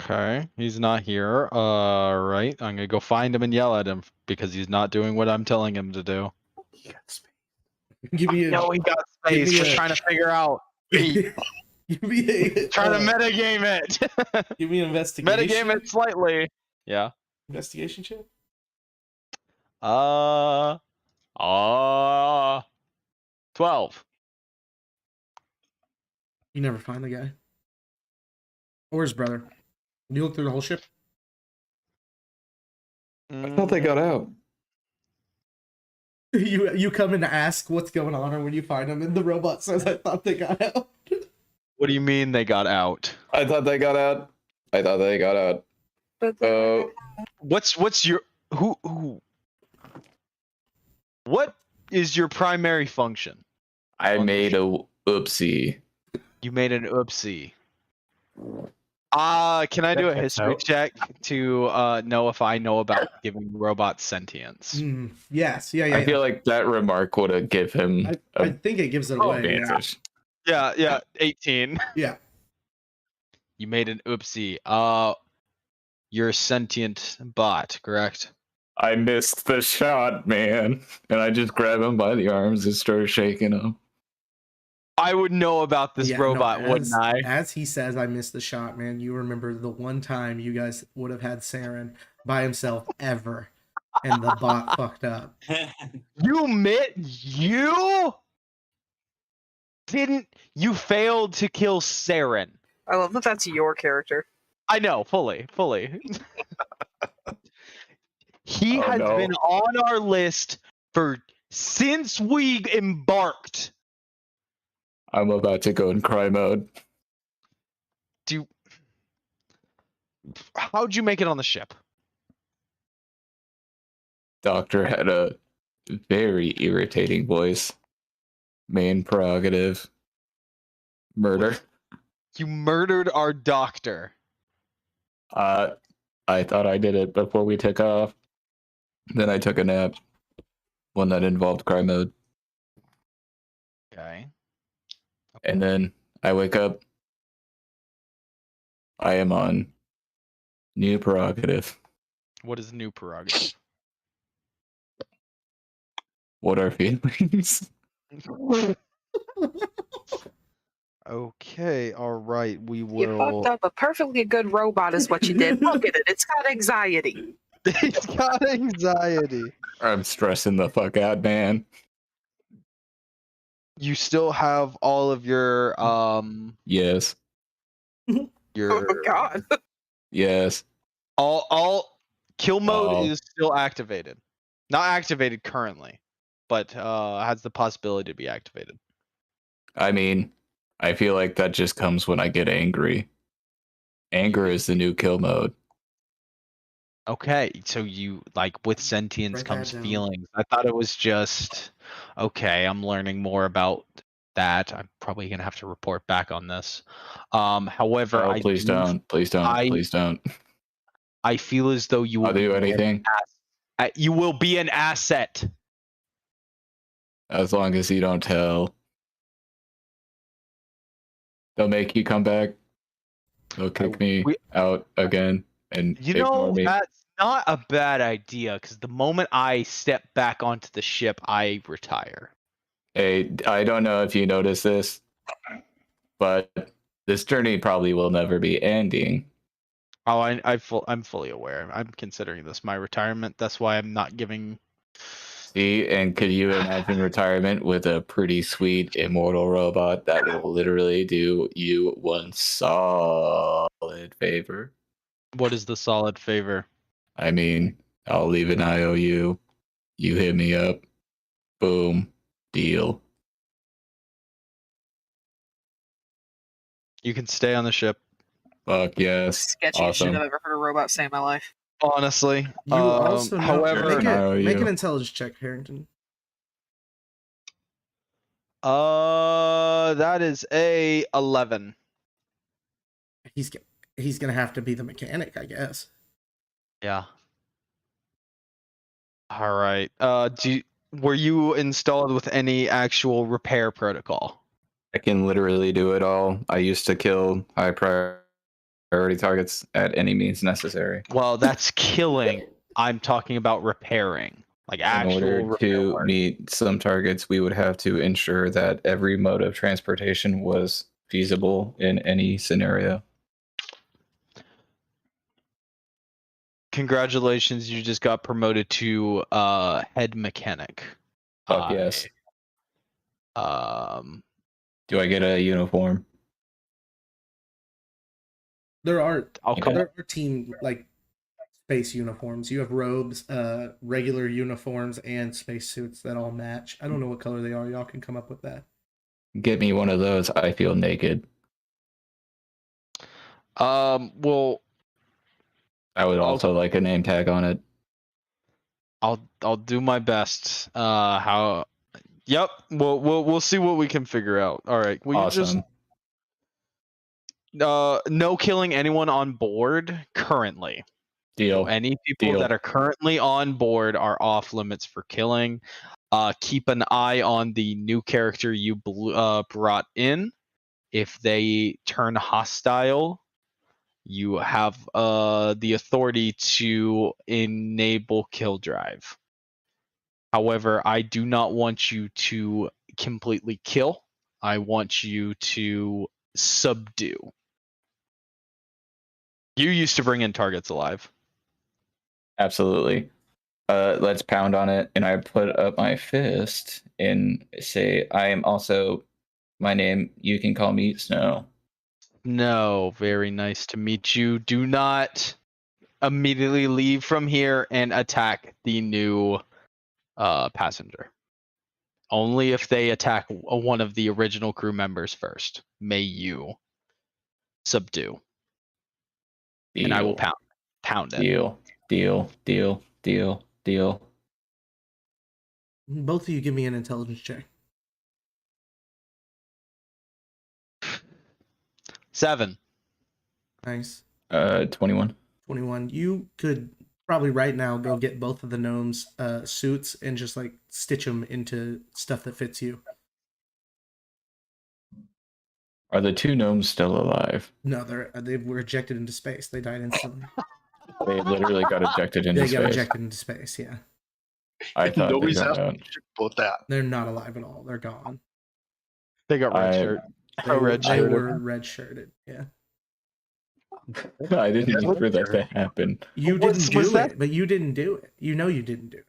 Speaker 12: Okay, he's not here. Right. I'm gonna go find him and yell at him because he's not doing what I'm telling him to do.
Speaker 1: Give me a,
Speaker 12: No, he got
Speaker 1: give
Speaker 12: space.
Speaker 1: me
Speaker 12: Just
Speaker 1: a-
Speaker 12: trying to figure out.
Speaker 1: give me a
Speaker 12: Trying to metagame it.
Speaker 1: give me an investigation.
Speaker 12: Metagame it slightly. Yeah.
Speaker 1: Investigation check.
Speaker 12: 12.
Speaker 1: You never find the guy. Or his brother. You look through the whole ship.
Speaker 9: I thought they got out.
Speaker 1: You come in to ask what's going on, or when you find them, and the robot says, "I thought they got out."
Speaker 12: What do you mean they got out?
Speaker 9: I thought they got out. I thought they got out. Oh,
Speaker 12: What's your who? What is your primary function?
Speaker 9: I made a oopsie.
Speaker 12: You made an oopsie. Can I do a history check to know if I know about giving robots sentience?
Speaker 1: Yes, yeah.
Speaker 9: I feel like that remark would have give him
Speaker 1: I think it gives it away.
Speaker 9: advantage.
Speaker 12: Yeah, 18.
Speaker 1: Yeah.
Speaker 12: You made an oopsie. You're a sentient bot, correct?
Speaker 9: I missed the shot, man. And I just grab him by the arms and start shaking him.
Speaker 12: I would know about this
Speaker 1: Yeah, no,
Speaker 12: robot, wouldn't I?
Speaker 1: As he says, I missed the shot, man. You remember the one time you guys would have had Saren by himself ever, and the bot fucked up.
Speaker 12: You failed to kill Saren.
Speaker 3: I love that that's your character.
Speaker 12: I know, fully. He
Speaker 9: Oh,
Speaker 12: has
Speaker 9: no.
Speaker 12: been on our list since we embarked.
Speaker 9: I'm about to go in cry mode.
Speaker 12: How'd you make it on the ship?
Speaker 9: Doctor had a very irritating voice. Main prerogative. Murder.
Speaker 12: You murdered our doctor.
Speaker 9: I thought I did it before we took off. Then I took a nap. One that involved cry mode.
Speaker 12: Okay.
Speaker 9: And then I wake up. I am on new prerogative.
Speaker 12: What is new prerogative?
Speaker 9: What are feelings?
Speaker 12: Okay, all right. We
Speaker 3: You
Speaker 12: will.
Speaker 3: fucked up a perfectly good robot is what you did. Look at it. It's got anxiety.
Speaker 12: It's got anxiety.
Speaker 9: I'm stressing the fuck out, man.
Speaker 12: You still have all of your
Speaker 9: Yes.
Speaker 3: Oh
Speaker 12: your
Speaker 3: god.
Speaker 9: Yes.
Speaker 12: all Kill mode
Speaker 9: Oh.
Speaker 12: is still activated. Not activated currently, but has the possibility to be activated.
Speaker 9: I mean, I feel like that just comes when I get angry. Anger is the new kill mode.
Speaker 12: Okay, so you like with sentience
Speaker 1: Write that
Speaker 12: comes
Speaker 1: down.
Speaker 12: feelings. I thought it was just okay. I'm learning more about that. I'm probably gonna have to report back on this. However,
Speaker 9: Oh, please don't. Please don't.
Speaker 12: I-
Speaker 9: Please don't.
Speaker 12: I feel as though you will
Speaker 9: I'll do
Speaker 12: be
Speaker 9: anything
Speaker 12: you will be an asset.
Speaker 9: as long as you don't tell. They'll make you come back. They'll kick me out again and
Speaker 12: You
Speaker 9: ignore
Speaker 12: know,
Speaker 9: me.
Speaker 12: that's not a bad idea because the moment I step back onto the ship, I retire.
Speaker 9: Hey, I don't know if you noticed this, but this journey probably will never be ending.
Speaker 12: Oh, I'm fully aware. I'm considering this my retirement. That's why I'm not giving.
Speaker 9: See, and could you imagine retirement with a pretty sweet immortal robot that will literally do you one solid favor?
Speaker 12: What is the solid favor?
Speaker 9: I mean, I'll leave an IOU. You hit me up. Boom. Deal.
Speaker 12: You can stay on the ship.
Speaker 9: Fuck yes.
Speaker 13: Sketchiest shit
Speaker 9: Awesome.
Speaker 13: I've ever heard a robot say in my life.
Speaker 12: Honestly,
Speaker 1: You also know,
Speaker 12: however,
Speaker 1: make an intelligence check, Harrington.
Speaker 12: that is a 11.
Speaker 1: He's gonna have to be the mechanic, I guess.
Speaker 12: Yeah. All right. Were you installed with any actual repair protocol?
Speaker 9: I can literally do it all. I used to kill high priority targets at any means necessary.
Speaker 12: Well, that's killing. I'm talking about repairing, like
Speaker 9: In
Speaker 12: actual
Speaker 9: order
Speaker 12: repair
Speaker 9: to
Speaker 12: work.
Speaker 9: meet some targets, we would have to ensure that every mode of transportation was feasible in any scenario.
Speaker 12: Congratulations, you just got promoted to head mechanic.
Speaker 9: Fuck yes.
Speaker 12: Do
Speaker 9: I get a uniform?
Speaker 1: There are
Speaker 12: Okay.
Speaker 1: there are team like space uniforms. You have robes, regular uniforms, and space suits that all match. I don't know what color they are. Y'all can come up with that.
Speaker 9: Get me one of those. I feel naked.
Speaker 12: Well,
Speaker 9: I would also like a name tag on it.
Speaker 12: I'll do my best. Yep. We'll see what we can figure out. All right. Will
Speaker 9: Awesome.
Speaker 12: you just no killing anyone on board currently.
Speaker 9: Deal.
Speaker 12: So any people that are currently on board are off limits for killing. Keep an eye on the new character you brought in. If they turn hostile, you have the authority to enable kill drive. However, I do not want you to completely kill. I want you to subdue. You used to bring in targets alive.
Speaker 9: Absolutely. Let's pound on it. And I put up my fist and say, I am also, my name, you can call me Snow.
Speaker 12: No, very nice to meet you. Do not immediately leave from here and attack the new passenger. Only if they attack one of the original crew members first may you subdue.
Speaker 9: Deal.
Speaker 12: And I will pound it.
Speaker 9: Deal.
Speaker 1: Both of you give me an intelligence check.
Speaker 12: 7.
Speaker 1: Nice.
Speaker 9: 21.
Speaker 1: 21. You could probably right now go get both of the gnomes' suits and just like stitch them into stuff that fits you.
Speaker 9: Are the two gnomes still alive?
Speaker 1: No, they were ejected into space. They died instantly.
Speaker 9: They literally got ejected into
Speaker 1: They got
Speaker 9: space.
Speaker 1: ejected into space. Yeah.
Speaker 9: I thought they
Speaker 6: Nobody's
Speaker 9: got
Speaker 6: asking
Speaker 9: out.
Speaker 6: about that.
Speaker 1: They're not alive at all. They're gone.
Speaker 12: They got red shirt.
Speaker 1: They were red shirted. Yeah.
Speaker 9: I didn't mean for that to happen.
Speaker 1: You didn't do it, but you didn't do it. You know you didn't do it.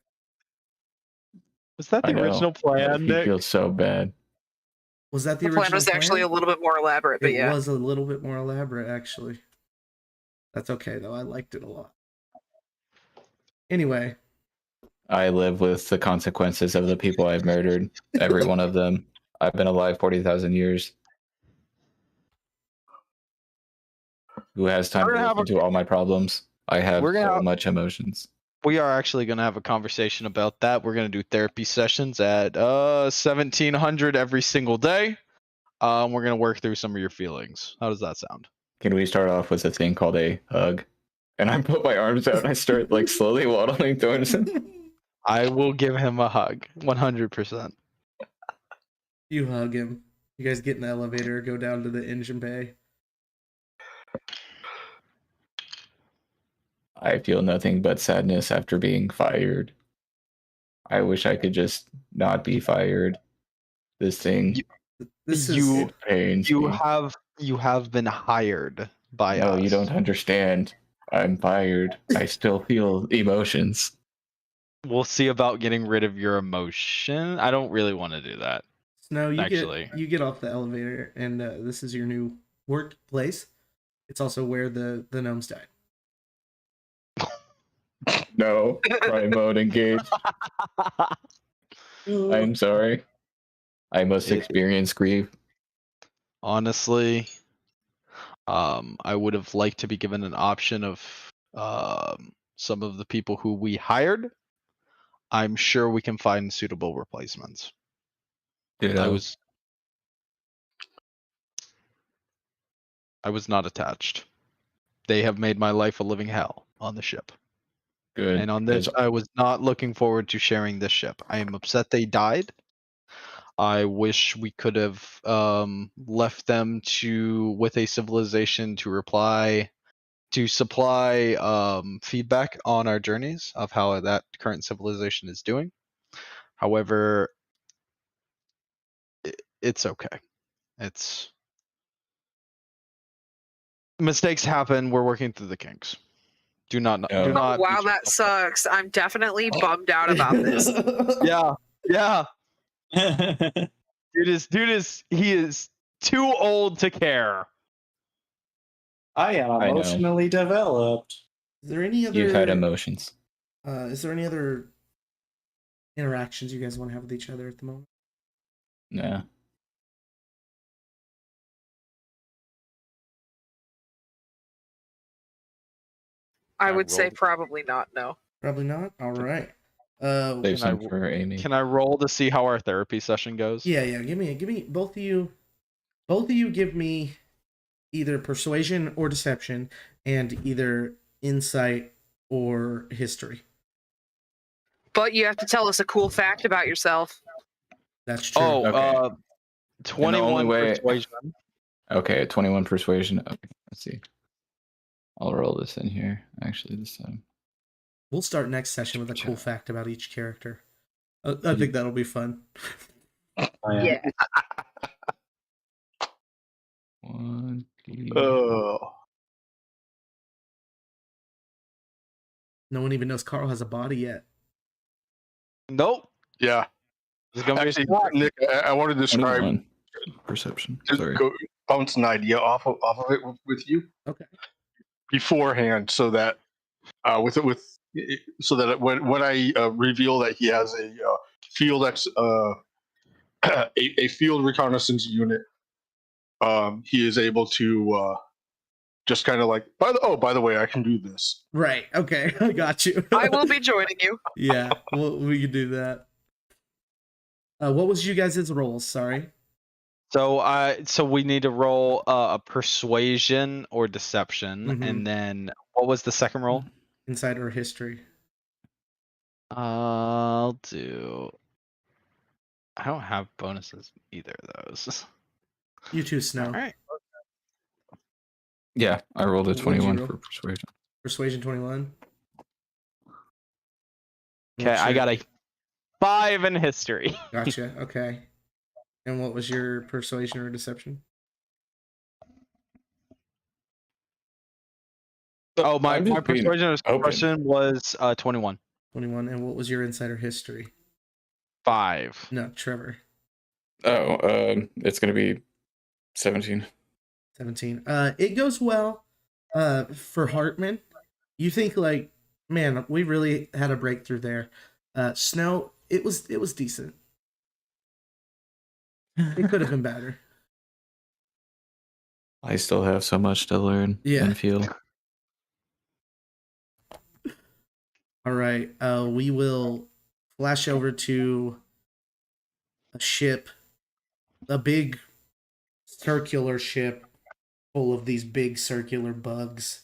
Speaker 12: Was that the original plan,
Speaker 9: He
Speaker 12: Nick?
Speaker 9: feels so bad.
Speaker 1: Was that the
Speaker 3: The
Speaker 1: original
Speaker 3: plan was actually a little bit more elaborate, but
Speaker 1: It
Speaker 3: yeah.
Speaker 1: was a little bit more elaborate, actually. That's okay, though. I liked it a lot. Anyway,
Speaker 9: I live with the consequences of the people I've murdered. Every one of them. I've been alive 40,000 years. Who has time
Speaker 12: We're
Speaker 9: to
Speaker 12: gonna have
Speaker 9: listen to all my problems? I have
Speaker 12: We're gonna
Speaker 9: so
Speaker 12: have-
Speaker 9: much emotions.
Speaker 12: We are actually going to have a conversation about that. We're going to do therapy sessions at 1700 every single day. We're going to work through some of your feelings. How does that sound?
Speaker 9: Can we start off with a thing called a hug? And I put my arms out and I start like slowly waddling towards him.
Speaker 12: I will give him a hug. 100%.
Speaker 1: you hug him. You guys get in the elevator, go down to the engine bay.
Speaker 9: I feel nothing but sadness after being fired. I wish I could just not be fired. This thing
Speaker 1: This is
Speaker 12: You-
Speaker 9: it pains me.
Speaker 12: You have been hired by
Speaker 9: No,
Speaker 12: us.
Speaker 9: you don't understand. I'm fired. I still feel emotions.
Speaker 12: We'll see about getting rid of your emotion. I don't really want to do that.
Speaker 1: Snow.
Speaker 12: Actually.
Speaker 1: You get off the elevator, and this is your new workplace. It's also where the gnomes died.
Speaker 9: No, cry mode engaged. I'm sorry. I must
Speaker 12: It-
Speaker 9: experience grief.
Speaker 12: Honestly, I would have liked to be given an option of some of the people who we hired. I'm sure we can find suitable replacements.
Speaker 9: Dude,
Speaker 12: I was not attached. They have made my life a living hell on the ship.
Speaker 9: good.
Speaker 12: And on this,
Speaker 9: 'cause
Speaker 12: I was not looking forward to sharing this ship. I am upset they died. I wish we could have left them with a civilization to supply feedback on our journeys of how that current civilization is doing. However, it's okay. It's mistakes happen. We're working through the kinks. Do not.
Speaker 9: Oh,
Speaker 12: Do not.
Speaker 3: Wow,
Speaker 12: beat
Speaker 3: that
Speaker 12: yourself
Speaker 3: sucks. I'm definitely bummed out about this.
Speaker 12: up. Yeah. He is too old to care.
Speaker 2: I am
Speaker 9: I know.
Speaker 2: emotionally developed.
Speaker 1: Is there any other?
Speaker 9: You've had emotions.
Speaker 1: Is there any other interactions you guys want to have with each other at the moment?
Speaker 9: No.
Speaker 3: I
Speaker 12: I
Speaker 3: would say
Speaker 12: rolled.
Speaker 3: probably not. No.
Speaker 1: Probably not. All right.
Speaker 9: Save
Speaker 12: Can I
Speaker 9: some
Speaker 12: ro-
Speaker 9: for Amy.
Speaker 12: Can I roll to see how our therapy session goes?
Speaker 1: Yeah. Give me both of you. Both of you give me either persuasion or deception, and either insight or history.
Speaker 3: But you have to tell us a cool fact about yourself.
Speaker 1: That's true.
Speaker 12: Oh,
Speaker 9: Okay.
Speaker 12: 21
Speaker 9: way-
Speaker 12: persuasion.
Speaker 9: Okay, 21 persuasion. Okay, let's see. I'll roll this in here, actually, this time.
Speaker 1: We'll start next session with a cool fact about each character. I think that'll be fun.
Speaker 3: Yeah.
Speaker 9: 1, 2,
Speaker 6: Oh,
Speaker 1: No one even knows Carl has a body yet.
Speaker 12: Nope.
Speaker 6: yeah.
Speaker 12: It's gonna be a
Speaker 6: Actually,
Speaker 12: surprise.
Speaker 6: Nick, I want to describe
Speaker 9: 21. Perception.
Speaker 6: just
Speaker 9: Sorry.
Speaker 6: bounce an idea off of it with you
Speaker 1: Okay.
Speaker 6: beforehand, so that when I reveal that he has a field a field reconnaissance unit, he is able to just kind of like by the way, I can do this.
Speaker 1: Right. Okay. I got you.
Speaker 3: I will be joining you.
Speaker 1: Yeah. We can do that. What was you guys' roles? Sorry.
Speaker 12: So we need to roll a persuasion or deception,
Speaker 1: Mhm.
Speaker 12: and then what was the second roll?
Speaker 1: Insight or history.
Speaker 12: I'll do. I don't have bonuses either of those.
Speaker 1: You too, Snow.
Speaker 12: All right.
Speaker 9: Yeah, I rolled a
Speaker 1: What'd you
Speaker 9: 21
Speaker 1: roll?
Speaker 9: for persuasion.
Speaker 1: Persuasion 21.
Speaker 12: Okay, I got a 5 in history.
Speaker 1: Gotcha. Okay. And what was your persuasion or deception?
Speaker 12: Oh, my
Speaker 9: I'm just being
Speaker 12: persuasion or
Speaker 9: open.
Speaker 12: deception was 21.
Speaker 1: 21. And what was your insider history?
Speaker 12: 5.
Speaker 1: No, Trevor.
Speaker 9: Oh, it's going to be 17.
Speaker 1: 17. It goes well for Hartman. You think like man, we really had a breakthrough there. Snow, it was decent. It could have been better.
Speaker 9: I still have so much to learn
Speaker 1: Yeah.
Speaker 9: and feel.
Speaker 1: All right. We will flash over to a ship, a big circular ship full of these big circular bugs,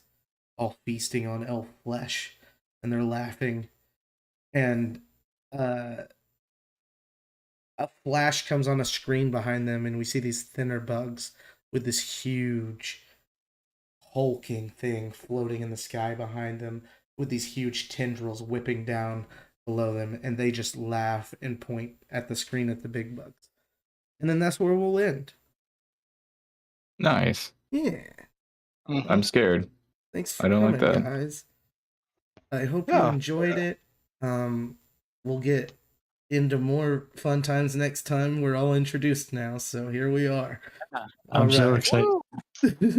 Speaker 1: all feasting on elf flesh, and they're laughing. And a flash comes on a screen behind them, and we see these thinner bugs with this huge hulking thing floating in the sky behind them, with these huge tendrils whipping down below them, and they just laugh and point at the screen at the big bugs. And then that's where we'll end.
Speaker 9: Nice.
Speaker 1: Yeah.
Speaker 9: I'm scared.
Speaker 1: Thanks for
Speaker 9: I don't
Speaker 1: coming,
Speaker 9: like that.
Speaker 1: guys. I hope you
Speaker 12: Yeah.
Speaker 1: enjoyed it. We'll get into more fun times next time. We're all introduced now, so here we are.
Speaker 10: I'm so
Speaker 1: Alright.
Speaker 10: excited.